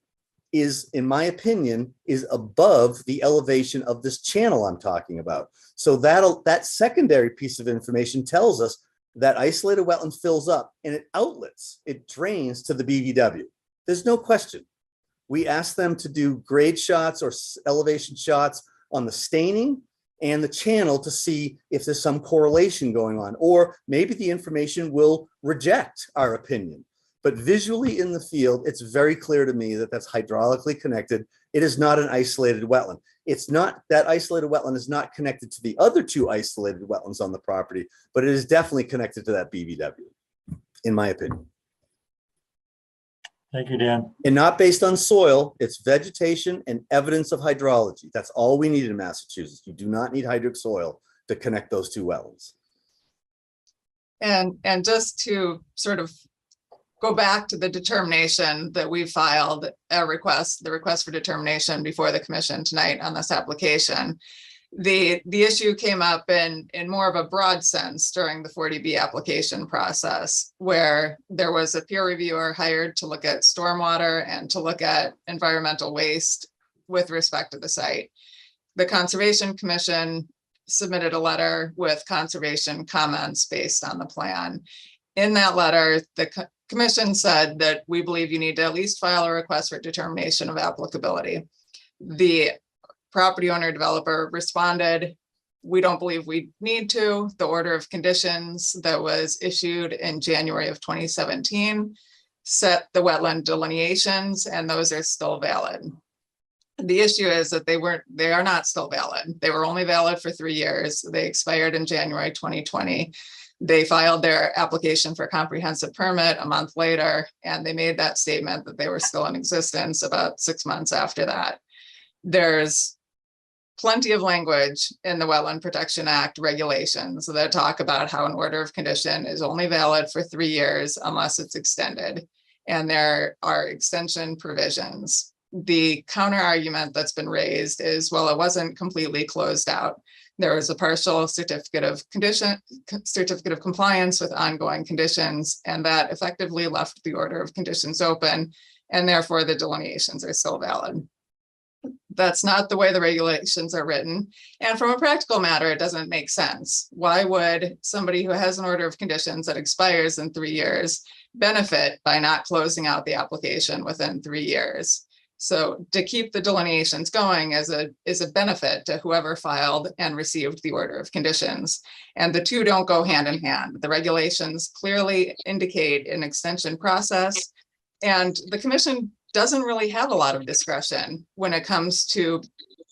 is, in my opinion, is above the elevation of this channel I'm talking about. So that secondary piece of information tells us that isolated wetland fills up and it outlets, it drains to the BVW. There's no question. We asked them to do grade shots or elevation shots on the staining and the channel to see if there's some correlation going on, or maybe the information will reject our opinion. But visually in the field, it's very clear to me that that's hydraulically connected. It is not an isolated wetland. It's not, that isolated wetland is not connected to the other two isolated wetlands on the property, but it is definitely connected to that BVW, in my opinion. Thank you, Dan. And not based on soil, it's vegetation and evidence of hydrology. That's all we need in Massachusetts. You do not need hydric soil to connect those two wetlands. And just to sort of go back to the determination that we filed the request for determination before the commission tonight on this application. The issue came up in more of a broad sense during the 40B application process, where there was a peer reviewer hired to look at stormwater and to look at environmental waste with respect to the site. The Conservation Commission submitted a letter with conservation comments based on the plan. In that letter, the Commission said that we believe you need to at least file a request for determination of applicability. The property owner developer responded, we don't believe we need to. The order of conditions that was issued in January of 2017 set the wetland delineations, and those are still valid. The issue is that they are not still valid. They were only valid for 3 years. They expired in January 2020. They filed their application for comprehensive permit a month later, and they made that statement that they were still in existence about 6 months after that. There's plenty of language in the Wetland Protection Act regulations that talk about how an order of condition is only valid for 3 years unless it's extended. And there are extension provisions. The counter argument that's been raised is, well, it wasn't completely closed out. There was a partial certificate of compliance with ongoing conditions, and that effectively left the order of conditions open, and therefore the delineations are still valid. That's not the way the regulations are written. And from a practical matter, it doesn't make sense. Why would somebody who has an order of conditions that expires in 3 years benefit by not closing out the application within 3 years? So to keep the delineations going is a benefit to whoever filed and received the order of conditions. And the two don't go hand in hand. The regulations clearly indicate an extension process, and the commission doesn't really have a lot of discretion when it comes to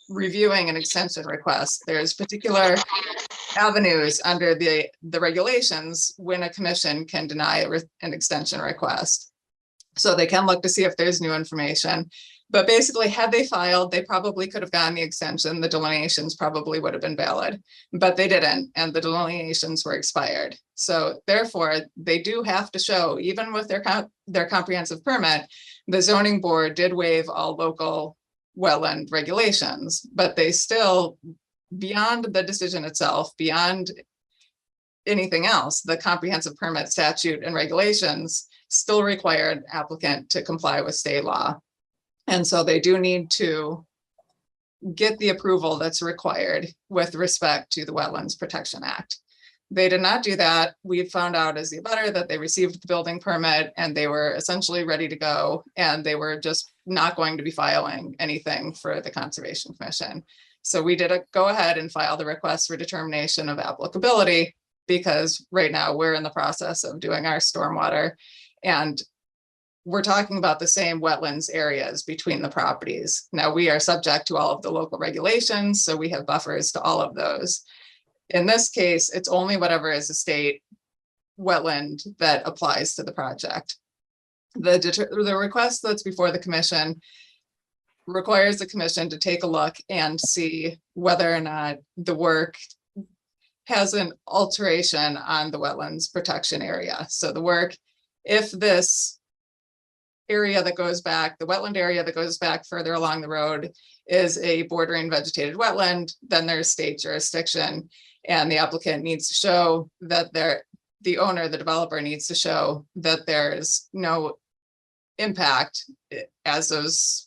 reviewing an extension request. There's particular avenues under the regulations when a commission can deny an extension request. So they can look to see if there's new information. But basically, had they filed, they probably could have gotten the extension. The delineations probably would have been valid, but they didn't, and the delineations were expired. So therefore, they do have to show, even with their comprehensive permit, the zoning board did waive all local wetland regulations, but they still, beyond the decision itself, beyond anything else, the comprehensive permit statute and regulations still require an applicant to comply with state law. And so they do need to get the approval that's required with respect to the Wetlands Protection Act. They did not do that. We found out as the abutter that they received the building permit and they were essentially ready to go, and they were just not going to be filing anything for the Conservation Commission. So we did go ahead and file the request for determination of applicability, because right now we're in the process of doing our stormwater, and we're talking about the same wetlands areas between the properties. Now, we are subject to all of the local regulations, so we have buffers to all of those. In this case, it's only whatever is a state wetland that applies to the project. The request that's before the commission requires the commission to take a look and see whether or not the work has an alteration on the wetlands protection area. So the work, if this area that goes back, the wetland area that goes back further along the road is a bordering vegetated wetland, then there's state jurisdiction, and the applicant needs to show that the owner, the developer, needs to show that there's no impact as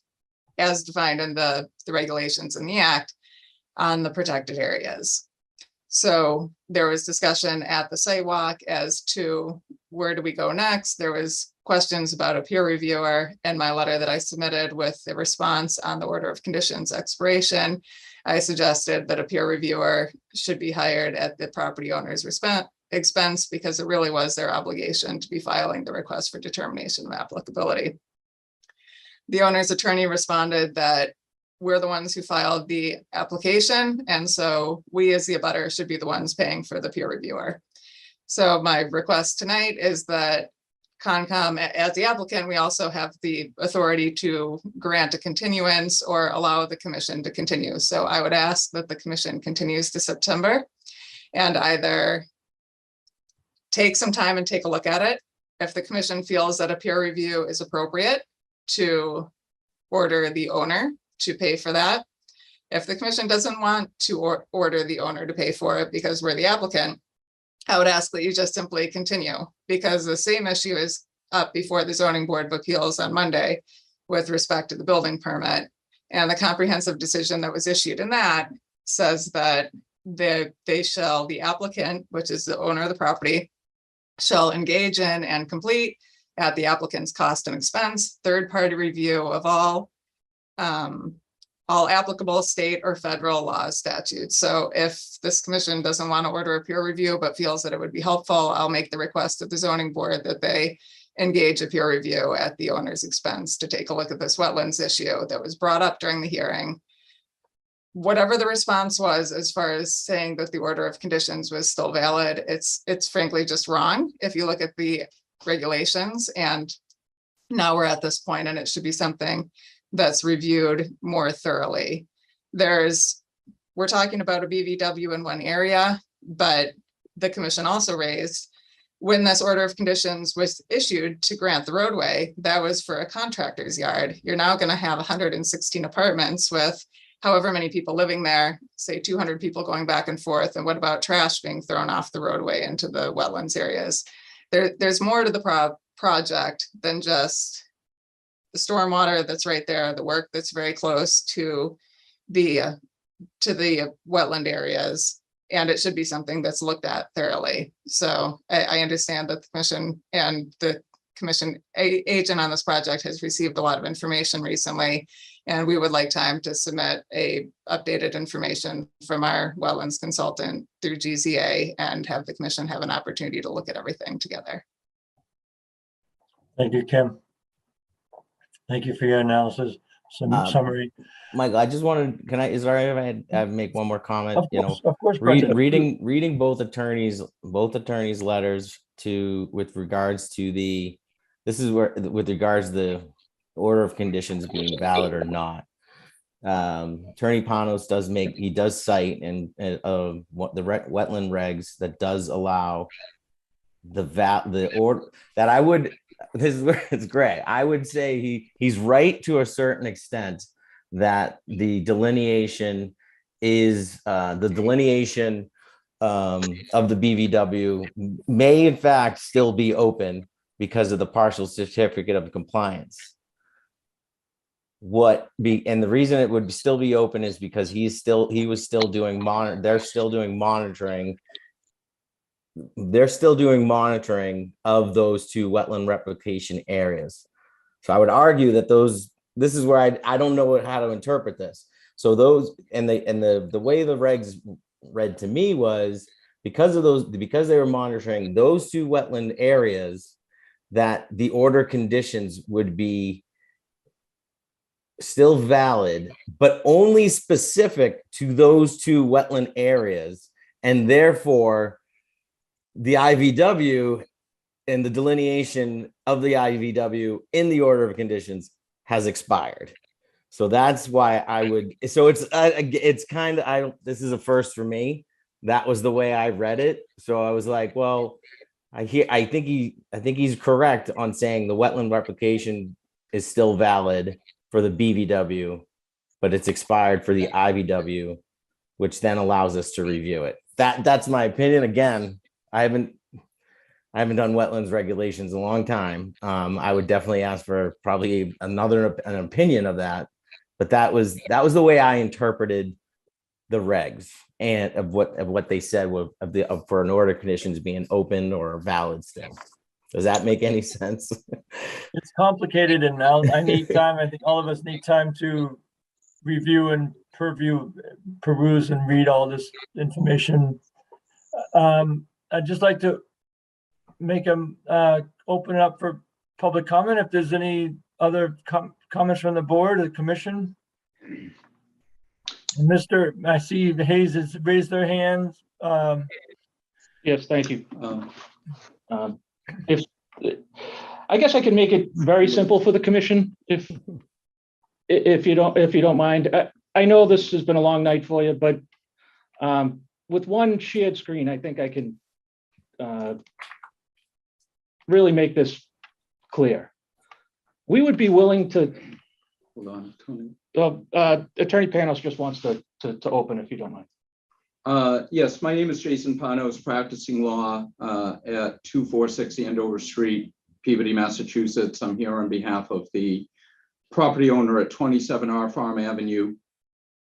defined in the regulations in the act on the protected areas. So there was discussion at the site walk as to where do we go next. There was questions about a peer reviewer, and my letter that I submitted with the response on the order of conditions expiration, I suggested that a peer reviewer should be hired at the property owner's expense, because it really was their obligation to be filing the request for determination of applicability. The owner's attorney responded that we're the ones who filed the application, and so we as the abutter should be the ones paying for the peer reviewer. So my request tonight is that Concom, as the applicant, we also have the authority to grant a continuance or allow the commission to continue. So I would ask that the commission continues to September and either take some time and take a look at it. If the commission feels that a peer review is appropriate, to order the owner to pay for that. If the commission doesn't want to order the owner to pay for it because we're the applicant, I would ask that you just simply continue, because the same issue is up before the Zoning Board of Appeals on Monday with respect to the building permit. And the comprehensive decision that was issued in that says that the applicant, which is the owner of the property, shall engage in and complete at the applicant's cost and expense, third-party review of all applicable state or federal law statutes. So if this commission doesn't want to order a peer review but feels that it would be helpful, I'll make the request of the zoning board that they engage a peer review at the owner's expense to take a look at this wetlands issue that was brought up during the hearing. Whatever the response was, as far as saying that the order of conditions was still valid, it's frankly just wrong. If you look at the regulations, and now we're at this point and it should be something that's reviewed more thoroughly. We're talking about a BVW in one area, but the commission also raised when this order of conditions was issued to grant the roadway, that was for a contractor's yard. You're now going to have 116 apartments with however many people living there, say 200 people going back and forth. And what about trash being thrown off the roadway into the wetlands areas? There's more to the project than just the stormwater that's right there, the work that's very close to the wetland areas. And it should be something that's looked at thoroughly. So I understand that the commission and the commission agent on this project has received a lot of information recently, and we would like time to submit a updated information from our wetlands consultant through GZA and have the commission have an opportunity to look at everything together. Thank you, Kim. Thank you for your analysis. Summary. Michael, I just wanted, is it all right if I make one more comment? Of course, reading both attorneys' letters with regards to the order of conditions being valid or not. Attorney Panos does cite and what the wetland regs that does allow the order that I would. This is where it's gray. I would say he's right to a certain extent that the delineation is of the BVW may in fact still be open because of the partial certificate of compliance. And the reason it would still be open is because they're still doing monitoring. They're still doing monitoring of those two wetland replication areas. So I would argue that this is where I don't know how to interpret this. So the way the regs read to me was because they were monitoring those two wetland areas, that the order conditions would be still valid, but only specific to those two wetland areas. And therefore the IVW and the delineation of the IVW in the order of conditions has expired. So that's why it's kind of, this is a first for me. That was the way I read it. So I was like, well, I think he's correct on saying the wetland replication is still valid for the BVW, but it's expired for the IVW, which then allows us to review it. That's my opinion. Again, I haven't done wetlands regulations in a long time. I would definitely ask for probably an opinion of that, but that was the way I interpreted the regs and of what they said for an order conditions being open or valid still. Does that make any sense? It's complicated, and I need time. I think all of us need time to review and peruse and read all this information. I'd just like to make them open up for public comment. If there's any other comments from the board or the commission. I see the Hayes has raised their hands. Yes, thank you. I guess I can make it very simple for the commission, if you don't mind. I know this has been a long night for you, but with one shared screen, I think I can really make this clear. We would be willing to. Hold on, Tony. Attorney Panos just wants to open, if you don't mind. Yes, my name is Jason Panos, practicing law at 246 Andover Street, Peabody, Massachusetts. I'm here on behalf of the property owner at 27R Farm Avenue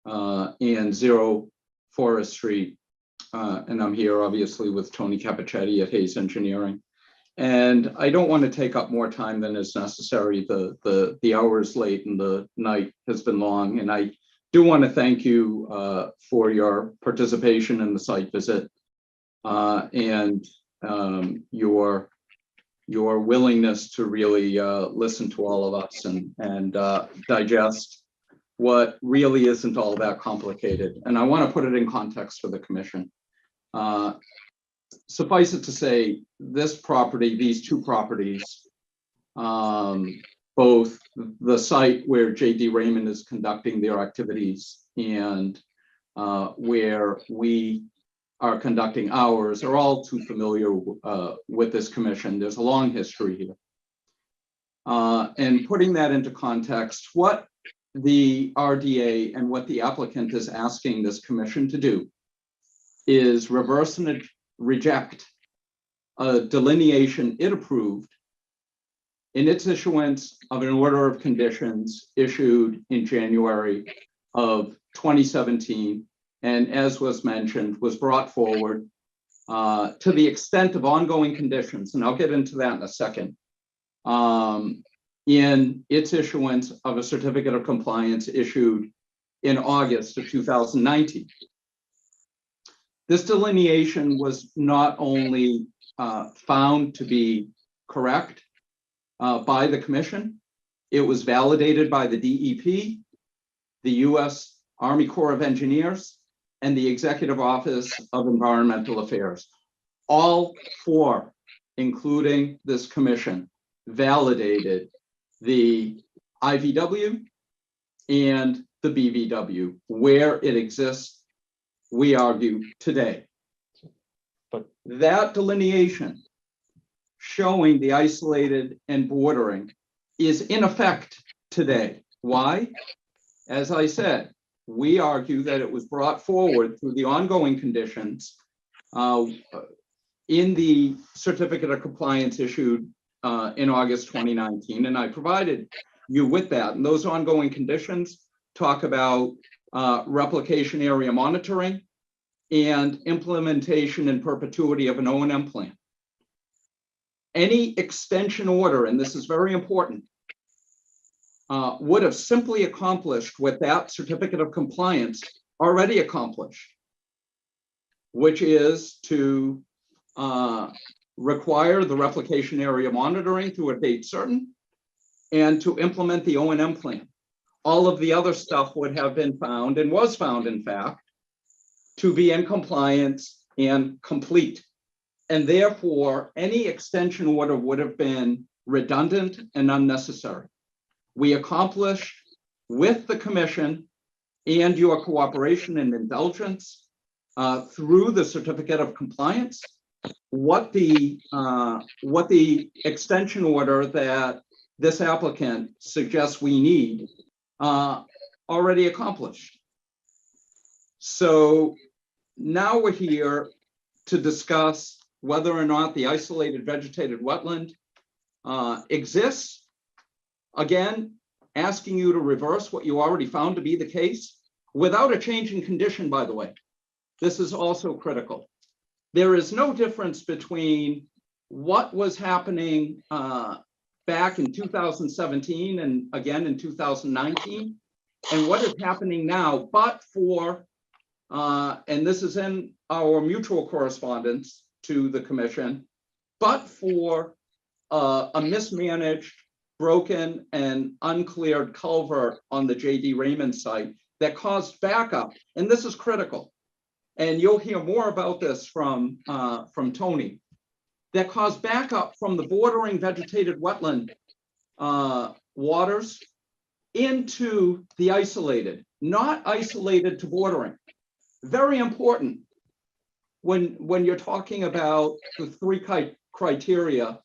and 0 Forest Street. And I'm here obviously with Tony Capichetti at Hayes Engineering. And I don't want to take up more time than is necessary. The hours late and the night has been long. And I do want to thank you for your participation in the site visit and your your willingness to really listen to all of us and digest what really isn't all that complicated. And I want to put it in context for the commission. Suffice it to say, this property, these two properties, both the site where J.D. Raymond is conducting their activities and where we are conducting ours, are all too familiar with this commission. There's a long history here. And putting that into context, what the RDA and what the applicant is asking this commission to do is reverse and reject a delineation it approved in its issuance of an order of conditions issued in January of 2017, and as was mentioned, was brought forward to the extent of ongoing conditions, and I'll get into that in a second, in its issuance of a certificate of compliance issued in August of 2019. This delineation was not only found to be correct by the commission, it was validated by the DEP, the U.S. Army Corps of Engineers, and the Executive Office of Environmental Affairs. All four, including this commission, validated the IVW and the BVW where it exists, we argue, today. But that delineation showing the isolated and bordering is in effect today. Why? As I said, we argue that it was brought forward through the ongoing conditions in the certificate of compliance issued in August 2019, and I provided you with that. And those ongoing conditions talk about replication area monitoring and implementation in perpetuity of an O&M plan. Any extension order, and this is very important, would have simply accomplished what that certificate of compliance already accomplished, which is to require the replication area monitoring to a date certain and to implement the O&M plan. All of the other stuff would have been found, and was found in fact, to be in compliance and complete. And therefore, any extension order would have been redundant and unnecessary. We accomplished with the commission and your cooperation and indulgence through the certificate of compliance what the extension order that this applicant suggests we need already accomplished. So now we're here to discuss whether or not the isolated vegetated wetland exists. Again, asking you to reverse what you already found to be the case without a change in condition, by the way. This is also critical. There is no difference between what was happening back in 2017 and again in 2019 and what is happening now, but for, and this is in our mutual correspondence to the commission, but for a mismanaged, broken, and uncleared culvert on the J.D. Raymond site that caused backup, and this is critical. And you'll hear more about this from Tony, that caused backup from the bordering vegetated wetland waters into the isolated, not isolated to bordering. Very important when you're talking about the three criteria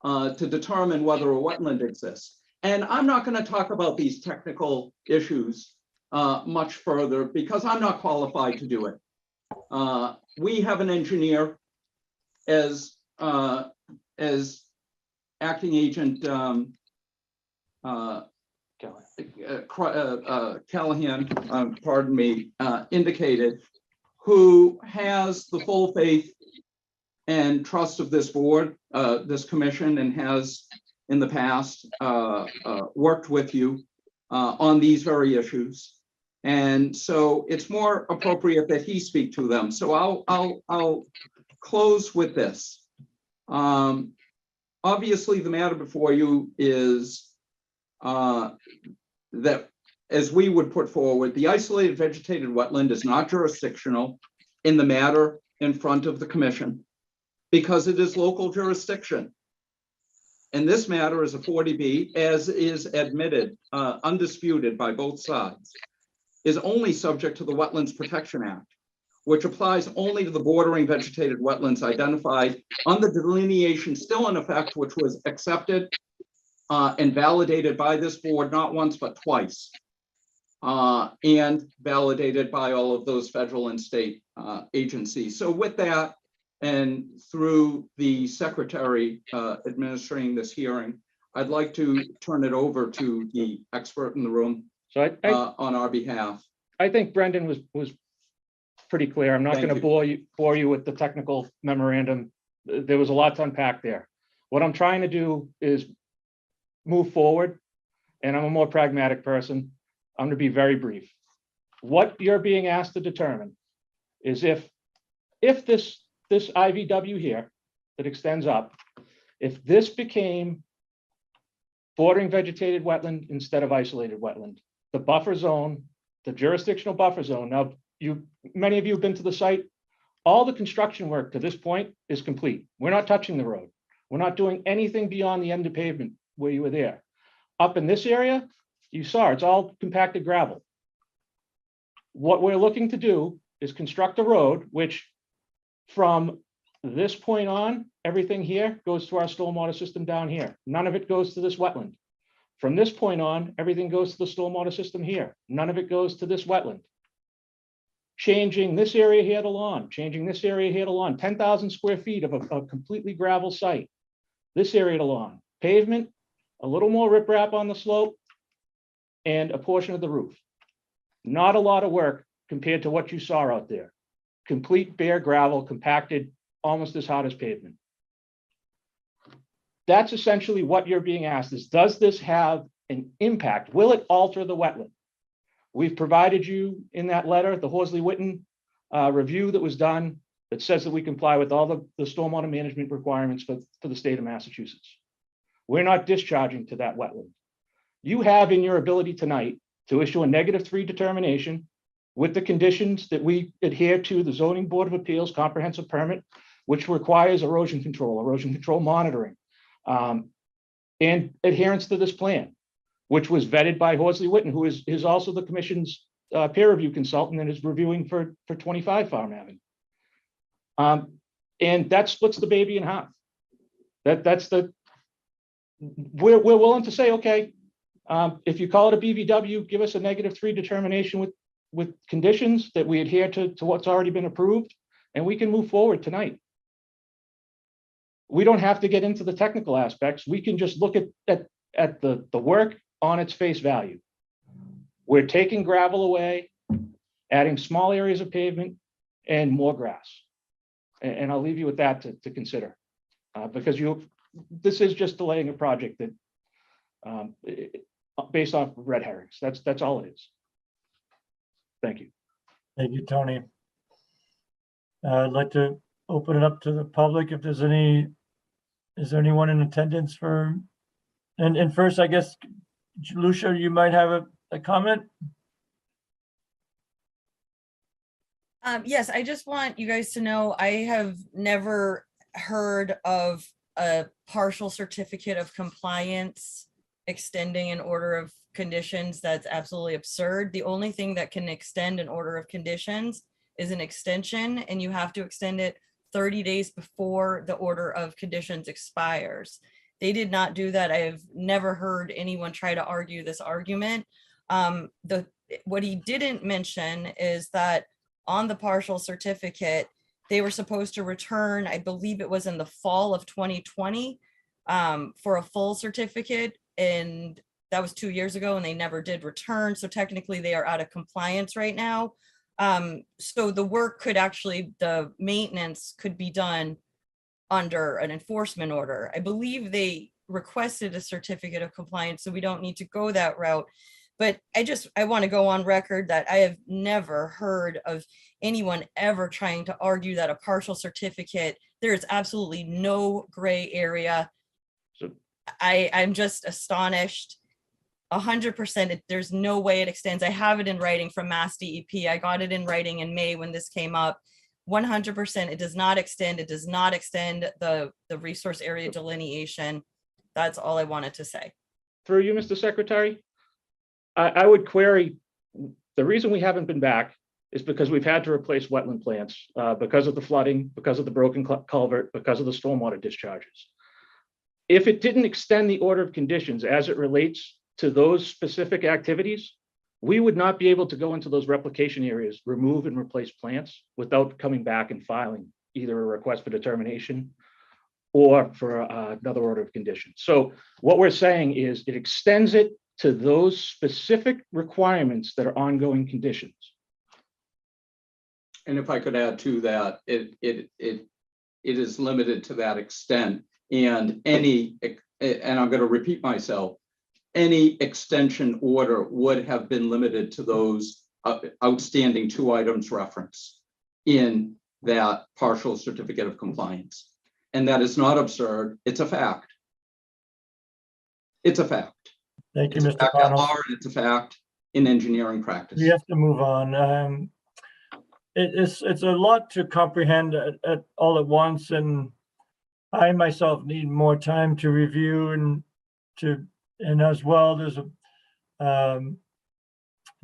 to determine whether a wetland exists. And I'm not going to talk about these technical issues much further because I'm not qualified to do it. We have an engineer as acting agent Callahan, pardon me, indicated, who has the full faith and trust of this board, this commission, and has in the past worked with you on these very issues. And so it's more appropriate that he speak to them. So I'll close with this. obviously the matter before you is that, as we would put forward, the isolated vegetated wetland is not jurisdictional in the matter in front of the commission because it is local jurisdiction. And this matter is a 40B, as is admitted, undisputed by both sides, is only subject to the Wetlands Protection Act, which applies only to the bordering vegetated wetlands identified on the delineation still in effect, which was accepted and validated by this board not once but twice, and validated by all of those federal and state agencies. So with that, and through the secretary administering this hearing, I'd like to turn it over to the expert in the room. So on our behalf. I think Brendan was pretty clear. I'm not going to bore you with the technical memorandum. There was a lot to unpack there. What I'm trying to do is move forward, and I'm a more pragmatic person. I'm going to be very brief. What you're being asked to determine is if this IVW here that extends up, if this became bordering vegetated wetland instead of isolated wetland, the buffer zone, the jurisdictional buffer zone. Now, many of you have been to the site. All the construction work to this point is complete. We're not touching the road. We're not doing anything beyond the end of pavement where you were there. Up in this area, you saw it's all compacted gravel. What we're looking to do is construct a road, which from this point on, everything here goes to our stormwater system down here. None of it goes to this wetland. From this point on, everything goes to the stormwater system here. None of it goes to this wetland. Changing this area here to lawn, changing this area here to lawn, 10,000 square feet of a completely gravel site. This area to lawn, pavement, a little more riprap on the slope, and a portion of the roof. Not a lot of work compared to what you saw out there. Complete bare gravel, compacted, almost as hard as pavement. That's essentially what you're being asked is, does this have an impact? Will it alter the wetland? We've provided you in that letter, the Horsley-Witten review that was done that says that we comply with all the stormwater management requirements for the state of Massachusetts. We're not discharging to that wetland. You have in your ability tonight to issue a -3 determination with the conditions that we adhere to the Zoning Board of Appeals comprehensive permit, which requires erosion control monitoring, and adherence to this plan, which was vetted by Horsley-Witten, who is also the commission's peer review consultant and is reviewing for 25 Farm Avenue. And that splits the baby in half. We're willing to say, okay, if you call it a BVW, give us a -3 determination with conditions that we adhere to what's already been approved, and we can move forward tonight. We don't have to get into the technical aspects. We can just look at the work on its face value. We're taking gravel away, adding small areas of pavement and more grass. And I'll leave you with that to consider, because this is just delaying a project that based off red herrings. That's all it is. Thank you. Thank you, Tony. I'd like to open it up to the public if there's any, is there anyone in attendance for, and first, I guess, Lucia, you might have a comment? Yes, I just want you guys to know I have never heard of a partial certificate of compliance extending an order of conditions. That's absolutely absurd. The only thing that can extend an order of conditions is an extension, and you have to extend it 30 days before the order of conditions expires. They did not do that. I have never heard anyone try to argue this argument. What he didn't mention is that on the partial certificate, they were supposed to return, I believe it was in the fall of 2020, for a full certificate, and that was 2 years ago, and they never did return. So technically they are out of compliance right now. So the work could actually, the maintenance could be done under an enforcement order. I believe they requested a certificate of compliance, so we don't need to go that route. But I want to go on record that I have never heard of anyone ever trying to argue that a partial certificate, there is absolutely no gray area. I'm just astonished. 100%. There's no way it extends. I have it in writing from Mass DEP. I got it in writing in May when this came up. 100%. It does not extend. It does not extend the resource area delineation. That's all I wanted to say. Through you, Mr. Secretary, I would query, the reason we haven't been back is because we've had to replace wetland plants because of the flooding, because of the broken culvert, because of the stormwater discharges. If it didn't extend the order of conditions as it relates to those specific activities, we would not be able to go into those replication areas, remove and replace plants without coming back and filing either a request for determination or for another order of conditions. So what we're saying is it extends it to those specific requirements that are ongoing conditions. And if I could add to that, it is limited to that extent. And I'm going to repeat myself, any extension order would have been limited to those outstanding 2 items referenced in that partial certificate of compliance. And that is not absurd. It's a fact. It's a fact. Thank you, It's a Mr. fact at Connell. law, and it's a fact in engineering practice. We have to move on. It's a lot to comprehend at all at once, and I myself need more time to review and as well, there's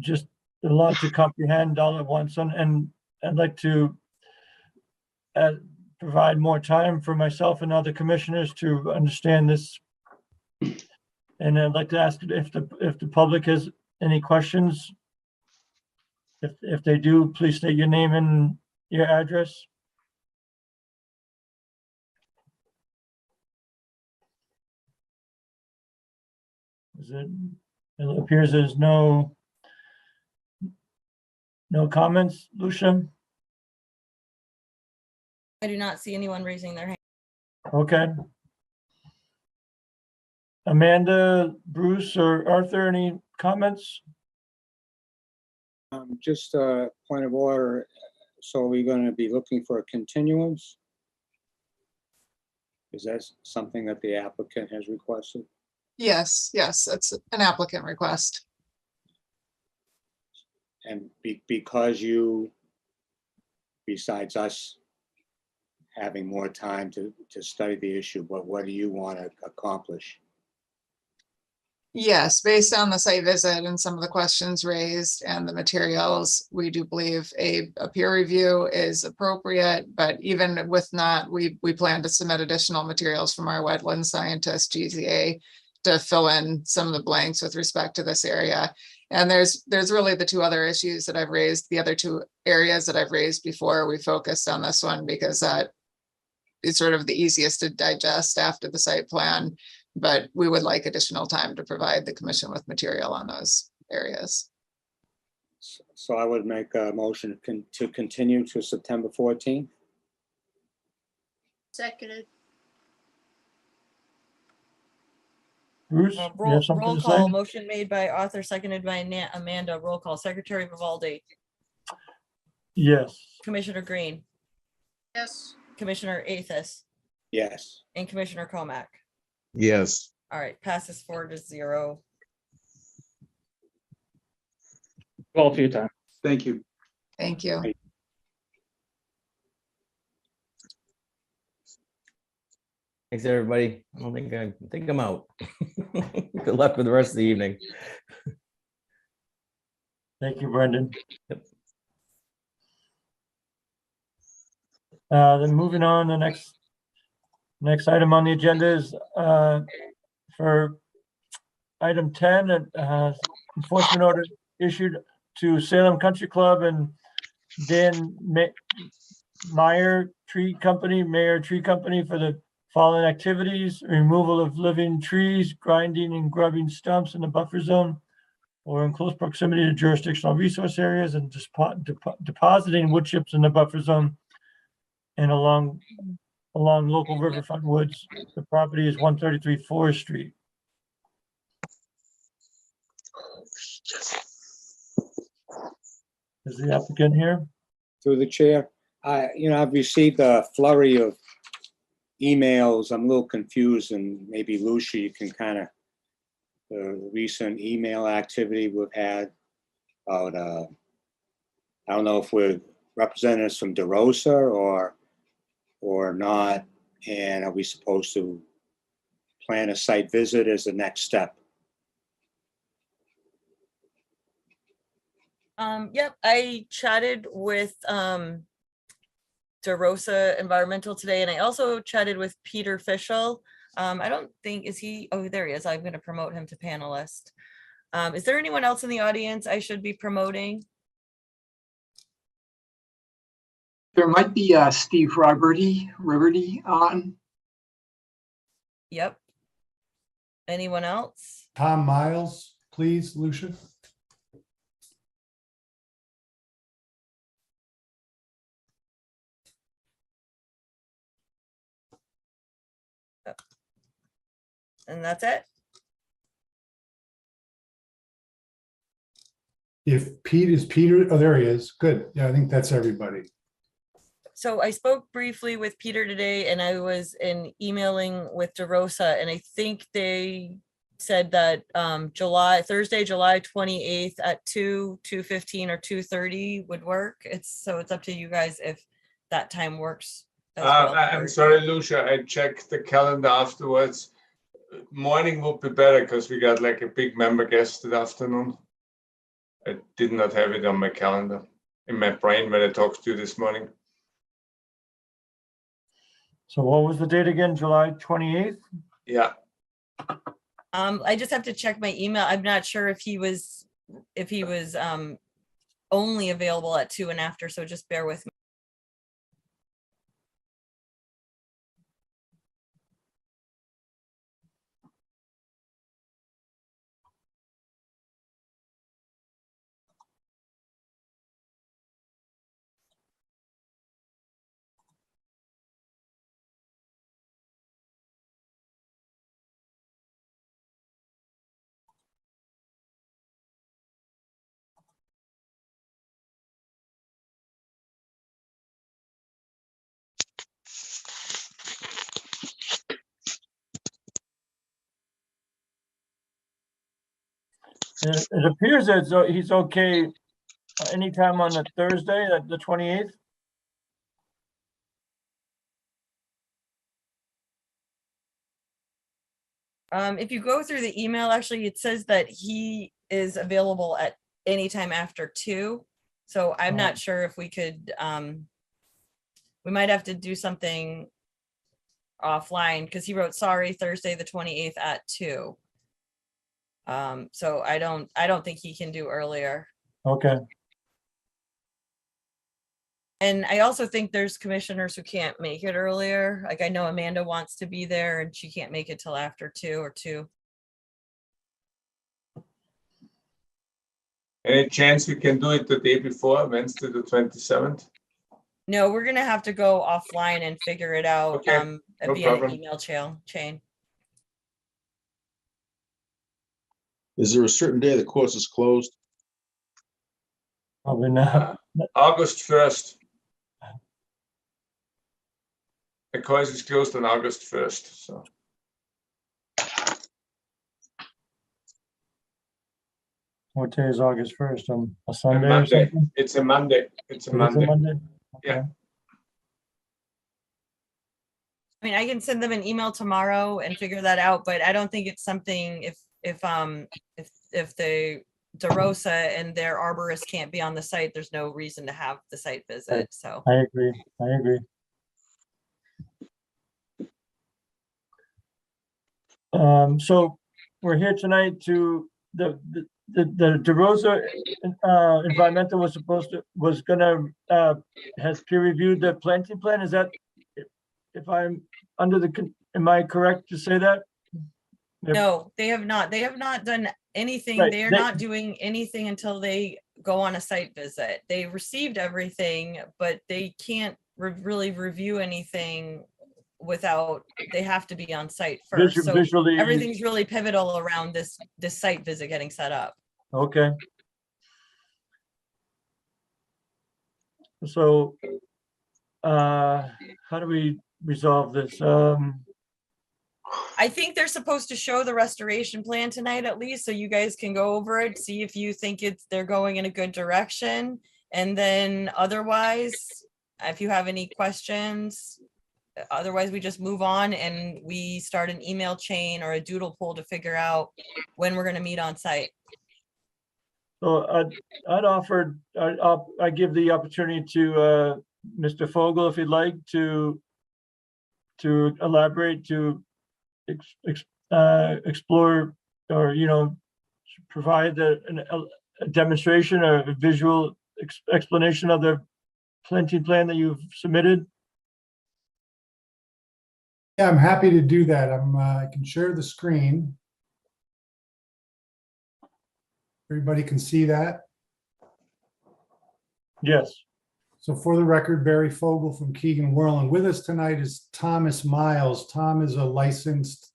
just a lot to comprehend all at once, and I'd like to provide more time for myself and other commissioners to understand this. And I'd like to ask if the public has any questions. If they do, please state your name and your address. It appears there's no comments, Lucia? I do not see anyone raising their hand. Okay. Amanda, Bruce, or Arthur, any comments? Just a point of order. So are we going to be looking for a continuance? Is that something that the applicant has requested? Yes, it's an applicant request. And because you, besides us having more time to study the issue, but what do you want to accomplish? Yes, based on the site visit and some of the questions raised and the materials, we do believe a peer review is appropriate, but even with not, we plan to submit additional materials from our wetland scientist, GZA, to fill in some of the blanks with respect to this area. And there's really the 2 other issues that I've raised, the other 2 areas that I've raised before. We focused on this one because that is sort of the easiest to digest after the site plan, but we would like additional time to provide the commission with material on those areas. So I would make a motion to continue to September 14th. Seconded. Bruce, you have Roll something to call. say? Motion made by Arthur, seconded by Amanda. Roll call. Secretary Vivaldi, Yes. Commissioner Green, Yes. Commissioner Athos, Yes. and Commissioner Comack. Yes. All right, passes 4-0. All for your time. Thank you. Thank you. Thanks, everybody. I think I'm out. Good luck with the rest of the evening. Thank you, Brendan. Yep. Then moving on, the next item on the agenda is for item 10, enforcement order issued to Salem Country Club and Dan Mayer Tree Company for the following activities: removal of living trees, grinding and grubbing stumps in the buffer zone or in close proximity to jurisdictional resource areas, and depositing wood chips in the buffer zone and along local riverfront woods. The property is 133 Forest Street. Is the applicant here? Through the chair, I've received a flurry of emails, I'm a little confused, and maybe Lucia, you can kind of, the recent email activity we've had about, I don't know if we're representatives from DeRosa or not, and are we supposed to plan a site visit as the next step? Yep, I chatted with DeRosa Environmental today, and I also chatted with Peter Fischel. I don't think, is he, oh, there he is. I'm going to promote him to panelist. Is there anyone else in the audience I should be promoting? There might be Steve Riverty on. Yep. Anyone else? Tom Miles, please, Lucia. And that's it. If Pete is Peter, oh, there he is. Good. Yeah, I think that's everybody. So I spoke briefly with Peter today, and I was emailing with DeRosa, and I think they said that Thursday, July 28th at 2:15 or 2:30 would work. It's up to you guys if that time works. As well. I'm sorry, Lucia, I checked the calendar afterwards. Morning would be better because we got like a big member guest that afternoon. I did not have it on my calendar, in my brain when I talked to you this morning. So what was the date again? July 28th? Yeah. I just have to check my email. I'm not sure if he was only available at 2 and after, so just bear with me. It appears as though he's okay anytime on the Thursday, the 28th. If you go through the email, actually, it says that he is available at any time after 2. So I'm not sure if we could, we might have to do something offline because he wrote, sorry, Thursday, the 28th at 2. So I don't think he can do earlier. Okay. And I also think there's commissioners who can't make it earlier. Like I know Amanda wants to be there and she can't make it till after 2 or 2. Any chance we can do it the day before, Wednesday the 27th? No, we're gonna have to go offline and figure it out Okay, no via problem. an email chain. Is there a certain day the course is closed? Probably not. August 1st. The course is closed on August 1st, so. What day is August 1st? A Sunday or Monday. something? It's a Monday. It's a It is Monday. Okay. I mean, I can send them an email tomorrow and figure that out, but I don't think it's something if the DeRosa and their arborist can't be on the site, there's no reason to have the site visit. So I agree. So we're here tonight to the DeRosa environmental was gonna has peer reviewed the planting plan. Is that, if I'm am I correct to say that? no, they have not. They have not done anything. Right, They are they- not doing anything until they go on a site visit. They received everything, but they can't really review anything without, they have to be on site first. So Visually- everything's really pivotal around this site visit getting set up. Okay. So how do we resolve this? I think they're supposed to show the restoration plan tonight at least, so you guys can go over it, see if you think they're going in a good direction. And then otherwise, if you have any questions, otherwise we just move on and we start an email chain or a doodle poll to figure out when we're gonna meet on site. So I give the opportunity to Mr. Fogel, if you'd like to elaborate, to explore, or, you know, provide a demonstration or a visual explanation of the planting plan that you've submitted. Yeah, I'm happy to do that. I can share the screen. Everybody can see that? Yes. So for the record, Barry Fogel from Keegan Whirling. With us tonight is Thomas Miles. Tom is a licensed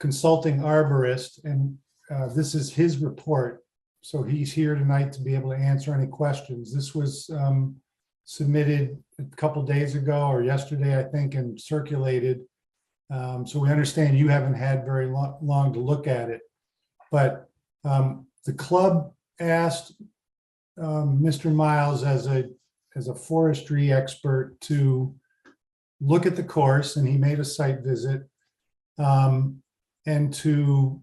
consulting arborist, and this is his report. So he's here tonight to be able to answer any questions. This was submitted a couple days ago or yesterday, I think, and circulated. So we understand you haven't had very long to look at it. But the club asked Mr. Miles as a forestry expert to look at the course, and he made a site visit, and to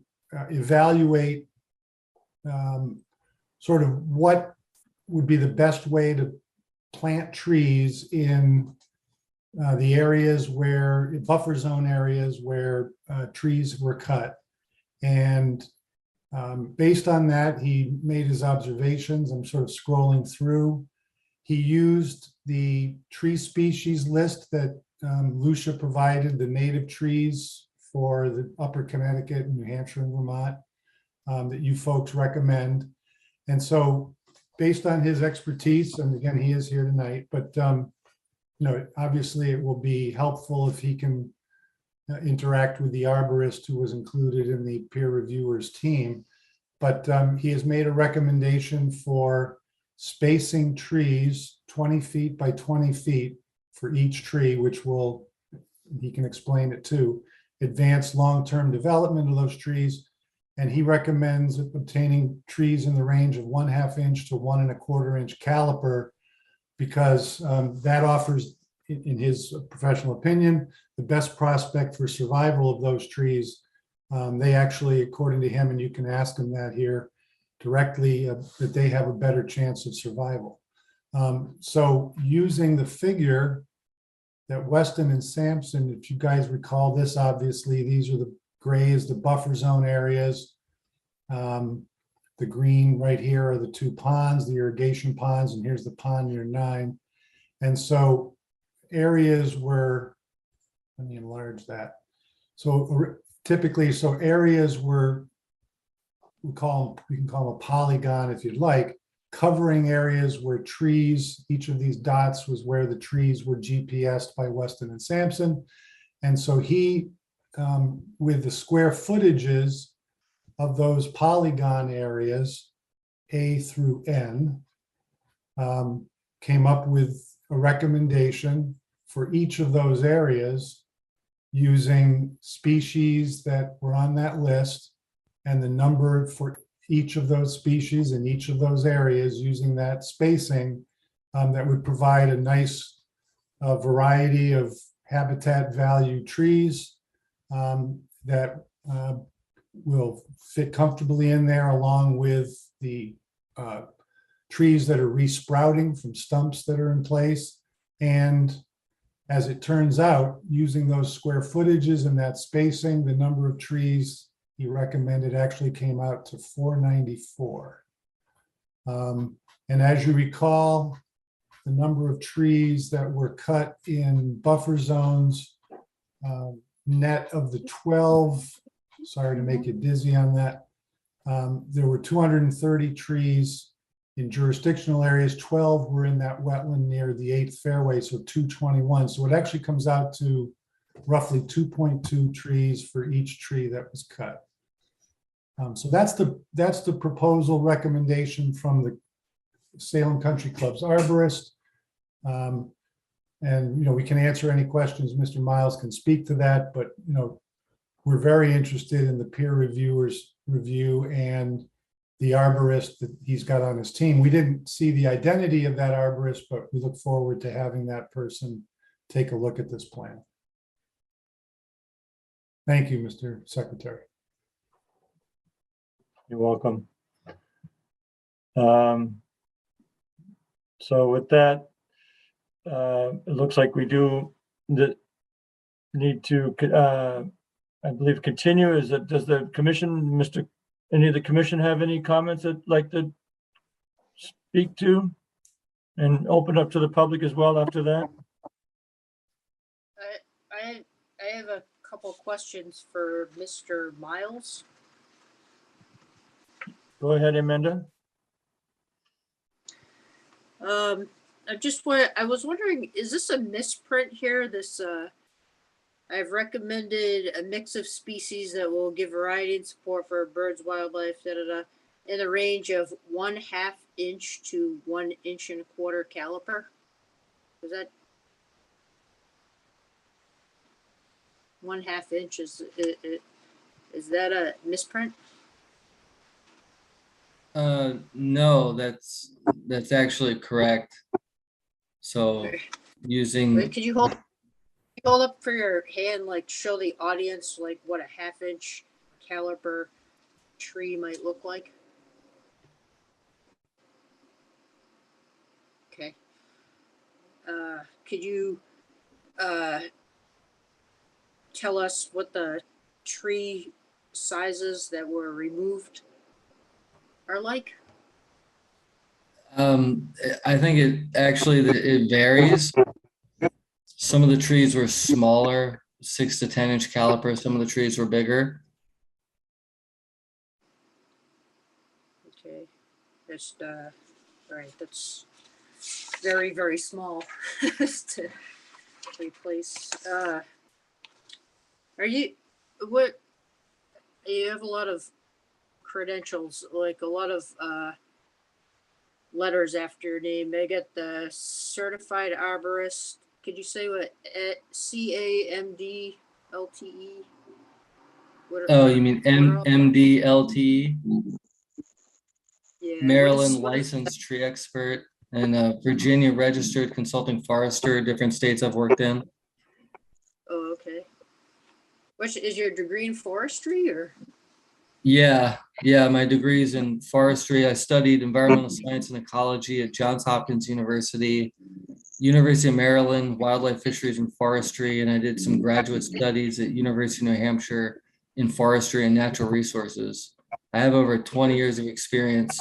evaluate sort of what would be the best way to plant trees in the areas where, buffer zone areas where trees were cut. And based on that, he made his observations. I'm sort of scrolling through. He used the tree species list that Lucia provided, the native trees for the upper Connecticut, New Hampshire, and Vermont that you folks recommend. And so based on his expertise, and again, he is here tonight, but you know, obviously it will be helpful if he can interact with the arborist who was included in the peer reviewers team. But he has made a recommendation for spacing trees 20 feet by 20 feet for each tree, which will, he can explain it too, advance long-term development of those trees. And he recommends obtaining trees in the range of 1/2 inch to 1 1/4 inch caliper, because that offers, in his professional opinion, the best prospect for survival of those trees. They actually, according to him, and you can ask him that here directly, that they have a better chance of survival. So using the figure that Weston and Sampson, if you guys recall this, obviously, these are the gray is the buffer zone areas. The green right here are the two ponds, the irrigation ponds, and here's the pond near 9. And so areas where, let me enlarge that. So typically, so areas where we can call them a polygon if you'd like, covering areas where trees, each of these dots was where the trees were GPSed by Weston and Sampson. And so he, with the square footages of those polygon areas, A through N, came up with a recommendation for each of those areas using species that were on that list and the number for each of those species in each of those areas, using that spacing that would provide a nice variety of habitat value trees that will fit comfortably in there, along with the trees that are resprouting from stumps that are in place. And as it turns out, using those square footages and that spacing, the number of trees he recommended actually came out to 494. And as you recall, the number of trees that were cut in buffer zones, net of the 12, sorry to make you dizzy on that, there were 230 trees in jurisdictional areas. 12 were in that wetland near the 8th fairway, so 221. So it actually comes out to roughly 2.2 trees for each tree that was cut. So that's the proposal recommendation from the Salem Country Club's arborist. And, we can answer any questions. Mr. Miles can speak to that, but, we're very interested in the peer reviewers review and the arborist that he's got on his team. We didn't see the identity of that arborist, but we look forward to having that person take a look at this plan. Thank you, Mr. Secretary. You're welcome. So with that, it looks like we do need to, I believe, continue. Does the commission, any of the commission have any comments that like to speak to and open up to the public as well after that? I have a couple questions for Mr. Miles. Go ahead, Amanda. I was wondering, is this a misprint here? This I've recommended a mix of species that will give variety and support for birds, wildlife, in the range of 1/2 inch to 1 1/4 caliper. Is that 1/2 inch? Is that a misprint? No, that's actually correct. So using. Wait, could you hold up for your hand, like show the audience like what a 1/2 inch caliper tree might look like? Okay. Could you tell us what the tree sizes that were removed are like? I think it varies. Some of the trees were smaller, 6 to 10 inch caliper. Some of the trees were bigger. Okay, just right. That's very, very small to replace. You have a lot of credentials, like a lot of letters after your name. I get the certified arborist. Could you say what CAMDLTE? Oh, you mean MDLTE? Yeah. Maryland licensed tree expert and Virginia registered consulting forester, different states I've worked in. Oh, okay. Which is your degree in forestry or? Yeah, my degree's in forestry. I studied environmental science and ecology at Johns Hopkins University, University of Maryland, wildlife, fisheries, and forestry, and I did some graduate studies at University of New Hampshire in forestry and natural resources. I have over 20 years of experience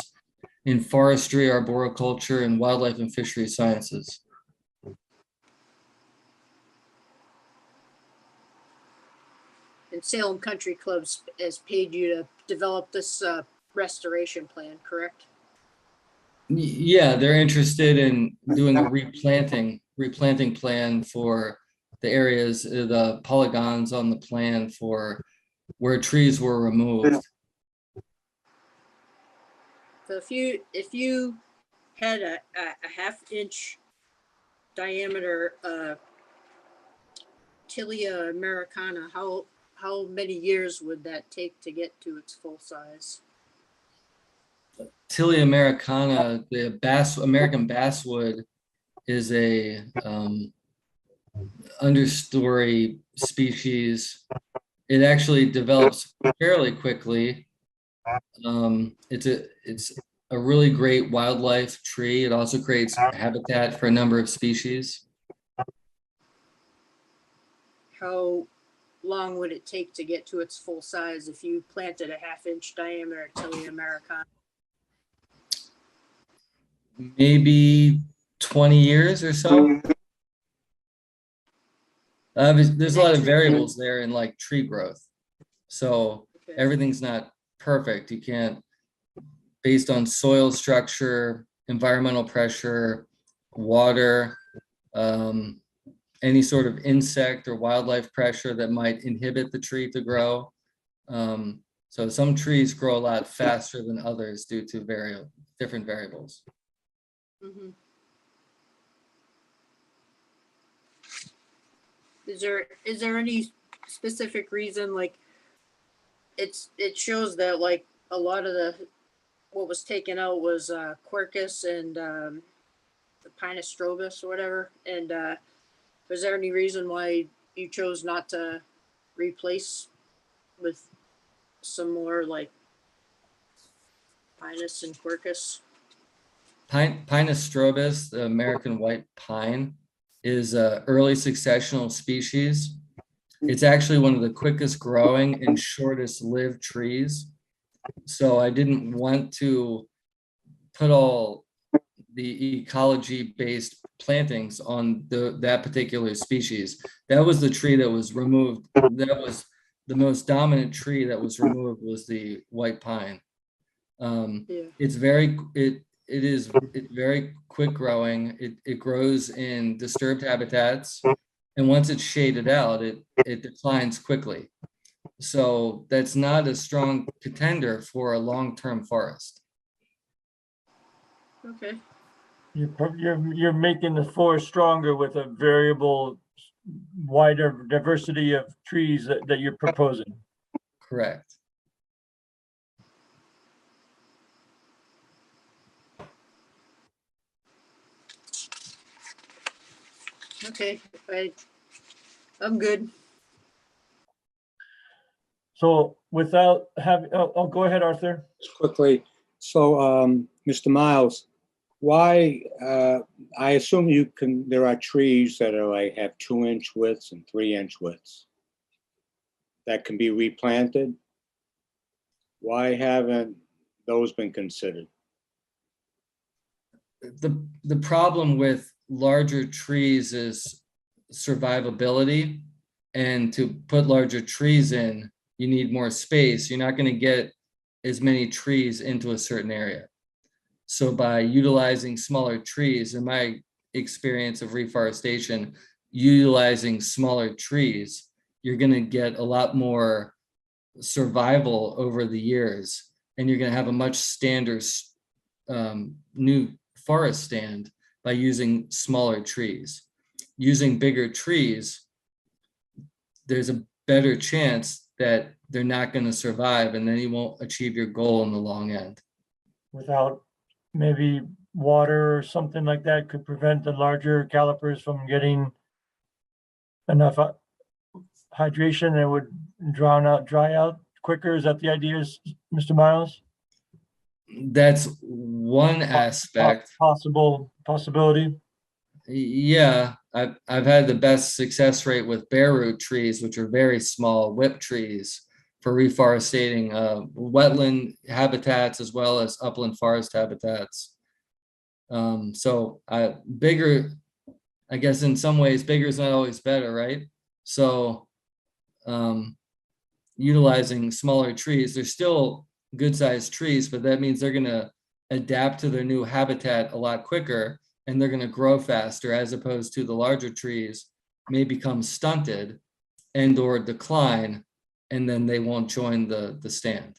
in forestry, arboriculture, and wildlife and fishery sciences. And Salem Country Clubs has paid you to develop this restoration plan, correct? Yeah, they're interested in doing a replanting plan for the areas, the polygons on the plan for where trees were removed. So if you had a 1/2 inch diameter Tilia americana, how many years would that take to get to its full size? Tilia americana, the American basswood, is a understory species. It actually develops fairly quickly. It's a really great wildlife tree. It also creates habitat for a number of species. How long would it take to get to its full size if you planted a 1/2 inch diameter Tilia americana? Maybe 20 years or so. There's a lot of variables there in like tree growth. So everything's not perfect. You can't, based on soil structure, environmental pressure, water, any sort of insect or wildlife pressure that might inhibit the tree to grow. So some trees grow a lot faster than others due to different variables. Mm-hmm. Is there any specific reason, like, it shows that like a lot of what was taken out was Quercus and the Pinus strobus or whatever, and was there any reason why you chose not to replace with some more like Pinus and Quercus? Pinus strobus, the American white pine, is a early successional species. It's actually one of the quickest growing and shortest lived trees. So I didn't want to put all the ecology-based plantings on that particular species. That was the tree that was removed. That was the most dominant tree that was removed, was the white pine. It's very quick growing. It grows in disturbed habitats, and once it's shaded out, it declines quickly. So that's not a strong contender for a long-term forest. Okay. You're making the forest stronger with a variable, wider diversity of trees that you're proposing. Correct. Okay, I'm good. So without having, oh, go ahead, Arthur. Quickly, so Mr. Miles, why, I assume there are trees that are like have 2-inch widths and 3-inch widths that can be replanted. Why haven't those been considered? The problem with larger trees is survivability, and to put larger trees in, you need more space. You're not going to get as many trees into a certain area. So by utilizing smaller trees, in my experience of reforestation, utilizing smaller trees, you're going to get a lot more survival over the years, and you're going to have a much standard new forest stand by using smaller trees. Using bigger trees, there's a better chance that they're not going to survive, and then you won't achieve your goal in the long end. Without maybe water or something like that could prevent the larger calipers from getting enough hydration and would dry out quicker. Is that the idea, Mr. Miles? That's one aspect. Possibility. Yeah, I've had the best success rate with bare root trees, which are very small whip trees, for reforestating wetland habitats as well as upland forest habitats. So bigger, I guess in some ways, bigger is not always better, right? So utilizing smaller trees, they're still good sized trees, but that means they're going to adapt to their new habitat a lot quicker, and they're going to grow faster, as opposed to the larger trees may become stunted and or decline, and then they won't join the stand.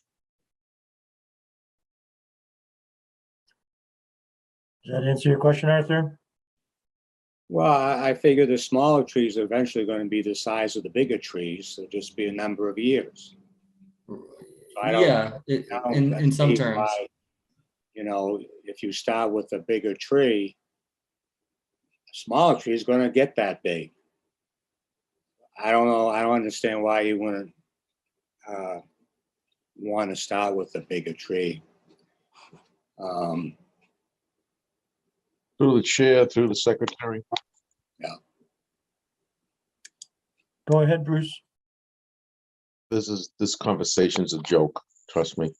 Does that answer your question, Arthur? Well, I figure the smaller trees are eventually going to be the size of the bigger trees. It'll just be a number of years. So Yeah, in some terms. Why, you know, if you start with a bigger tree, a smaller tree is going to get that big. I don't know. I don't understand why you wouldn't want to start with a bigger tree. Through the chair, through the secretary. Yeah. Go ahead, Bruce. This conversation's a joke. Trust me.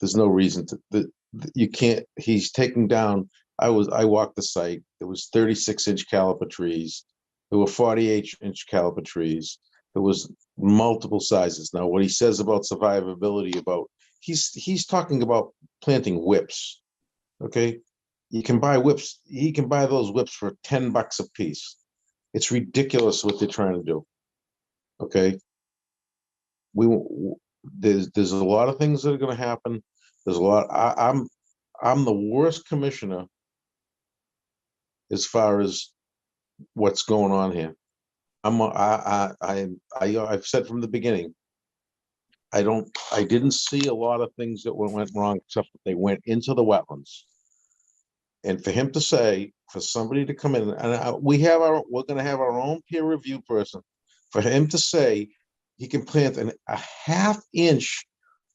There's no reason to. You can't. He's taking down. I walked the site. There was 36-inch caliper trees. There were 48-inch caliper trees. There was multiple sizes. Now, what he says about survivability, he's talking about planting whips. Okay. You can buy whips. He can buy those whips for $10 a piece. It's ridiculous what they're trying to do. Okay. There's a lot of things that are going to happen. There's a lot. I'm the worst commissioner as far as what's going on here. I've said from the beginning, I didn't see a lot of things that went wrong, except that they went into the wetlands. And for him to say, for somebody to come in, and we're gonna have our own peer review person, for him to say he can plant a half inch,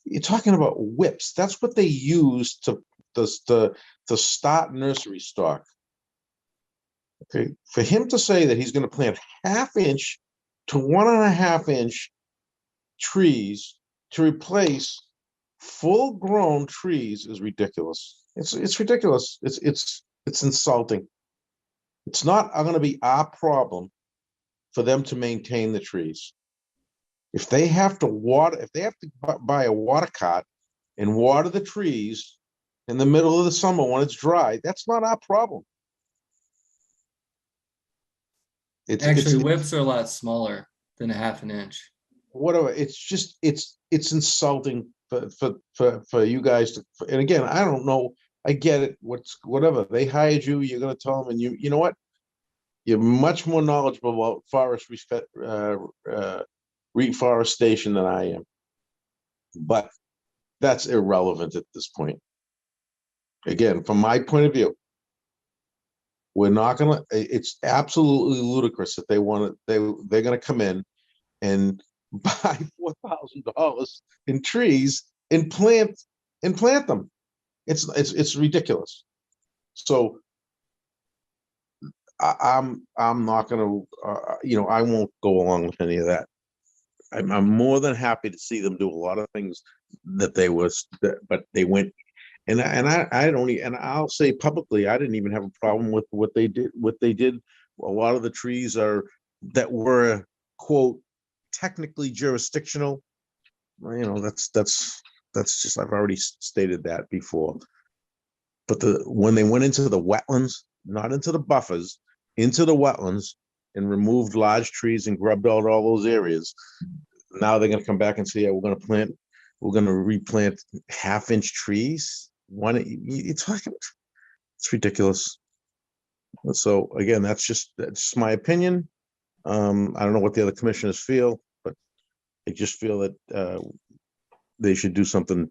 you're talking about whips. That's what they use to start nursery stock. Okay, for him to say that he's gonna plant half inch to 1.5 inch trees to replace full-grown trees is ridiculous. It's ridiculous. It's insulting. It's not going to be our problem for them to maintain the trees. If they have to water, if they have to buy a water cart and water the trees in the middle of the summer when it's dry, that's not our problem. Actually, whips are a lot smaller than 1/2 inch. Whatever. It's just it's insulting for you guys to. And again, I don't know. I get it. Whatever they hired you, you're going to tell them, and you know what? You're much more knowledgeable about forest reforestation than I am. But that's irrelevant at this point. Again, from my point of view, we're not going to. It's absolutely ludicrous that they're going to come in and buy $4,000 in trees and plant them. It's ridiculous. So I'm not going to, I won't go along with any of that. I'm more than happy to see them do a lot of things but they went, and I don't, and I'll say publicly, I didn't even have a problem with what they did. A lot of the trees that were, quote, technically jurisdictional. That's just, I've already stated that before. But when they went into the wetlands, not into the buffers, into the wetlands, and removed large trees and grubbed out all those areas, now they're going to come back and say, yeah, we're going to replant 1/2 inch trees. It's ridiculous. So again, that's my opinion. I don't know what the other commissioners feel, but I just feel that they should do something.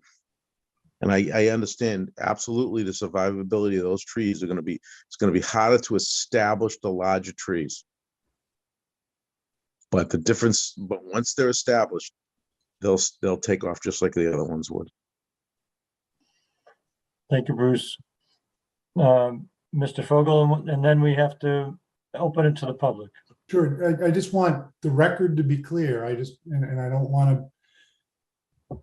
And I understand absolutely the survivability of those trees it's going to be harder to establish the larger trees. But once they're established, they'll take off just like the other ones would. Thank you, Bruce. Mr. Fogel, and then we have to open it to the public. Sure. I just want the record to be clear. And I don't want to.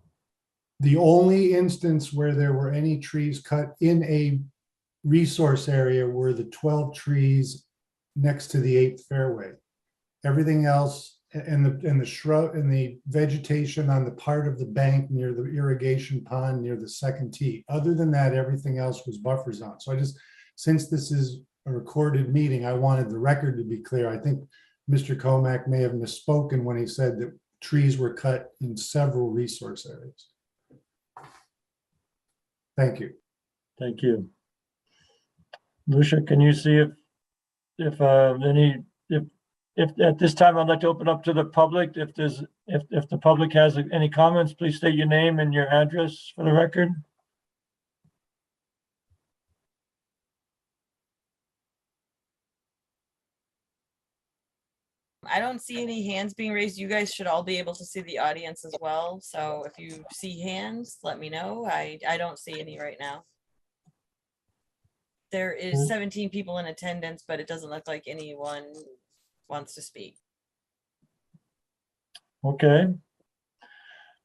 The only instance where there were any trees cut in a resource area were the 12 trees next to the 8th fairway. Everything else, and the shrub and the vegetation on the part of the bank near the irrigation pond near the second tee. Other than that, everything else was buffer zone. So since this is a recorded meeting, I wanted the record to be clear. I think Mr. Comack may have misspoken when he said that trees were cut in several resource areas. Thank you. Thank you. Lucia, can you see if at this time I'd like to open up to the public. If the public has any comments, please state your name and your address for the record. I don't see any hands being raised. You guys should all be able to see the audience as well. So if you see hands, let me know. I don't see any right now. There is 17 people in attendance, but it doesn't look like anyone wants to speak. Okay.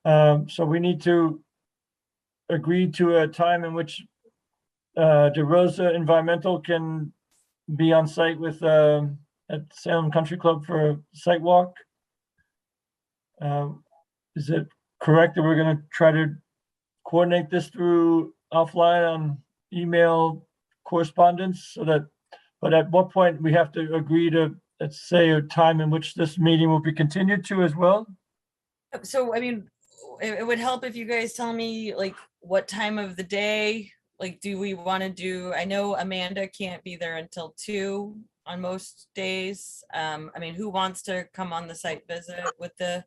So we need to agree to a time in which DeRosa Environmental can be on site with at Salem Country Club for a site walk. Is it correct that we're going to try to coordinate this through offline on email correspondence but at what point we have to agree to, let's say, a time in which this meeting will be continued to as well? So, I mean, it would help if you guys tell me like what time of the day, like, do we want to do, I know Amanda can't be there until 2. on most days. I mean, who wants to come on the site visit with the,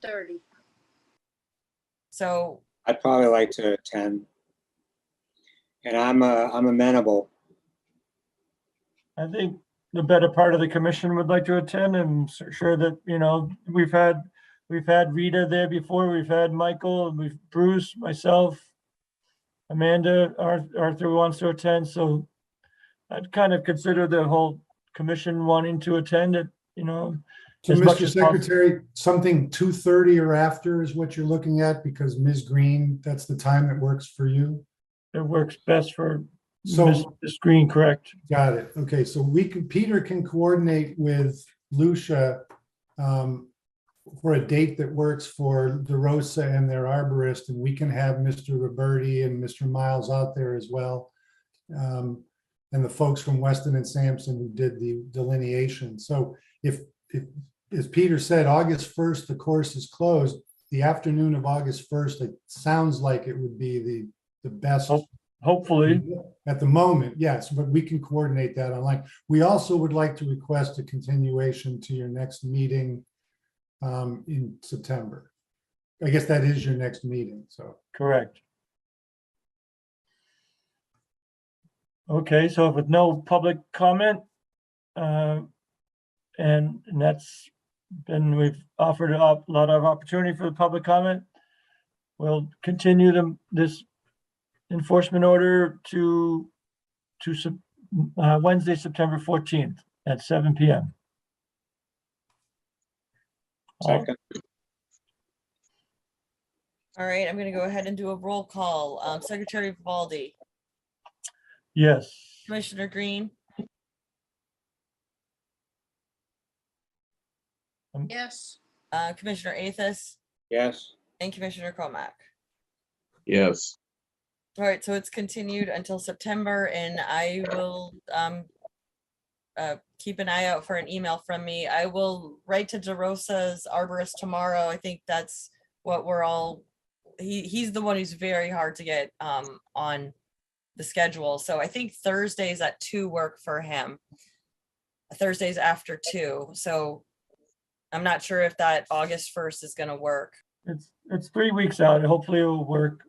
30. so, I'd probably like to attend. And I'm amenable. I think the better part of the commission would like to attend, and sure that, you know, we've had Rita there before, we've had Michael, and we've Bruce, myself, Amanda, Arthur wants to attend, so I'd kind of consider the whole commission wanting to attend it, you know. So, as much Mr. as possible. Secretary, something 2:30 or after is what you're looking at, because Ms. Green, that's the time that works for you? It works best for So, Ms. Green, correct? got it. Okay, so Peter can coordinate with Lucia for a date that works for DeRosa and their arborist, and we can have Mr. Roberti and Mr. Miles out there as well. And the folks from Weston and Sampson who did the delineation. So if as Peter said, August 1st, the course is closed. The afternoon of August 1st, it sounds like it would be the best. Hopefully. At the moment, yes, but we can coordinate that online. We also would like to request a continuation to your next meeting in September. I guess that is your next meeting, so. Correct. Okay, so with no public comment, and that's been, we've offered a lot of opportunity for the public comment. We'll continue this enforcement order to Wednesday, September 14th at 7 p.m. Second. all right, I'm gonna go ahead and do a roll call. Secretary Vivaldi, Yes. Commissioner Green, Yes. Commissioner Athos, Yes. and Commissioner Comack. Yes. All right, so it's continued until September, and I will keep an eye out for an email from me. I will write to DeRosa's arborist tomorrow. I think that's what we're all, he's the one who's very hard to get on the schedule. So I think Thursdays at 2 work for him. Thursdays after 2. So I'm not sure if that August 1st is gonna work. It's 3 weeks out. Hopefully it will work.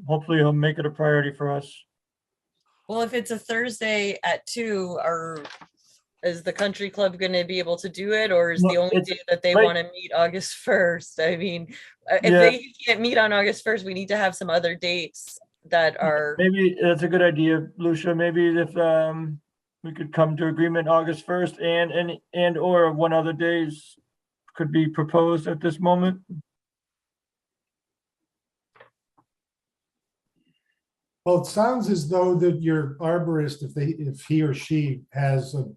Hopefully he'll make it a priority for us. Well, if it's a Thursday at 2, is the country club going to be able to do it, or is No, the only it's day that they right- want to meet August 1st? I mean, if Yeah. they can't meet on August 1st, we need to have some other dates that are. Maybe that's a good idea, Lucia. Maybe if we could come to agreement August 1st and or one other days could be proposed at this moment. Well, it sounds as though that your arborist, if he or she has a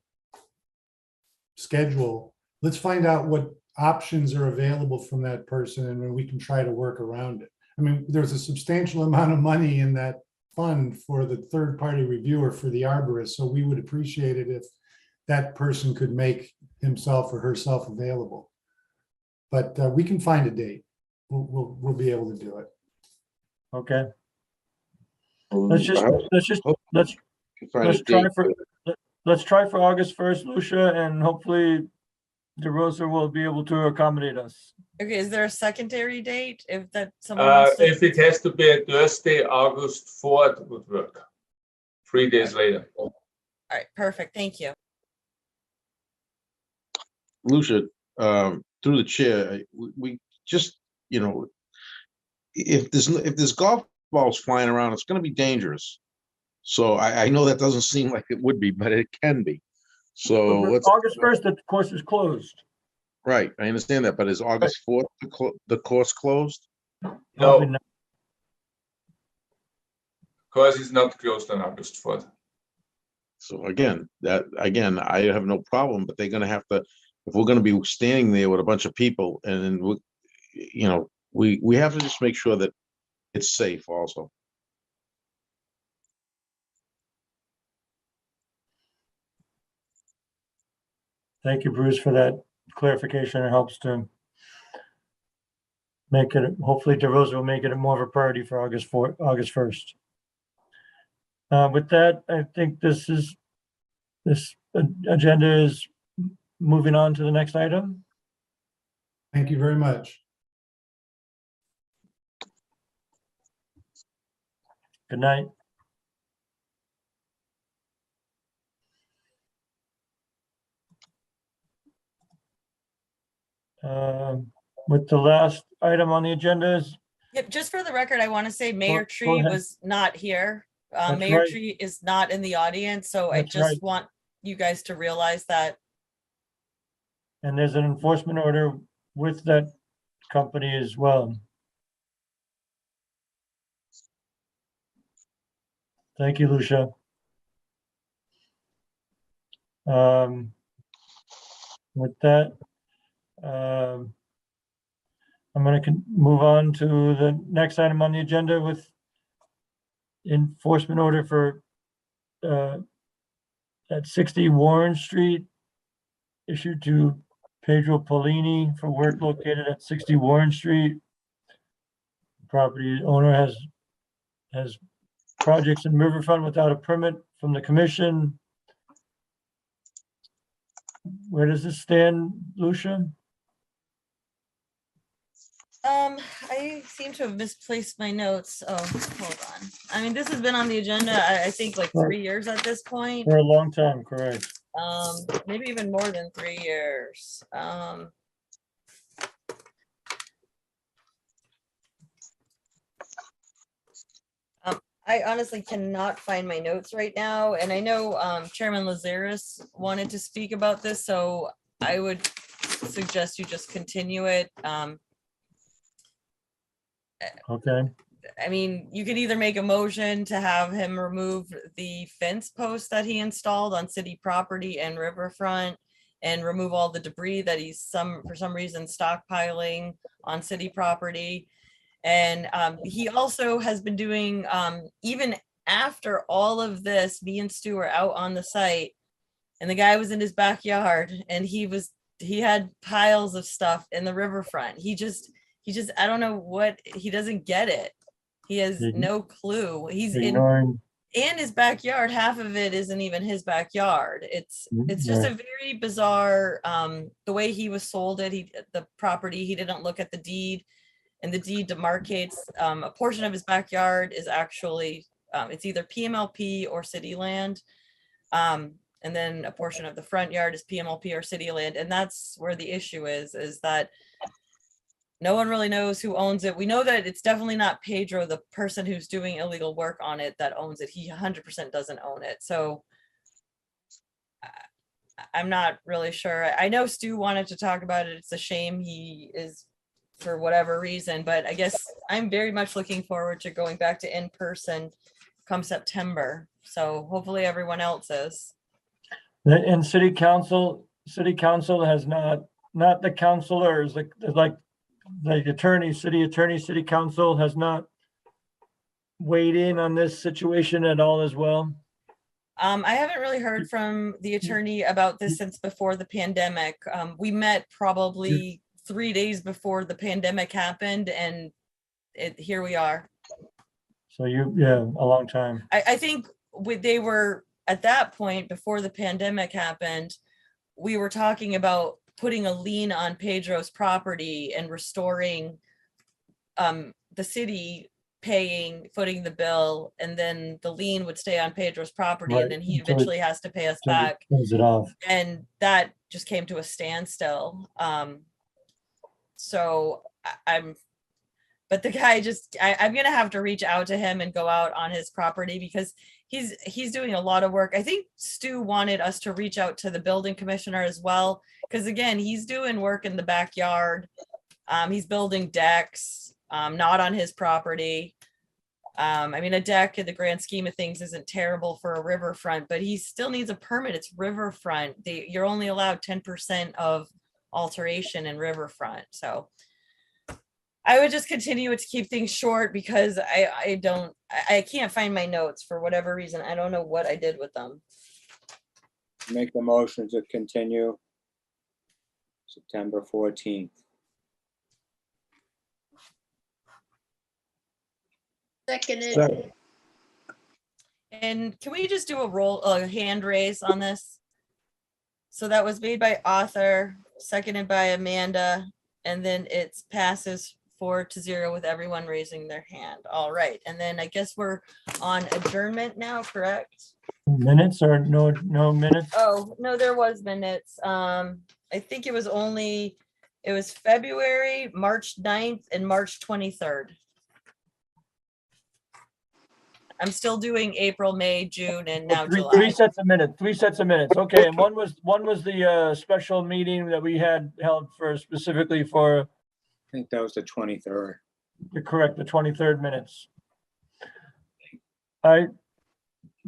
schedule, let's find out what options are available from that person, and then we can try to work around it. I mean, there's a substantial amount of money in that fund for the third-party reviewer for the arborist, so we would appreciate it if that person could make himself or herself available. But we can find a date. We'll be able to do it. Okay. Let's try for August 1st, Lucia, and hopefully DeRosa will be able to accommodate us. Okay, is there a secondary date if that someone wants to? If it has to be a Thursday, August 4th would work. 3 days later. All right, perfect. Thank you. Lucia, through the chair, we just, you know, if there's golf balls flying around, it's going to be dangerous. So I know that doesn't seem like it would be, but it can be. So let's. August 1st, the course is closed. Right, I understand that, but is August 4th the course closed? No. Course is not closed on August 4th. So again, I have no problem, but they're going to have to, if we're going to be standing there with a bunch of people, and then we have to just make sure that it's safe also. Thank you, Bruce, for that clarification. It helps to make it, hopefully DeRosa will make it more of a priority for August 1st. With that, I think this agenda is moving on to the next item. Thank you very much. Good night. With the last item on the agenda is. Yep, just for the record, I want to say Mayor Go Tree ahead. was not here. That's Mayor right. Tree is not in the audience, so I That's just right. want you guys to realize that. And there's an enforcement order with that company as well. Thank you, Lucia. With that, I'm going to move on to the next item on the agenda with enforcement order for at 60 Warren Street, issued to Pedro Polini for work located at 60 Warren Street. Property owner has projects in Riverfront without a permit from the commission. Where does this stand, Lucia? I seem to have misplaced my notes. Oh, hold on. I mean, this has been on the agenda, I think like 3 years at this point. For a long time, correct. Maybe even more than 3 years. I honestly cannot find my notes right now, and I know Chairman Lazaris wanted to speak about this, so I would suggest you just continue it. Okay. I mean, you could either make a motion to have him remove the fence post that he installed on city property and riverfront and remove all the debris that he's for some reason stockpiling on city property. And he also has been doing, even after all of this, me and Stu were out on the site and the guy was in his backyard and he had piles of stuff in the riverfront. He just, I don't know what, he doesn't get it. He has no clue. He's in his backyard. Half of it isn't even his backyard. It's just a very bizarre, the way he was sold it. The property, he didn't look at the deed, and the deed demarcates a portion of his backyard is actually, it's either PMLP or city land. And then a portion of the front yard is PMLP or city land. And that's where the issue is that no one really knows who owns it. We know that it's definitely not Pedro, the person who's doing illegal work on it, that owns it. He 100% doesn't own it. So I'm not really sure. I know Stu wanted to talk about it. It's a shame he is, for whatever reason, but I guess I'm very much looking forward to going back to in person come September. So hopefully everyone else is. And city council has not the councilors, like the attorney, city council has not weighed in on this situation at all as well. I haven't really heard from the attorney about this since before the pandemic. We met probably 3 days before the pandemic happened, and here we are. So a long time. I think they were at that point before the pandemic happened, we were talking about putting a lien on Pedro's property and restoring the city footing the bill, and then the lien would stay on Pedro's property, Right. and then he eventually has to pay us back. Close it off. And that just came to a standstill. So but the guy I'm gonna have to reach out to him and go out on his property because he's doing a lot of work. I think Stu wanted us to reach out to the building commissioner as well, because again, he's doing work in the backyard. He's building decks, not on his property. I mean, a deck in the grand scheme of things isn't terrible for a riverfront, but he still needs a permit. It's riverfront. You're only allowed 10% of alteration in riverfront. So I would just continue to keep things short because I can't find my notes for whatever reason. I don't know what I did with them. Make the motion to continue September 14th. Seconded. And can we just do a hand raise on this? So that was made by Arthur, seconded by Amanda, and then it passes 4-0 with everyone raising their hand. All right, and then I guess we're on adjournment now, correct? Minutes or no minutes? Oh, no, there was minutes. I think it was February, March 9th, and March 23rd. I'm still doing April, May, June, and now Three July. sets of minutes, 3 sets of minutes. Okay, and one was the special meeting that we had held specifically for, I think that was the 23rd. you're correct, the 23rd minutes.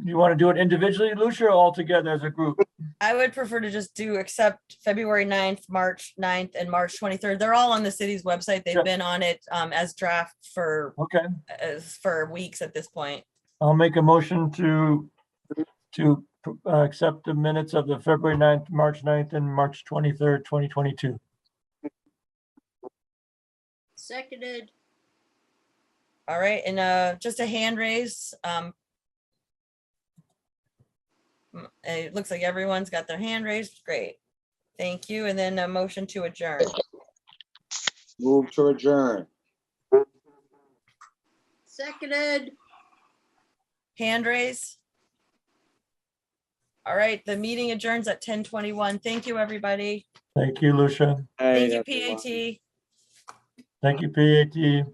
You want to do it individually, Lucia, or all together as a group? I would prefer to just accept February 9th, March 9th, and March 23rd. They're all on the city's website. They've been on it as draft for weeks at this point. I'll make a motion to accept the minutes of the February 9th, March 9th, and March 23rd, 2022. Seconded. All right, and just a hand raise. It looks like everyone's got their hand raised. Great. Thank you. And then a motion to adjourn. Move to adjourn. Seconded. Hand raise. All right, the meeting adjourns at 10:21. Thank you, everybody. Thank you, Lucia. Thank you, PAT. Thank you, PAT.